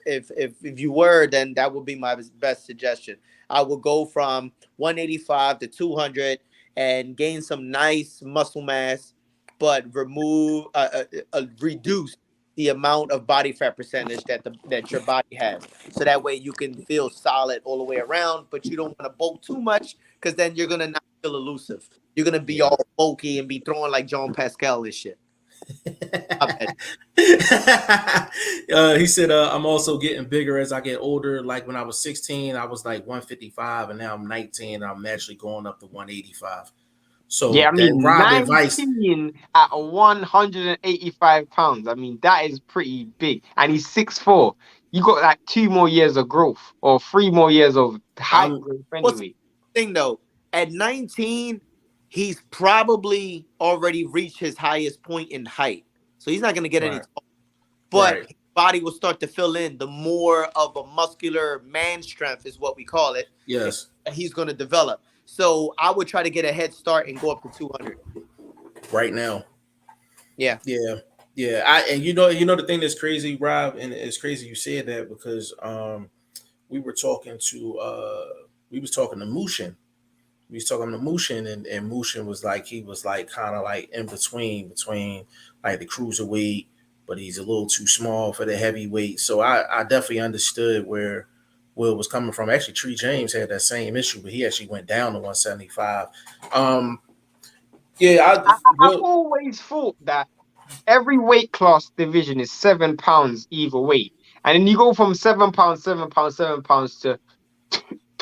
you were, then that would be my best suggestion. I would go from 185 to 200 and gain some nice muscle mass, but reduce the amount of body fat percentage that your body has. So that way you can feel solid all the way around, but you don't want to bulk too much because then you're gonna not feel elusive. You're gonna be all bulky and be throwing like John Pascal and shit. he said, I'm also getting bigger as I get older. Like when I was 16, I was like 155, and now I'm 19, and I'm naturally going up to 185. So yeah, I mean, that Rob advice, 19 at 185 pounds. I mean, that is pretty big. And he's 6'4". You got like 2 more years of growth or 3 more years of height growth what's anyway. the thing though? At 19, he's probably already reached his highest point in height. So he's not going to get any taller. But his body will start to fill in. The more of a muscular man strength is what we call it. Yes. He's going to develop. So I would try to get a head start and go up to 200 right now. Yeah. And you know the thing that's crazy, Rob, and it's crazy you said that because we was talking to Mushin. We was talking to Mushin, and Mushin was like, he was like kind of like in between like the cruiserweight, but he's a little too small for the heavyweight. So I definitely understood where Will was coming from. Actually, Tree James had that same issue, but he actually went down to 175. I've always thought that every weight class division is 7 pounds either way. And then you go from 7 pounds, 7 pounds, 7 pounds to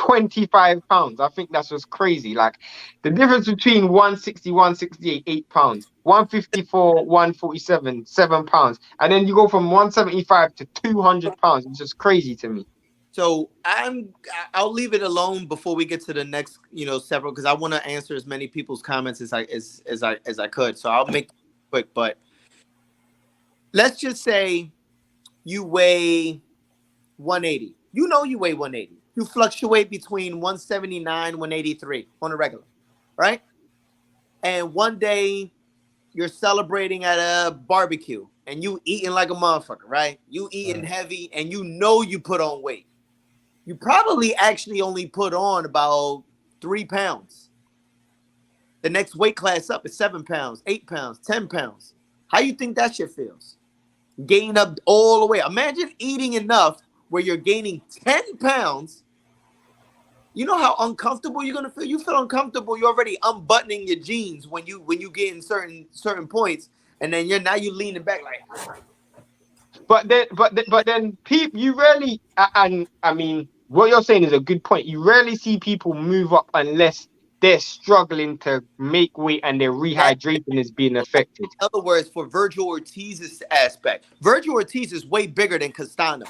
25 pounds. I think that's just crazy. Like the difference between 160, 168, 8 pounds, 154, 147, 7 pounds. And then you go from 175 to 200 pounds. It's just crazy to me. So I'll leave it alone before we get to the next, several, because I want to answer as many people's comments as I could. So I'll make it quick, but let's just say you weigh 180. You know you weigh 180. You fluctuate between 179, 183 on a regular, right? And one day you're celebrating at a barbecue and you eating like a motherfucker, right? You eating heavy and you know you put on weight. You probably actually only put on about 3 pounds. The next weight class up is 7 pounds, 8 pounds, 10 pounds. How you think that shit feels? Gain up all the way. Imagine eating enough where you're gaining 10 pounds. You know how uncomfortable you're gonna feel? You feel uncomfortable. You're already unbuttoning your jeans when you get in certain points, and then you're leaning back like. But then people, you rarely, and I mean, what you're saying is a good point. You rarely see people move up unless they're struggling to make weight and their rehydration is being affected. In other words, for Virgil Ortiz's aspect, Virgil Ortiz is way bigger than Castano.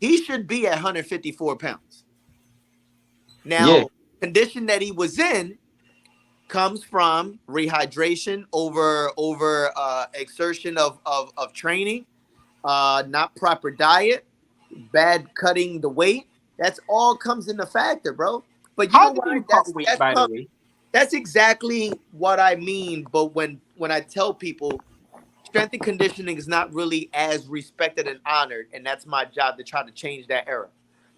He should be at 154 pounds. Now, condition that he was in comes from rehydration over exertion of training, not proper diet, bad cutting the weight. That's all comes into factor, bro. But How do you cut weight, by the way? That's exactly what I mean. But when I tell people strength and conditioning is not really as respected and honored, and that's my job to try to change that era,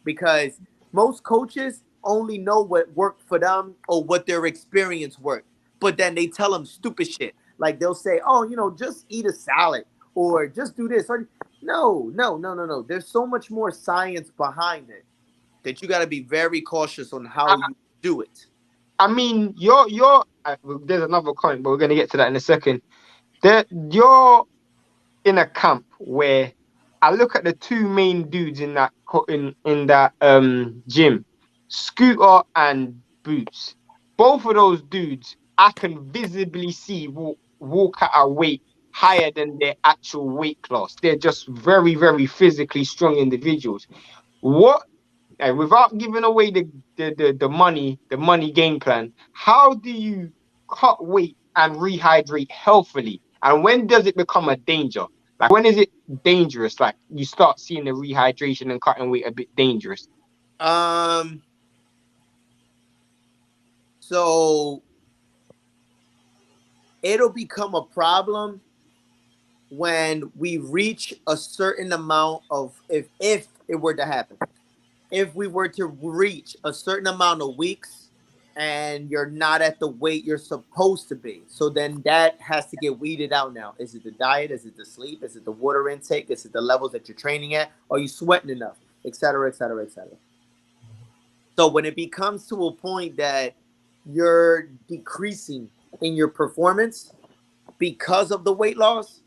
because most coaches only know what worked for them or what their experience worked. But then they tell them stupid shit. Like they'll say, oh, just eat a salad or just do this. No. There's so much more science behind it that you got to be very cautious on how you do it. I mean, there's another comment, but we're going to get to that in a second. You're in a camp where I look at the two main dudes in that gym, Scooter and Boots. Both of those dudes, I can visibly see walk at a weight higher than their actual weight class. They're just very, very physically strong individuals. Without giving away the money game plan, how do you cut weight and rehydrate healthily? And when does it become a danger? Like, when is it dangerous? Like, you start seeing the rehydration and cutting weight a bit dangerous. So it'll become a problem when we reach a certain amount of, if it were to happen, if we were to reach a certain amount of weeks and you're not at the weight you're supposed to be. So then that has to get weeded out now. Is it the diet? Is it the sleep? Is it the water intake? Is it the levels that you're training at? Are you sweating enough? Et cetera, et cetera, et cetera. So when it becomes to a point that you're decreasing in your performance because of the weight loss,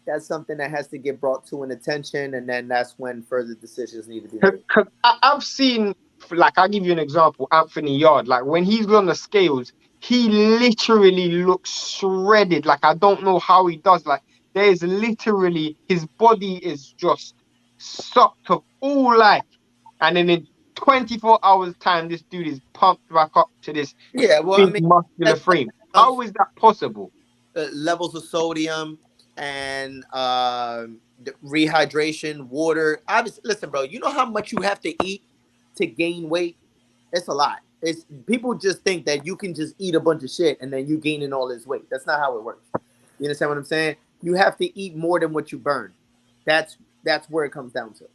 that's something that has to get brought to an attention, and then that's when further decisions need to be made. I've seen, like, I'll give you an example, Anthony Yard. Like, when he's on the scales, he literally looks shredded. Like, I don't know how he does. Like, there's literally, his body is just sucked of all life. And then in 24 hours time, this dude is pumped back up to this muscular frame. How is that possible? Levels of sodium and rehydration, water. Obviously, listen, bro, you know how much you have to eat to gain weight? It's a lot. It's people just think that you can just eat a bunch of shit and then you gaining all this weight. That's not how it works. You understand what I'm saying? You have to eat more than what you burn. That's where it comes down to.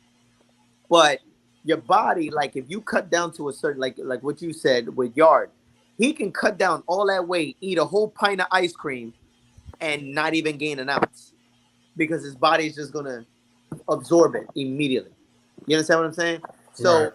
But your body, like if you cut down to a certain, like what you said with Yard, he can cut down all that weight, eat a whole pint of ice cream, and not even gain an ounce because his body is just gonna absorb it immediately. You understand what I'm saying? So right.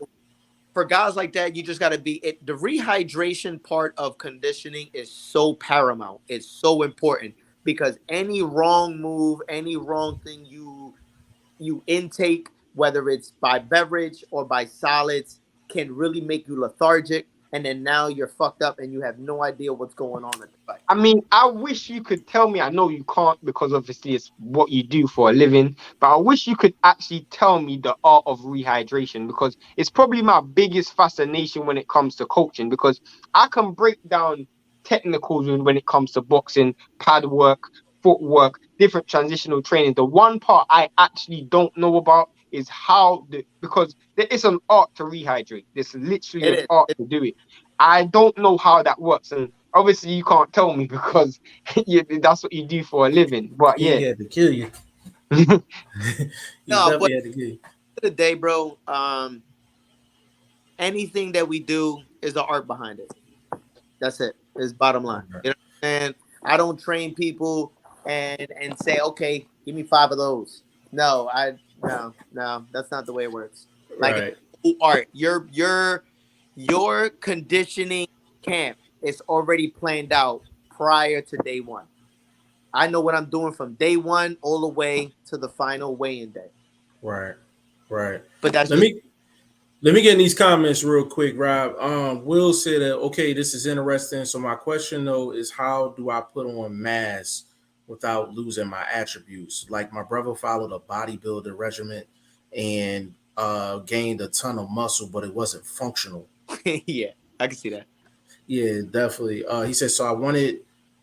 For guys like that, you just gotta be it. The rehydration part of conditioning is so paramount. It's so important because any wrong move, any wrong thing you intake, whether it's by beverage or by solids, can really make you lethargic, and then now you're fucked up and you have no idea what's going on at the fight. I mean, I wish you could tell me. I know you can't because obviously it's what you do for a living. But I wish you could actually tell me the art of rehydration, because it's probably my biggest fascination when it comes to coaching. Because I can break down technicals when it comes to boxing, pad work, footwork, different transitional training. The one part I actually don't know about is because there is an art to rehydrate. There's literally an art to do it. I don't know how that works, and obviously you can't tell me because that's what you do for a living. But yeah, He had to kill you. No, but had to kill you. At the day, bro, anything that we do is the art behind it. That's it. It's bottom line. You know what I'm saying? I don't train people and say, okay, give me 5 of those. No, that's not the way it works. Like art, your conditioning camp is already planned out prior to day one. I know what I'm doing from day one all the way to the final weigh-in day. Right. But that's let me get in these comments real quick, Rob. Will said that, okay, this is interesting. So my question though is, how do I put on mass without losing my attributes? Like my brother followed a bodybuilder regimen and gained a ton of muscle, but it wasn't functional. Yeah, I can see that. Yeah, definitely. He said, so I wanted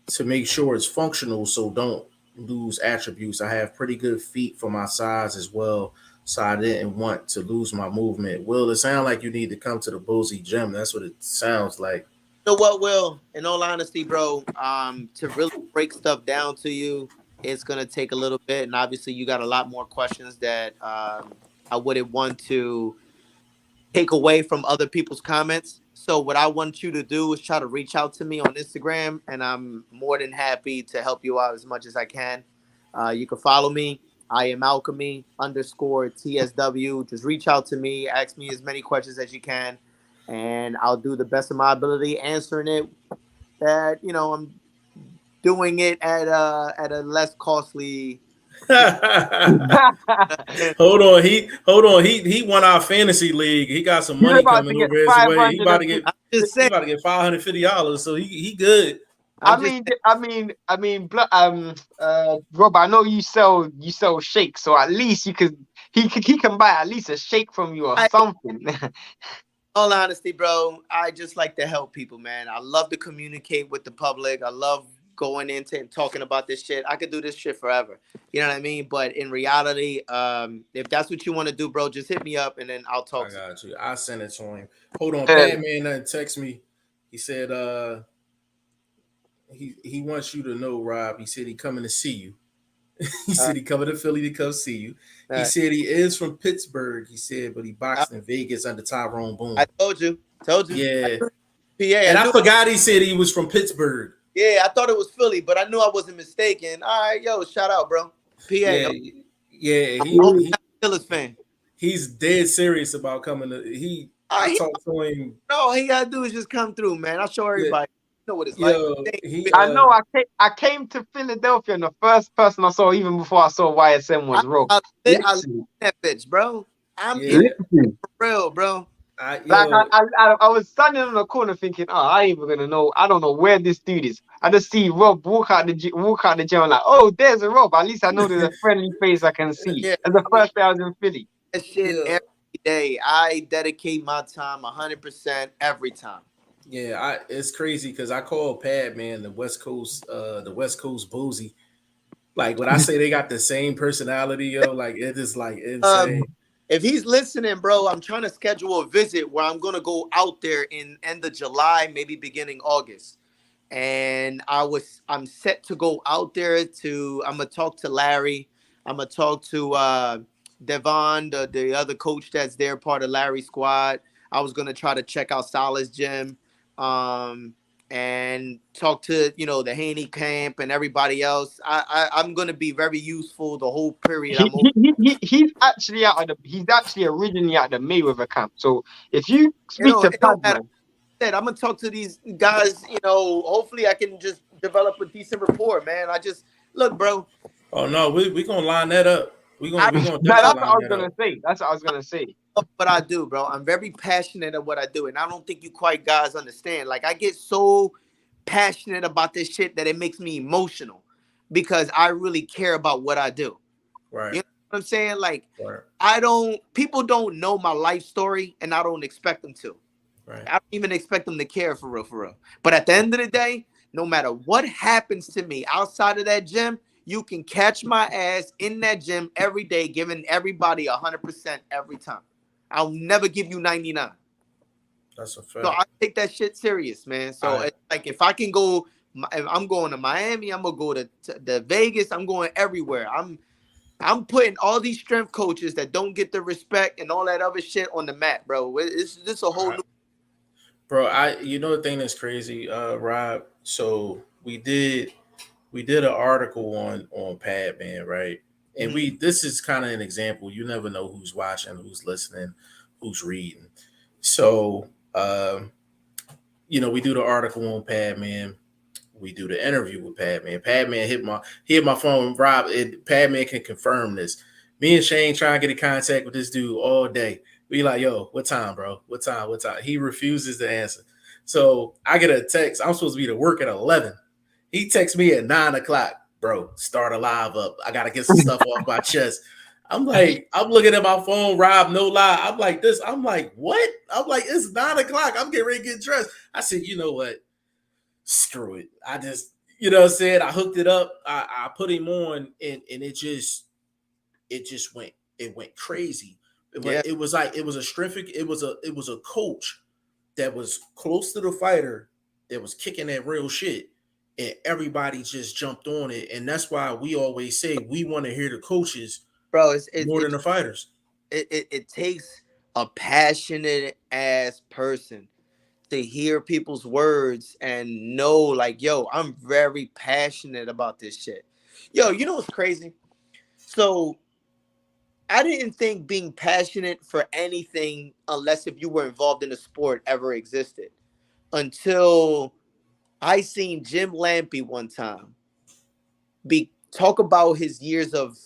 to make sure it's functional, so don't lose attributes. I have pretty good feet for my size as well, so I didn't want to lose my movement. Will, it sounds like you need to come to the Boozy gym. That's what it sounds like. You know what, Will? In all honesty, bro, to really break stuff down to you, it's gonna take a little bit, and obviously you got a lot more questions that I wouldn't want to take away from other people's comments. So what I want you to do is try to reach out to me on Instagram, and I'm more than happy to help you out as much as I can. You can follow me. I am Alchemy_TSW. Just reach out to me. Ask me as many questions as you can, and I'll do the best of my ability answering it. That I'm doing it at a less costly. Hold on. He won our fantasy league. He got some money coming over his way. He about to get $550. So he good. Rob, I know you sell shakes, so at least he can buy at least a shake from you or something. All honesty, bro, I just like to help people, man. I love to communicate with the public. I love going into and talking about this shit. I could do this shit forever. You know what I mean? But in reality, if that's what you want to do, bro, just hit me up and then I'll talk. I got you. I sent it to him. Hold on, Padman text me. He said he wants you to know, Rob. He said he coming to see you. He said he coming to Philly to come see you. He said he is from Pittsburgh. He said, but he boxed in Vegas under Tyrone Boone. I told you. Yeah. PA. And I forgot he said he was from Pittsburgh. Yeah, I thought it was Philly, but I knew I wasn't mistaken. All right, yo, shout out, bro. PA. Yeah. He's a Steelers fan. He's dead serious about coming to. I talked to him. No, all he gotta do is just come through, man. I'll show everybody. You know what it's like. I know. I came to Philadelphia, and the first person I saw, even before I saw YSM, was Rob. I love that bitch, bro. I'm for real, bro. I was standing on the corner thinking, I ain't even gonna know. I don't know where this dude is. I just see Rob walk out the gym. I'm like, oh, there's a Rob. At least I know there's a friendly face I can see. Yeah. And the first day I was in Philly. That shit every day. I dedicate my time 100% every time. Yeah, it's crazy because I call Padman the West Coast Boozy. Like when I say they got the same personality, yo, like it is like insane. If he's listening, bro, I'm trying to schedule a visit where I'm gonna go out there in end of July, maybe beginning August. And I'm set to go out there I'm gonna talk to Larry. I'm gonna talk to Devin, the other coach that's there, part of Larry's squad. I was gonna try to check out Salah's gym. And talk to the Haney camp and everybody else. I'm gonna be very useful the whole period. He's actually originally at the Mayweather camp. So if you speak to Padman, I'm gonna talk to these guys. Hopefully I can just develop a decent rapport, man. Look, bro. Oh no, we gonna line that up. We gonna. That's what I was gonna say. love what I do, bro. I'm very passionate at what I do, and I don't think you quite guys understand. Like, I get so passionate about this shit that it makes me emotional because I really care about what I do. Right. You know what I'm saying? Like, Right. People don't know my life story, and I don't expect them to. Right. I don't even expect them to care for real, for real. But at the end of the day, no matter what happens to me outside of that gym, you can catch my ass in that gym every day, giving everybody 100% every time. I'll never give you 99. That's a So fact. I take that shit serious, man. So it's like if I can go, if I'm going to Miami, I'm gonna go to Vegas. I'm going everywhere. I'm putting all these strength coaches that don't get the respect and all that other shit on the map, bro. It's just a whole new. Bro, you know the thing that's crazy, Rob. So we did an article on Padman, right? And this is kind of an example. You never know who's watching, who's listening, who's reading. So we do the article on Padman. We do the interview with Padman. Padman hit my phone. Rob, Padman can confirm this. Me and Shane trying to get in contact with this dude all day. We like, yo, what time, bro? What time? What time? He refuses to answer. So I get a text. I'm supposed to be to work at 11. He texts me at 9:00. Bro, start a live up. I gotta get some stuff off my chest. I'm like, I'm looking at my phone, Rob, no lie. I'm like this. I'm like, what? I'm like, it's 9:00. I'm getting ready to get dressed. I said, you know what? Screw it. I just, you know what I'm saying? I hooked it up. I put him on and it just went crazy. It was like it was a coach that was close to the fighter that was kicking that real shit. And everybody just jumped on it. And that's why we always say we want to hear the coaches, bro, more than the fighters. It takes a passionate ass person to hear people's words and know, like, yo, I'm very passionate about this shit. Yo, you know what's crazy? So I didn't think being passionate for anything, unless if you were involved in a sport, ever existed until I seen Jim Lampy one time talk about his years of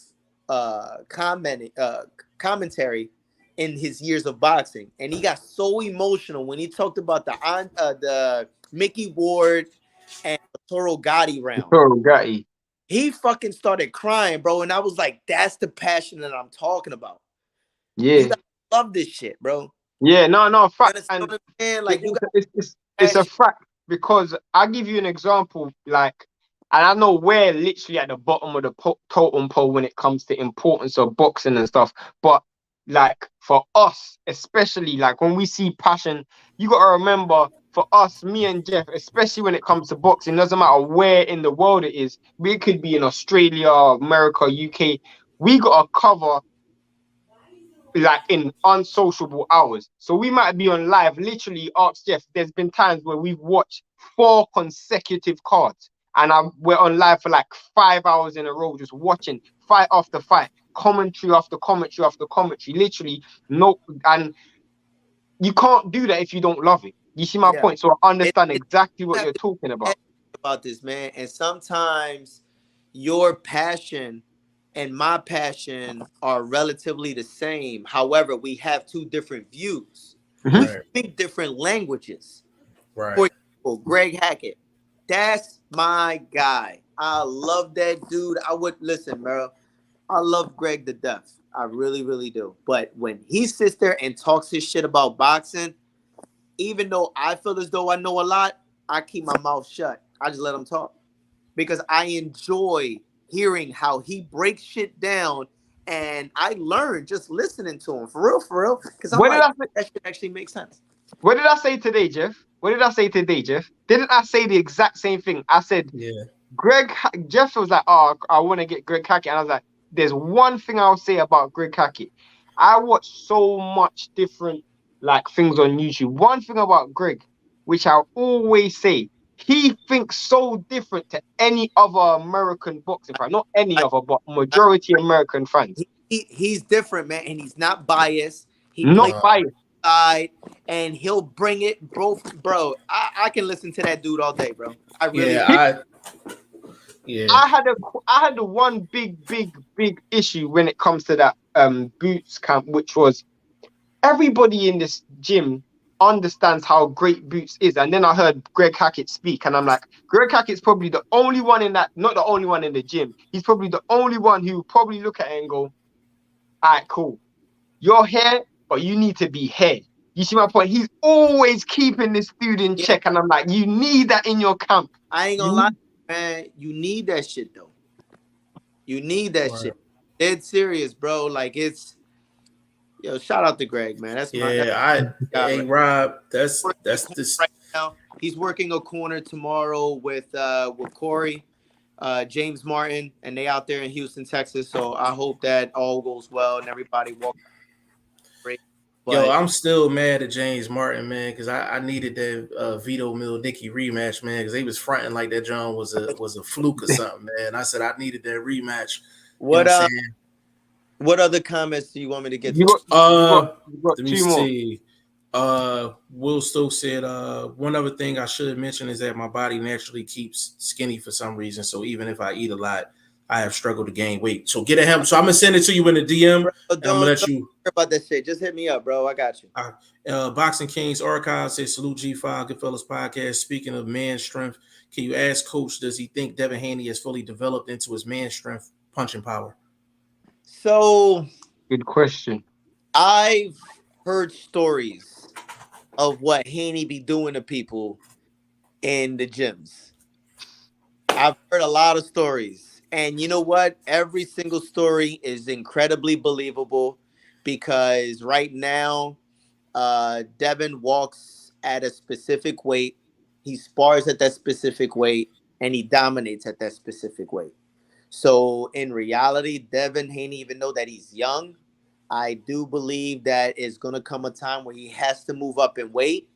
commentary in his years of boxing, and he got so emotional when he talked about the Mickey Ward and Toro Gotti round. Toro Gotti. He fucking started crying, bro, and I was like, "That's the passion that I'm talking about." Yeah, you gotta love this shit, bro. Yeah, no, fact, and like it's a fact because I'll give you an example, like, and I know we're literally at the bottom of the totem pole when it comes to importance of boxing and stuff, but like for us, especially like when we see passion, you got to remember for us, me and Jeff, especially when it comes to boxing, doesn't matter where in the world it is, we could be in Australia, America, UK, we got to cover like in unsociable hours. So we might be on live, literally ask Jeff, there's been times where we've watched 4 consecutive cards and we're on live for like 5 hours in a row, just watching fight after fight, commentary after commentary after commentary, literally no, and you can't do that if you don't love it. You see my point? So I understand exactly what you're talking about this, man. And sometimes your passion and my passion are relatively the same. However, we have 2 different views. We speak different languages. Right. For example, Greg Hackett, that's my guy. I love that dude. I would listen, bro. I love Greg to death. I really, really do. But when he sits there and talks his shit about boxing, even though I feel as though I know a lot, I keep my mouth shut. I just let him talk because I enjoy hearing how he breaks shit down, and I learn just listening to him for real. Because I'm like, that shit actually makes sense. What did I say today, Jeff? Didn't I say the exact same thing? I said, Jeff was like, oh, I want to get Greg Hackett. And I was like, there's one thing I'll say about Greg Hackett. I watch so much different like things on YouTube. One thing about Greg, which I'll always say, he thinks so different to any other American boxing fan. Not any other, but majority American fans. He's different, man, and he's not biased. He not biased. Side, and he'll bring it, bro. I can listen to that dude all day, bro. I really. I had one big issue when it comes to that boots camp, which was everybody in this gym understands how great Boots is. And then I heard Greg Hackett speak, and I'm like, Greg Hackett's probably the only one in that, not the only one in the gym. He's probably the only one who probably look at it and go, all right, cool. You're here, but you need to be here. You see my point? He's always keeping this dude in check. And I'm like, you need that in your camp. I ain't gonna lie, man. You need that shit, though. You need that shit. Dead serious, bro. Like, it's... Yo, shout out to Greg, man. That's hey, Rob, that's this right now. He's working a corner tomorrow with Corey, James Martin, and they out there in Houston, Texas. So I hope that all goes well and everybody walks great. Yo, I'm still mad at James Martin, man, because I needed that Vito Milnicki rematch, man, because they was fronting like that John was a fluke or something, man. I said I needed that rematch. What other comments do you want me to get to? You got let me see. Will Stokes said, one other thing I should mention is that my body naturally keeps skinny for some reason. So even if I eat a lot, I have struggled to gain weight. So get a help. So I'm gonna send it to you in the DM. Bro, I'm gonna let you care about that shit. Just hit me up, bro. I got you. Boxing Kings Archive says salute G5 Goodfellas podcast. Speaking of man strength, can you ask Coach, does he think Devin Haney has fully developed into his man strength punching power? So good question. I've heard stories of what Haney be doing to people in the gyms. I've heard a lot of stories. And you know what? Every single story is incredibly believable because right now, Devin walks at a specific weight. He spars at that specific weight, and he dominates at that specific weight. So in reality, Devin Haney, even though that he's young, I do believe that it's going to come a time where he has to move up in weight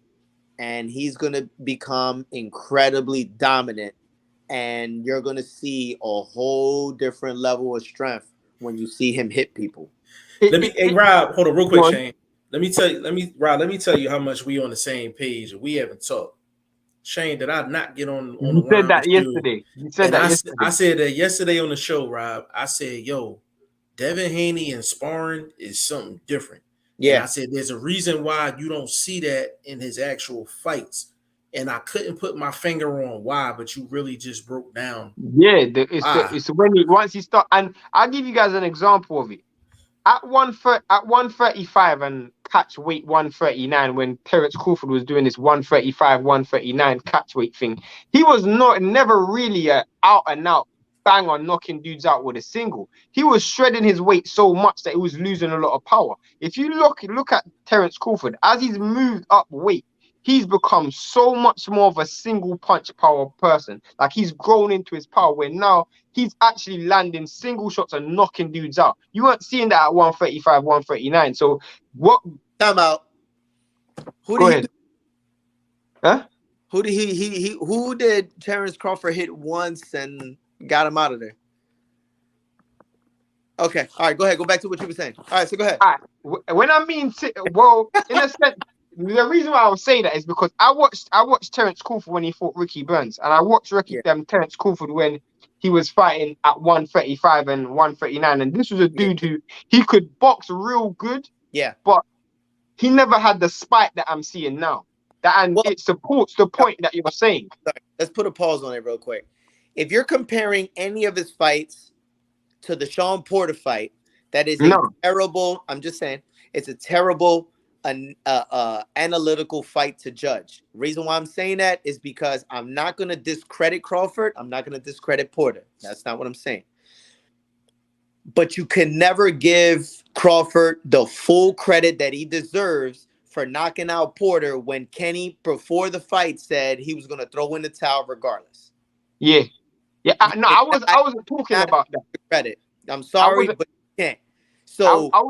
and he's going to become incredibly dominant. And you're going to see a whole different level of strength when you see him hit people. Hey, Rob, hold on real quick, Shane. Let me tell you how much we on the same page and we haven't talked. Shane, did I not get on the You said that yesterday. You said that yesterday. I said that yesterday on the show, Rob. I said, yo, Devin Haney and sparring is something different. Yeah. And I said, there's a reason why you don't see that in his actual fights. And I couldn't put my finger on why, but you really just broke down. Yeah, it's when once he start, and I'll give you guys an example of it. At 135 and catch weight 139, when Terence Crawford was doing this 135, 139 catch weight thing, he was never really a out and out bang on knocking dudes out with a single. He was shredding his weight so much that he was losing a lot of power. If you look at Terence Crawford, as he's moved up weight, he's become so much more of a single punch power person. Like he's grown into his power where now he's actually landing single shots and knocking dudes out. You weren't seeing that at 135, 139. So what? Time out. Go ahead. Huh? Who did Terence Crawford hit once and got him out of there? Okay. All right. Go ahead. Go back to what you were saying. All right. So go ahead. All right. When I mean, well, in a sense, the reason why I was saying that is because I watched Terence Crawford when he fought Ricky Burns, and I watched Terence Crawford when he was fighting at 135 and 139, and this was a dude who he could box real good, but he never had the spike that I'm seeing now. It supports the point that you're saying. Let's put a pause on it real quick. If you're comparing any of his fights to the Sean Porter fight, that is terrible. I'm just saying it's a terrible analytical fight to judge. Reason why I'm saying that is because I'm not going to discredit Crawford. I'm not going to discredit Porter. That's not what I'm saying. But you can never give Crawford the full credit that he deserves for knocking out Porter when Kenny, before the fight, said he was going to throw in the towel regardless. Yeah. I wasn't talking about that. Credit. I'm sorry, but you can't. So I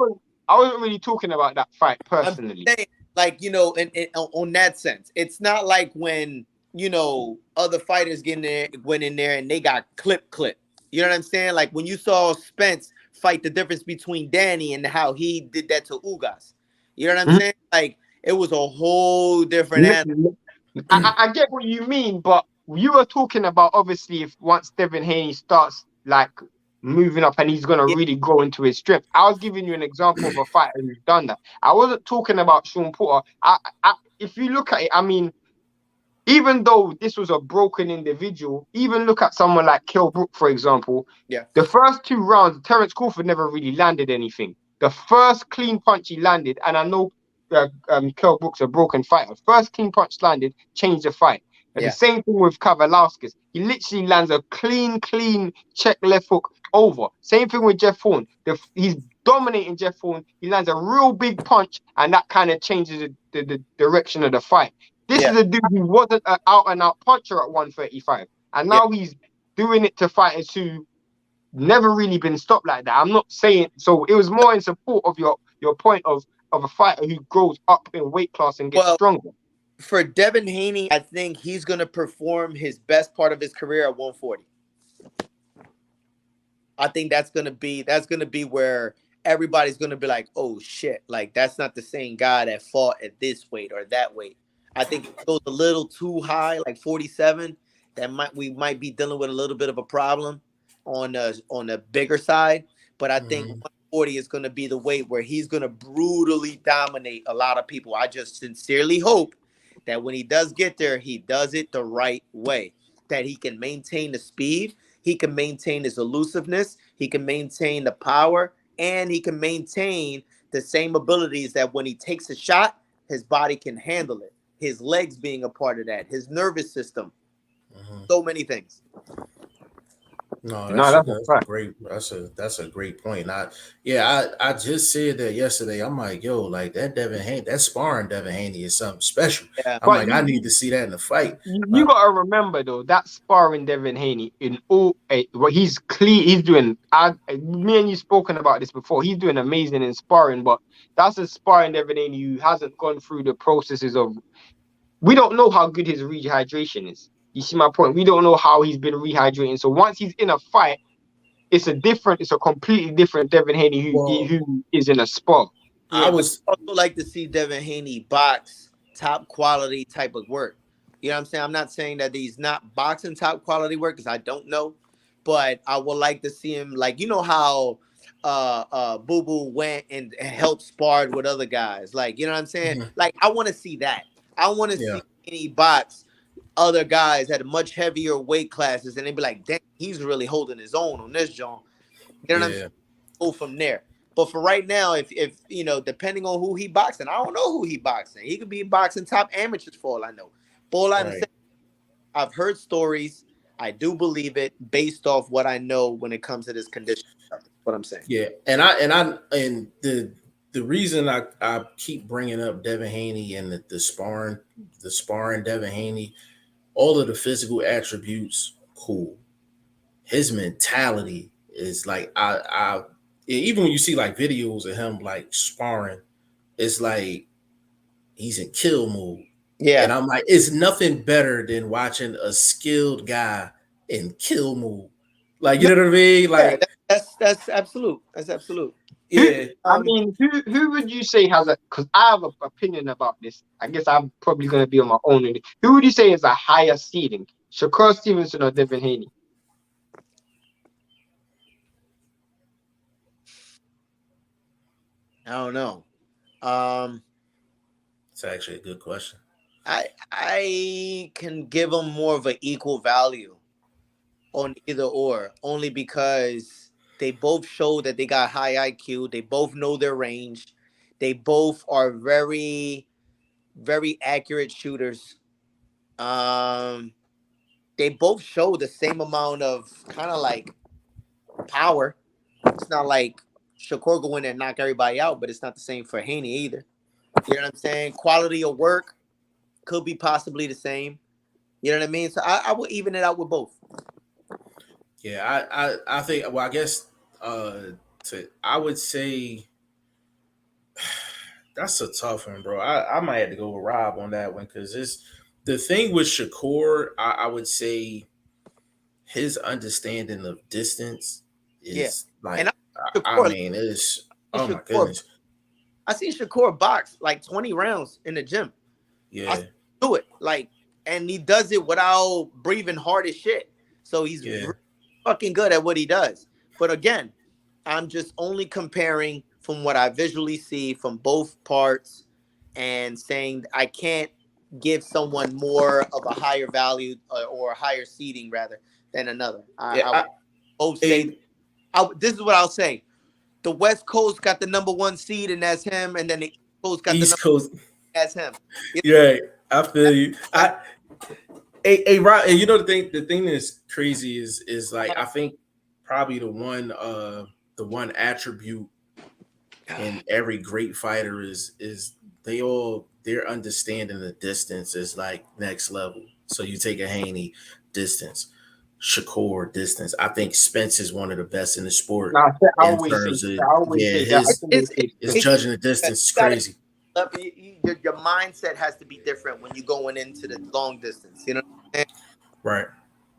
wasn't really talking about that fight personally. I'm saying, like, you know, and on that sense, it's not like when, you know, other fighters went in there and they got clip. You know what I'm saying? Like when you saw Spence fight the difference between Danny and how he did that to Ugas. You know what I'm saying? Like it was a whole different animal. I get what you mean, but you were talking about obviously if once Devin Haney starts like moving up and he's going to Yeah. really grow into his strength. I was giving you an example of a fighter who's done that. I wasn't talking about Sean Porter. If you look at it, I mean, even though this was a broken individual, even look at someone like Kell Brook, for example. Yeah. The first 2 rounds, Terence Crawford never really landed anything. The first clean punch he landed, and I know Kell Brook's a broken fighter. First clean punch landed, changed the fight. And the same thing with Kavalauskas. He literally lands a clean check left hook over. Same thing with Jeff Horn. He's dominating Jeff Horn. He lands a real big punch, and that kind of changes the direction of the fight. This is a dude who wasn't an out-and-out puncher at 135. And now he's doing it to fighters who never really been stopped like that. I'm not saying... So it was more in support of your point of a fighter who grows up in weight class and gets stronger. For Devin Haney, I think he's going to perform his best part of his career at 140. I think that's going to be where everybody's going to be like, oh, shit. Like, that's not the same guy that fought at this weight or that weight. I think it goes a little too high, like 47. We might be dealing with a little bit of a problem on the bigger side. But I think 140 is going to be the weight where he's going to brutally dominate a lot of people. I just sincerely hope that when he does get there, he does it the right way. That he can maintain the speed, he can maintain his elusiveness, he can maintain the power, and he can maintain the same abilities that when he takes a shot, his body can handle it. His legs being a part of that, his nervous system, so many things. That's a great. That's a great point. I just said that yesterday. I'm like, yo, like that Devin Haney, that sparring Devin Haney is something special. Yeah. I'm like, I need to see that in the fight. You gotta remember though, that sparring Devin Haney in all, he's clean. He's doing. Me and you spoken about this before. He's doing amazing in sparring, but that's a sparring Devin Haney who hasn't gone through the processes of. We don't know how good his rehydration is. You see my point? We don't know how he's been rehydrating. So once he's in a fight, it's a completely different Devin Haney who is in a spar. Yeah, I would also like to see Devin Haney box top quality type of work. You know what I'm saying? I'm not saying that he's not boxing top quality work because I don't know, but I would like to see him like, you know how Boo Boo went and helped sparred with other guys. Like, you know what I'm saying? Like, I want to see that. I want to see any box other guys at much heavier weight classes, and they'd be like, "Damn, he's really holding his own on this joint." You know what I'm saying? Go from there. But for right now, if you know, depending on who he boxing, I don't know who he boxing. He could be boxing top amateurs for all I know. But all I'm saying, I've heard stories. I do believe it based off what I know when it comes to this condition. That's what I'm saying. Yeah, and the reason I keep bringing up Devin Haney and the sparring Devin Haney, all of the physical attributes, cool. His mentality is like I even when you see like videos of him like sparring, it's like he's in kill mode. Yeah, and I'm like, it's nothing better than watching a skilled guy in kill mode. Like, you know what I mean? Like that's absolute. That's absolute. Yeah. I mean, who would you say has a? Because I have an opinion about this. I guess I'm probably going to be on my own. Who would you say is a higher seeding, Shakur Stevenson or Devin Haney? I don't know. It's actually a good question. I can give them more of an equal value on either or, only because they both show that they got high IQ. They both know their range. They both are very, very accurate shooters. They both show the same amount of kind of like power. It's not like Shakur go in there and knock everybody out, but it's not the same for Haney either. You know what I'm saying? Quality of work could be possibly the same. You know what I mean? So I would even it out with both. Yeah, I think. Well, I guess I would say that's a tough one, bro. I might have to go with Rob on that one because it's the thing with Shakur. I would say his understanding of distance is like. I mean, it's my goodness. I seen Shakur box like 20 rounds in the gym. Yeah, I do it like, and he does it without breathing hard as shit. So he's really fucking good at what he does. But again, I'm just only comparing from what I visually see from both parts and saying I can't give someone more of a higher value or a higher seating rather than another. I would both say this is what I'll say. The West Coast got the number 1 seed, and that's him, and then the East Coast got East Coast, that's him. yeah, I feel you. Rob, and you know the thing that's crazy is like I think probably the one attribute in every great fighter is their understanding the distance is like next level. So you take a Haney, distance, Shakur, distance. I think Spence is one of the best in the sport in terms of his judging the distance is crazy. Your mindset has to be different when you're going into the long distance. You know what I'm saying? Right.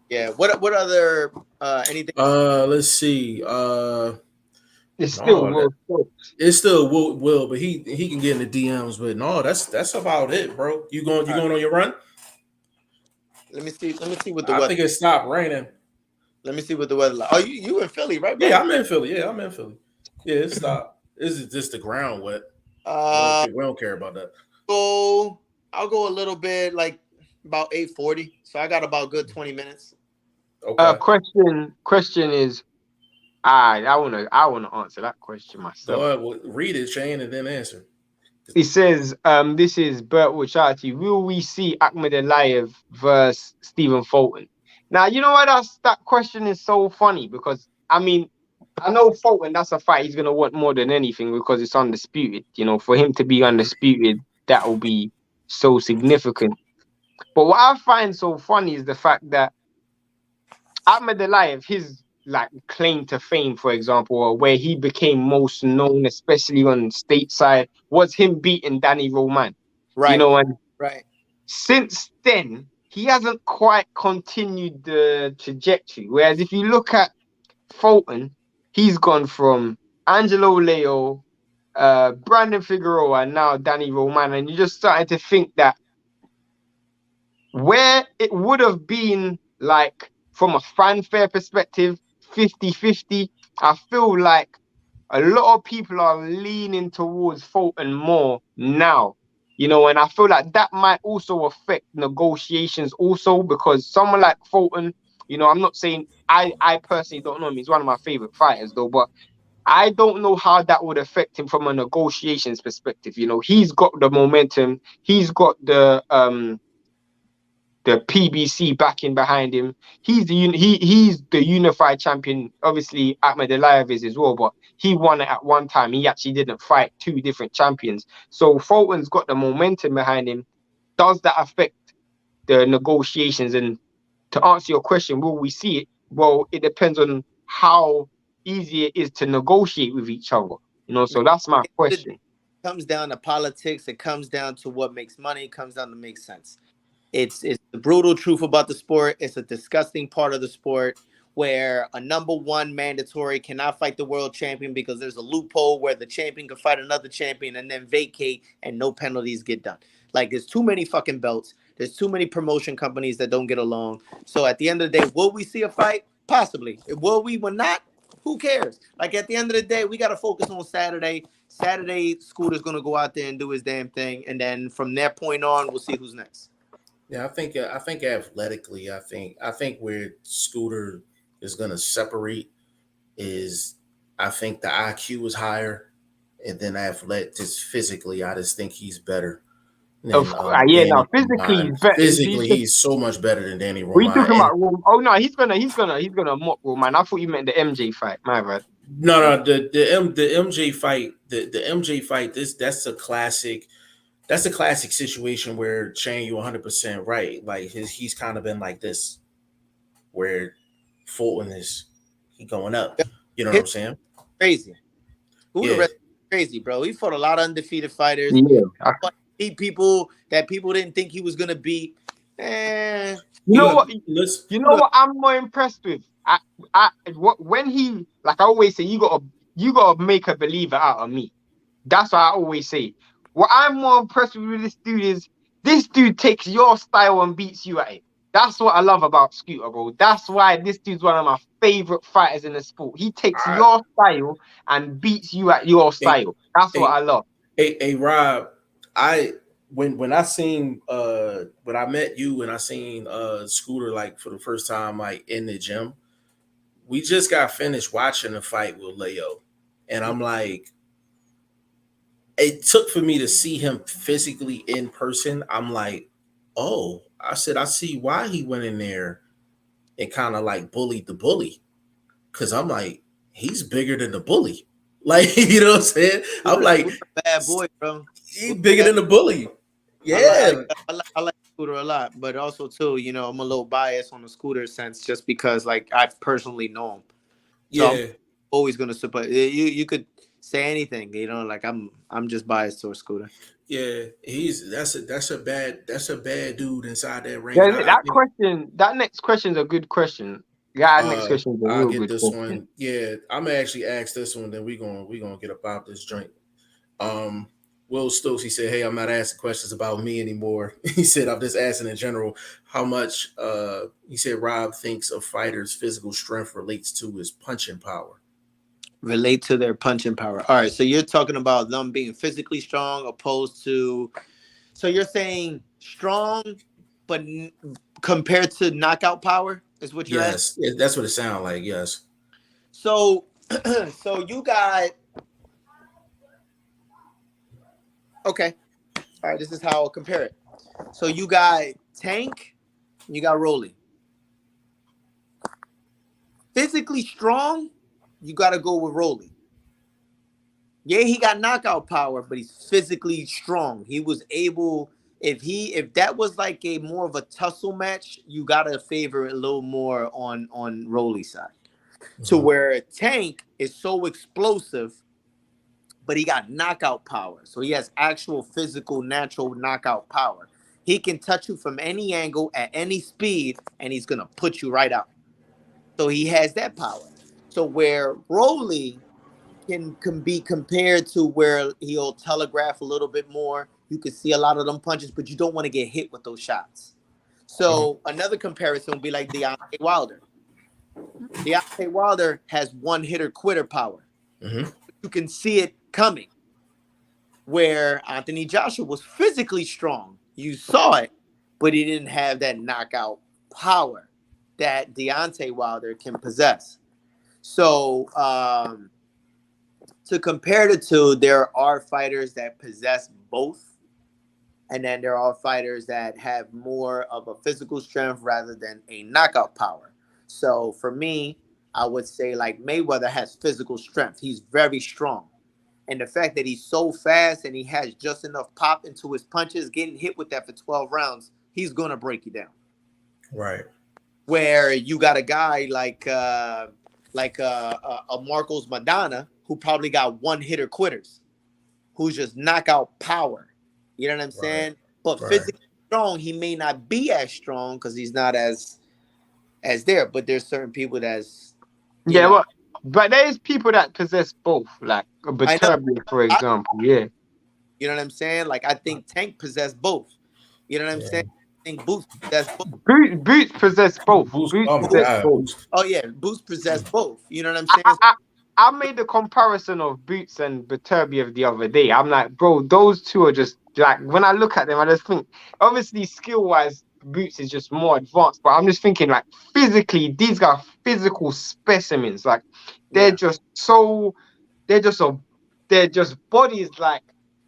Yeah. What other anything? Let's see. It's still Will, but he can get in the DMs. But no, that's about it, bro. You going on your run? Let me see what the I weather. think it stopped raining. Let me see what the weather like. Oh, you in Philly, right? Bro? Yeah, I'm in Philly. Yeah, it stopped. This is just the ground wet. We don't care about that. So I'll go a little bit, like about 8:40. So I got about good 20 minutes. Okay. Question is, I wanna answer that question myself. Well, read it, Shane, and then answer. He says, this is Bert Wachati. Will we see Ahmed Aliyev versus Stephen Fulton? Now, you know what? That question is so funny because, I mean, I know Fulton, that's a fight he's going to want more than anything because it's undisputed. You know, for him to be undisputed, that will be so significant. But what I find so funny is the fact that Ahmed Aliyev, his like claim to fame, for example, or where he became most known, especially on stateside, was him beating Danny Roman. Right. You know, and right. Since then, he hasn't quite continued the trajectory. Whereas if you look at Fulton, he's gone from Angelo Leo, Brandon Figueroa, and now Danny Roman, and you're just starting to think that where it would have been like from a fanfare perspective, 50-50, I feel like a lot of people are leaning towards Fulton more now, you know, and I feel like that might also affect negotiations also because someone like Fulton, you know, I'm not saying I personally don't know him. He's one of my favorite fighters though, but I don't know how that would affect him from a negotiations perspective. You know, he's got the momentum. He's got the PBC backing behind him. He's the unified champion. Obviously, Ahmed Aliyev is as well, but he won it at one time. He actually didn't fight 2 different champions. So Fulton's got the momentum behind him. Does that affect the negotiations? And to answer your question, will we see it? Well, it depends on how easy it is to negotiate with each other. You know, so that's my question. It comes down to politics. It comes down to what makes money. It comes down to make sense. It's the brutal truth about the sport. It's a disgusting part of the sport where a number 1 mandatory cannot fight the world champion because there's a loophole where the champion can fight another champion and then vacate and no penalties get done. Like, there's too many fucking belts. There's too many promotion companies that don't get along. So at the end of the day, will we see a fight? Possibly. Will we? Will not? Who cares? Like, at the end of the day, we got to focus on Saturday. Saturday, Scooter's going to go out there and do his damn thing. And then from that point on, we'll see who's next. Yeah, I think athletically, I think where Scooter is going to separate is I think the IQ is higher, and then just physically, I just think he's better. Physically, he's so much better than Danny Roman. Were you talking about Roman? Oh no, he's gonna mock Roman. I thought you meant the MJ fight. My bad. No, the MJ fight, the MJ fight. That's a classic. That's a classic situation where Shane, you're 100% right. Like he's kind of been like this, where Fulton he going up. You know what I'm saying? Crazy. Crazy, bro. He fought a lot of undefeated fighters. Yeah. Beat people that people didn't think he was gonna beat. You know what I'm more impressed with? When he, like I always say, you gotta make a believer out of me. That's what I always say. What I'm more impressed with this dude is this dude takes your style and beats you at it. That's what I love about Scooter, bro. That's why this dude's one of my favorite fighters in the sport. He takes I, your style and beats you at your a, style. That's what a, I love. a Rob, I when I seen when I met you and I seen Scooter like for the first time like in the gym, we just got finished watching the fight with Leo, and I'm like, it took for me to see him physically in person. I'm like, oh, I said I see why he went in there and kind of like bullied the bully, because I'm like, he's bigger than the bully. Like, you know what I'm saying? I'm like, Scooter a bad boy, bro. he's Scooter bigger bad. than the bully. I like Yeah. I like Scooter a lot, but also too, you know, I'm a little biased on the Scooter sense just because like I personally know him, so I'm Yeah. always gonna support. You could say anything, you know, like I'm just biased towards Scooter. Yeah. He's that's a bad dude inside that ring. And Yeah, I that think question, that next question is a good question. Yeah, that next question is a I'll real get good this question. one. Yeah, I'm gonna actually ask this one, then we gonna get about this joint. Um, Will Stokes, he said, "Hey, I'm not asking questions about me anymore." He said, "I'm just asking in general how much." He said, "Rob thinks a fighter's physical strength relates to his punching power." Relate to their punching power. All right, so you're talking about them being physically strong opposed to. So you're saying strong, but compared to knockout power is what you're asking. Yes, that's what it sounds like. Yes. So, so you got okay. All right, this is how I'll compare it. So you got Tank, you got Rolly. Physically strong, you got to go with Rolly. Yeah, he got knockout power, but he's physically strong. He was able if that was like a more of a tussle match, you gotta favor it a little more on Rolly's side. To Mhm. where Tank is so explosive, but he got knockout power. So he has actual physical, natural knockout power. He can touch you from any angle at any speed, and he's gonna put you right out. So he has that power. So where Rolly can be compared to where he'll telegraph a little bit more. You can see a lot of them punches, but you don't want to get hit with those shots. Mhm. So another comparison would be like Deontay Wilder. Deontay Wilder has one hitter quitter power. Mhm. You can see it coming. Where Anthony Joshua was physically strong, you saw it, but he didn't have that knockout power that Deontay Wilder can possess. So to compare the two, there are fighters that possess both, and then there are fighters that have more of a physical strength rather than a knockout power. So for me, I would say like Mayweather has physical strength. He's very strong. And the fact that he's so fast and he has just enough pop into his punches, getting hit with that for 12 rounds, he's going to break you down. Right. Where you got a guy like a Marcos Madonna who probably got one hitter quitters, who's just knockout power. You know what I'm Right. saying? But Right. physically strong, he may not be as strong because he's not as there. But there's certain people that's you Yeah, know well, but there's people that possess both, like a I know Baturbia, for I, example. Yeah. you know what I'm saying. Like I think Tank possessed both. You know what I'm saying? Yeah. I think Boots possessed both. Boots possess both. Boost. Boots Oh my possess God. both. Boost. Oh yeah, Boots possessed both. You know what I'm I, I, saying? I I made the comparison of Boots and Baturbia the other day. I'm like, bro, those two are just like when I look at them, I just think obviously skill wise, Boots is just more advanced, but I'm just thinking like physically, these guys are physical specimens. Like they're Yeah, just so they're just a they're just bodies like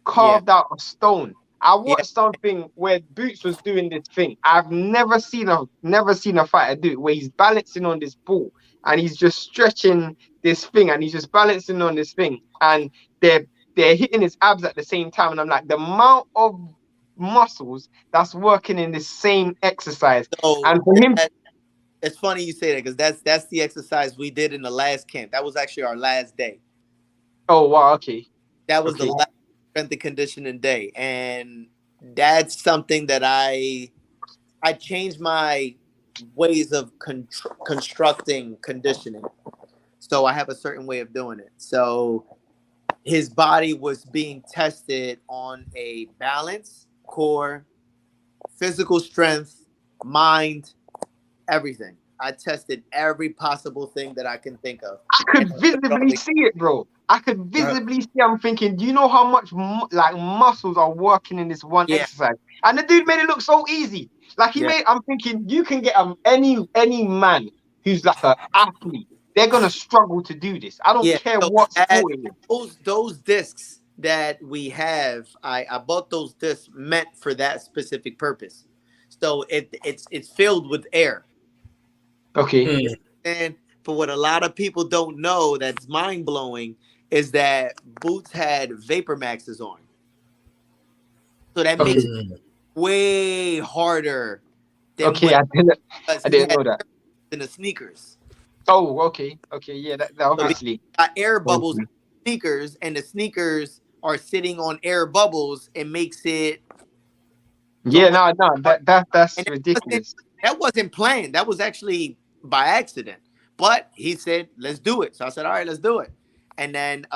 yeah, carved out of stone. I yeah. watched something where Boots was doing this thing. I've never seen a fighter do it where he's balancing on this ball and he's just stretching this thing and he's just balancing on this thing and they're hitting his abs at the same time. And I'm like, the amount of muscles that's working in this same exercise. So And for him, it's funny you say that because that's the exercise we did in the last camp. That was actually our last day. oh wow, okay. That was the Okay. last strength and conditioning day, and that's something that I changed my ways of constructing conditioning. So I have a certain way of doing it. So his body was being tested on a balance, core, physical strength, mind, everything. I tested every possible thing that I can think of. I could visibly see it, bro. I could visibly see. I'm thinking, do you know how much like muscles are working in this one Yeah. exercise? And the dude made it look so easy. Like he Yeah. made. I'm thinking you can get any man who's like an athlete. They're gonna struggle to do this. I don't Yeah. care So what sport it is. those discs that we have, I bought those discs meant for that specific purpose. So it's filled with air. Okay. And for what a lot of people don't know, that's mind blowing, is that Boots had Vapor Maxes on. So that makes it way harder than Okay. I he didn't had know that. in the sneakers. Oh, okay. Okay. Yeah. That So he obviously. got air bubbles Okay. in the sneakers, and the sneakers are sitting on air bubbles. It makes it so Yeah. much No. harder. That's And ridiculous. that wasn't planned. That was actually by accident. But he said, "Let's do it." So I said, "All right, let's do it." And then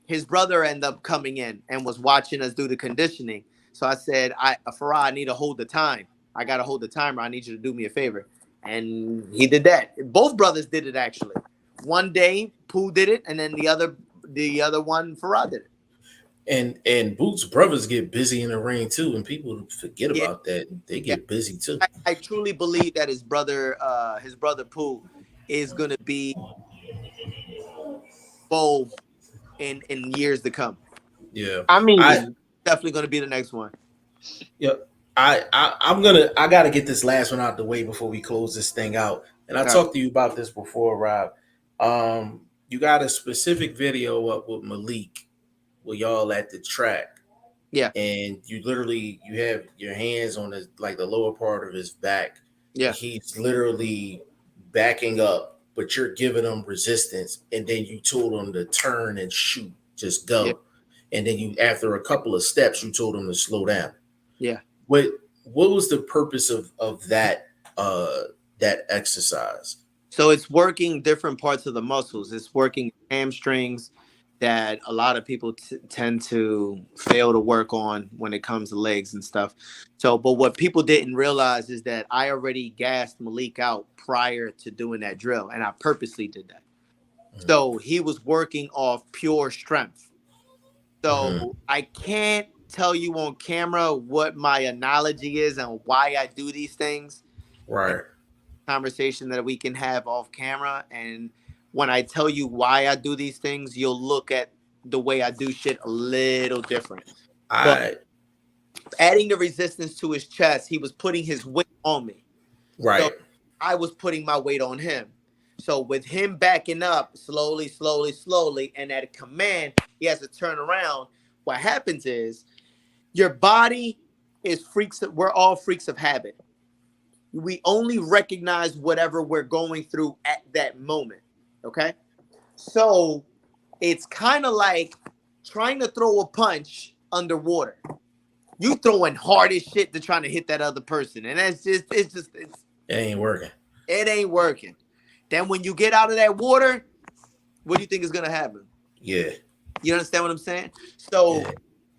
his brother ended up coming in and was watching us do the conditioning. So I said, Farah, I need to hold the time. I got to hold the timer. I need you to do me a favor." And he did that. Both brothers did it actually. One day, Pooh did it, and then the other one, Farah did it. And Boots' brothers get busy in the ring too, and people forget Yeah. about that. They get busy too. I truly believe that his brother Pooh, is gonna be bold in years to come. Yeah, I I mean, Definitely gonna be the next one. yeah. I gotta get this last one out the way before we close this thing out. And I All right. talked to you about this before, Rob. You got a specific video up with Malik where y'all at the track. Yeah. And you have your hands on the lower part of his back. Yeah. He's literally backing up, but you're giving him resistance, and then you told him to turn and shoot, just go. Yeah. And then you, after a couple of steps, you told him to slow down. Yeah. What was the purpose of that that exercise? So it's working different parts of the muscles. It's working hamstrings that a lot of people tend to fail to work on when it comes to legs and stuff. So, but what people didn't realize is that I already gassed Malik out prior to doing that drill, and I purposely did that. So he was working off pure strength. So I can't tell you on camera what my analogy is and why I do these things. Right. Conversation that we can have off camera, and when I tell you why I do these things, you'll look at the way I do shit a little different. But adding the resistance to his chest, he was putting his weight on me. Right. So I was putting my weight on him. So with him backing up slowly, and at a command, he has to turn around. What happens is your body is freaks. We're all freaks of habit. We only recognize whatever we're going through at that moment. Okay. So it's kind of like trying to throw a punch underwater. You throwing hard as shit to trying to hit that other person. And it ain't working. It ain't working. Then when you get out of that water, what do you think is going to happen? Yeah. You understand what I'm saying? So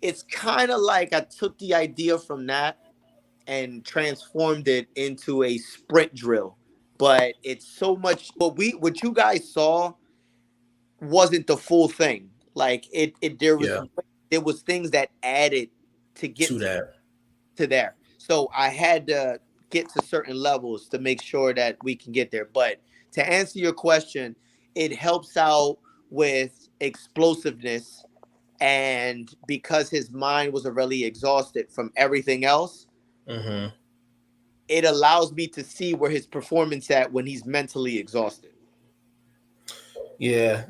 it's kind of like I took the idea from that and transformed it into a sprint drill. But it's so much what you guys saw wasn't the full thing. Like there was things that added to get to there. So I had to get to certain levels to make sure that we can get there. But to answer your question, it helps out with explosiveness, and because his mind was already exhausted from everything else, it allows me to see where his performance at when he's mentally exhausted. Yeah.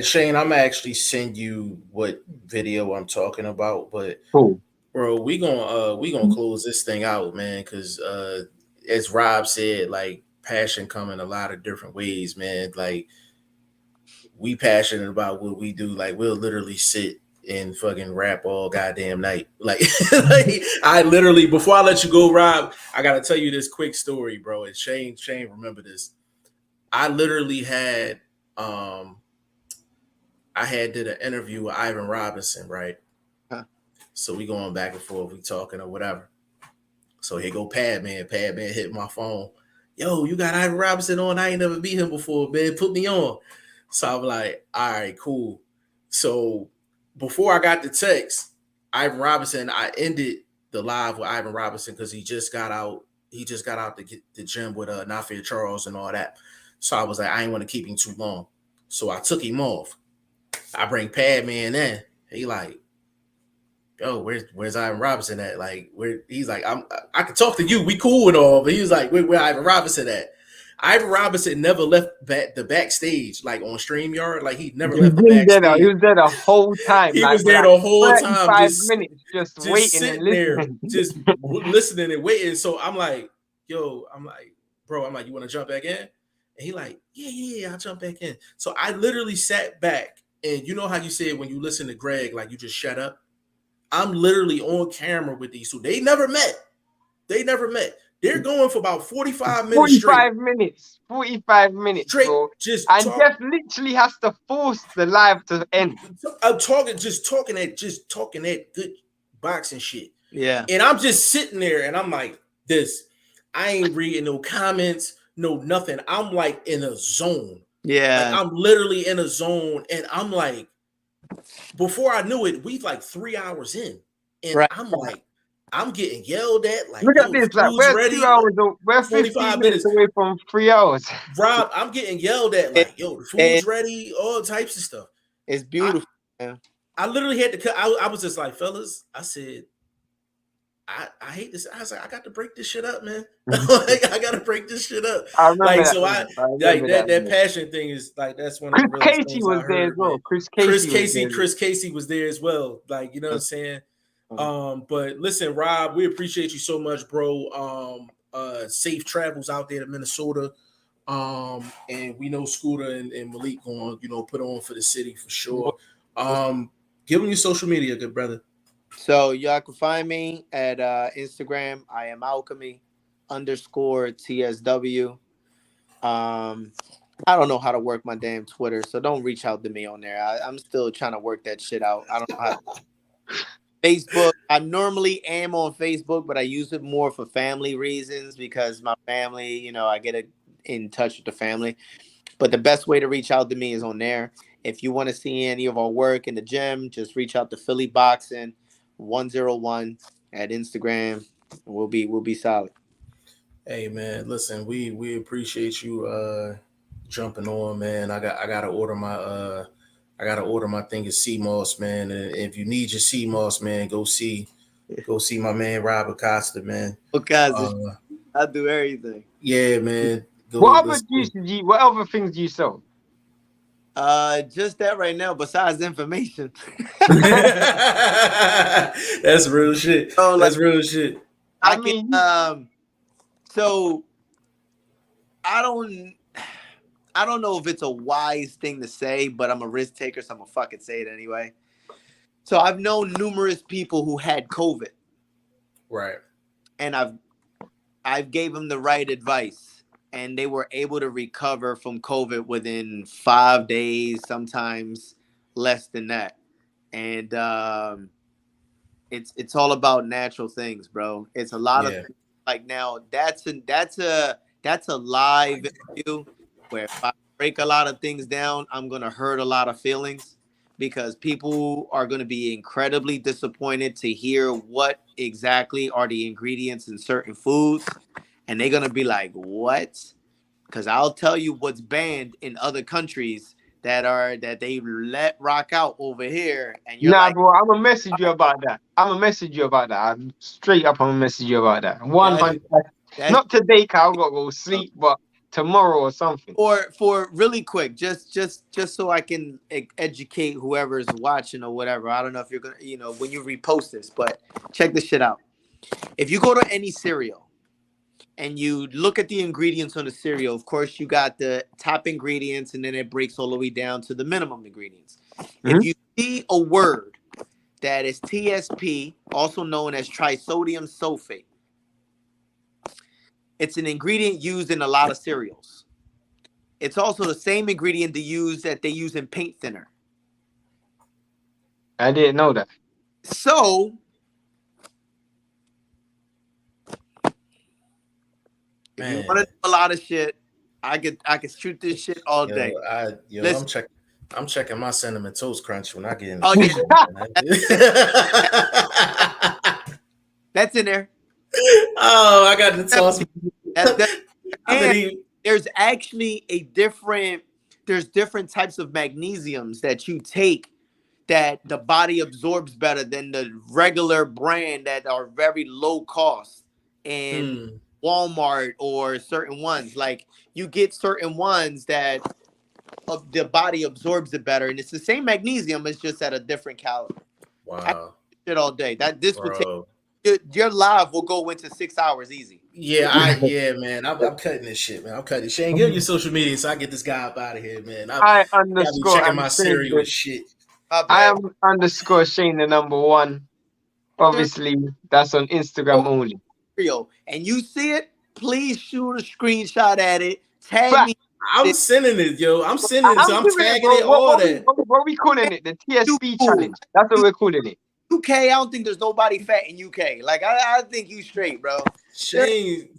Shane, I'm gonna actually send you what video I'm talking about, but bro, we gonna close this thing out, man, because as Rob said, like, passion come in a lot of different ways, man. Like, we passionate about what we do. Like, we'll literally sit and fucking rap all goddamn night. Like, I literally, before I let you go, Rob, I gotta tell you this quick story, bro. And Shane, remember this. I literally had did an interview with Ivan Robinson, right? So we going back and forth, we talking or whatever. So here go Padman. Padman hit my phone. Yo, you got Ivan Robinson on? I ain't never beat him before, man. Put me on. So I'm like, all right, cool. So before I got the text, Ivan Robinson, I ended the live with Ivan Robinson because he just got out. He just got out the gym with Nafia Charles and all that. So I was like, I ain't want to keep him too long. So I took him off. I bring Padman in. He like, yo, where's Ivan Robinson at? Like, where he's like, I can talk to you. We cool and all, but he was like, where Ivan Robinson at? Ivan Robinson never left the backstage, like on StreamYard. Like he never left the backstage. He was there the whole time. He like, was there the whole time, 5 minutes, just waiting sitting and there, listening. just listening and waiting. So I'm like, bro, I'm like, you want to jump back in? And he like, yeah, I'll jump back in. So I literally sat back, and you know how you said when you listen to Greg, like you just shut up. I'm literally on camera with these two. They never met. They're going for about 45 minutes 45 minutes straight, bro. Just and Jeff literally has to force the live to end. I'm talking that good boxing shit. Yeah. And I'm just sitting there and I'm like, this. I ain't reading no comments, no nothing. I'm like in a zone. Yeah. Like I'm literally in a zone, and I'm like, before I knew it, we like 3 hours in. And right. I'm like, I'm getting yelled at. Like, look at this, like we're ready. 2 hours, we're 15 minutes away from 3 hours. Rob, I'm getting yelled at, like, yo, the food's ready, all types of stuff. It's beautiful. I literally had to cut. I was just like, fellas, I said, I hate this. I was like, I got to break this shit up, man. Like, I got to break this shit up. I remember like, that, so man. that passion thing is like, that's one of the Chris Casey was there as well. Chris Casey was there as well. Like, you know what I'm saying? But listen, Rob, we appreciate you so much, bro. Safe travels out there to Minnesota. And we know Scooter and Malik going, put on for the city for sure. Give them your social media, good brother. So y'all can find me at Instagram. I am alchemy _TSW. I don't know how to work my damn Twitter, so don't reach out to me on there. I'm still trying to work that shit out. I don't know how to. Facebook. I normally am on Facebook, but I use it more for family reasons because my family, I get in touch with the family. But the best way to reach out to me is on there. If you want to see any of our work in the gym, just reach out to Philly Boxing 101 at Instagram. We'll be solid. Hey man, listen, we appreciate you jumping on, man. I gotta order my thing of CMOS, man. And if you need your CMOS, man, go see my man Robert Costa, man. I do everything. Yeah, man. What other things do you sell? Just that right now, besides information. That's real shit. That's real shit. I mean, so I don't know if it's a wise thing to say, but I'm a risk taker, so I'm gonna fucking say it anyway. So I've known numerous people who had COVID. Right. And I've gave them the right advice, and they were able to recover from COVID within 5 days, sometimes less than that. And it's all about natural things, bro. It's a lot of things. Like now, that's a live interview where if I break a lot of things down, I'm gonna hurt a lot of feelings because people are gonna be incredibly disappointed to hear what exactly are the ingredients in certain foods, and they're gonna be like, "What?" Because I'll tell you what's banned in other countries that they let rock out over here, and you're like, bro, I'm gonna message you about that. I'm straight up. I'm gonna message you about that. 100. Not today, cause I've got to go sleep, but tomorrow or something. Or for really quick, just so I can educate whoever's watching or whatever. I don't know if you're gonna, when you repost this, but check this shit out. If you go to any cereal and you look at the ingredients on the cereal, of course you got the top ingredients, and then it breaks all the way down to the minimum ingredients. Mm-hmm. If you see a word that is TSP, also known as trisodium sulfate, it's an ingredient used in a lot of cereals. It's also the same ingredient they use in paint thinner. I didn't know that. So If you Man. want to do a lot of shit, I could shoot this shit all day. Listen. I'm checking my cinnamon toast crunch when I get in the Oh, kitchen. That's in there. Oh, I got to toss. And there's actually there's different types of magnesiums that you take that the body absorbs better than the regular brand that are very low cost in Walmart or certain ones. Like you get certain ones that the body absorbs it better, and it's the same magnesium, it's just at a different calorie. Wow. Shit all day. Will take your live will go into 6 hours easy. Yeah, man. I'm cutting this shit, man. I'm cutting. Shane, give me your social media so I get this guy up out of here, man. I gotta be checking my Shane cereal and shit. I am underscore Shane the number one. Obviously, that's on Instagram only. And you see it, please shoot a screenshot at it. Tag me. I'm sending it, yo. I'm sending it. So I'm tagging it, all that. What are we calling it? The TSP challenge. That's what we're calling it. UK, I don't think there's nobody fat in UK. Like I think you straight, bro. Shane.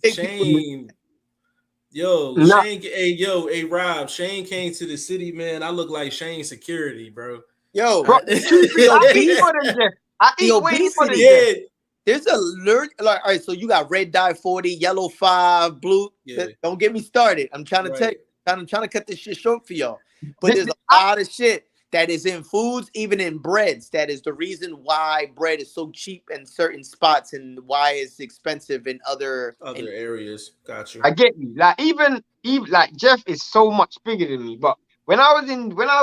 Yo, Shane, hey Rob, Shane came to the city, man. I look like Shane's security, bro. Yo, bro, I eat more than Jeff. I eat way more than Jeff. There's a learn like all right, so you got red dye 40, yellow 5, blue. Don't get me started. I'm trying to tell you, I'm trying to cut this shit short for y'all. But there's a lot of shit that is in foods, even in breads. That is the reason why bread is so cheap in certain spots and why it's expensive in other areas. Gotcha. I get you. Like even like Jeff is so much bigger than me. But when I was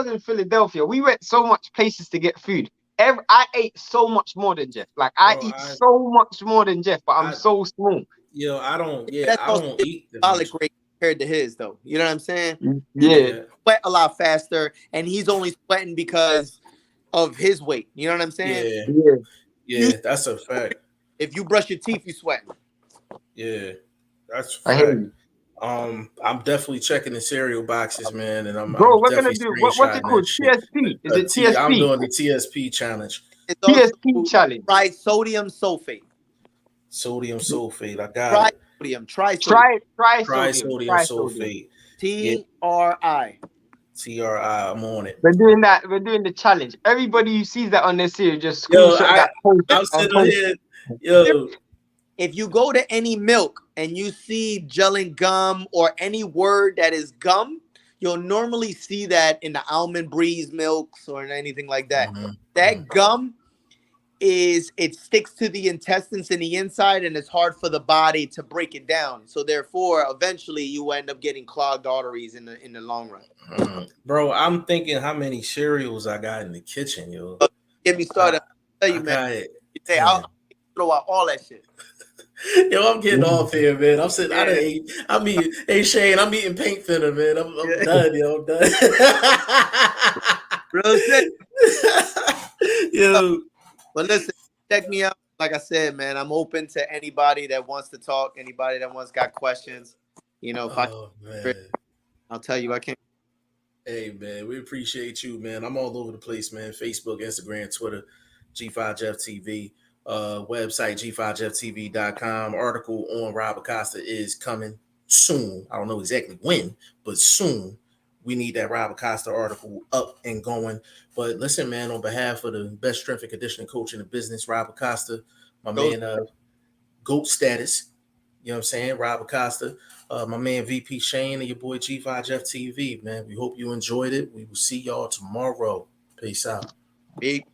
in Philadelphia, we went so much places to get food. I ate so much more than Jeff. Like I eat so much more than Jeff, but I'm so small. Yo, I don't eat the rate compared to his though. You know what I'm saying? Yeah. Sweat a lot faster, and he's only sweating because of his weight. You know what I'm saying? Yeah, that's a fact. If you brush your teeth, you sweating. Yeah, that's a fact. I'm definitely checking the cereal boxes, man, and I'm we're gonna do what's it called? TSP? Is it TSP? I'm doing the TSP challenge. It's TSP challenge. Try sodium sulfate. Sodium sulfate. I got it. Try sodium sulfate. TRI. I'm on it. We're doing that. We're doing the challenge. Everybody who sees that on their series, just screenshot that post. I'm sitting here. Yo. If you go to any milk and you see gelling gum or any word that is gum, you'll normally see that in the almond breeze milks or anything like that. That gum it sticks to the intestines in the inside, and it's hard for the body to break it down. So therefore, eventually, you end up getting clogged arteries in the long run. Bro, I'm thinking how many cereals I got in the kitchen, yo. Get me started. I'll tell you, man. I'll throw out all that shit. Yo, I'm getting off here, man. I'm sitting. Hey Shane, I'm eating paint thinner, man. I'm done, yo. I'm done. Real shit. Yo. But listen, check me out. Like I said, man, I'm open to anybody that wants to talk, anybody that got questions. You know, I'll tell you I can't. Hey, man, we appreciate you, man. I'm all over the place, man. Facebook, Instagram, Twitter, G5JeffTV, website, G5JeffTV.com. Article on Rob Acosta is coming soon. I don't know exactly when, but soon. We need that Rob Acosta article up and going. But listen, man, on behalf of the best strength and conditioning coach in the business, Rob Acosta, my man, GOAT status, you know what I'm saying? Rob Acosta, my man VP Shane, and your boy G5JeffTV, man. We hope you enjoyed it. We will see y'all tomorrow. Peace out. Big.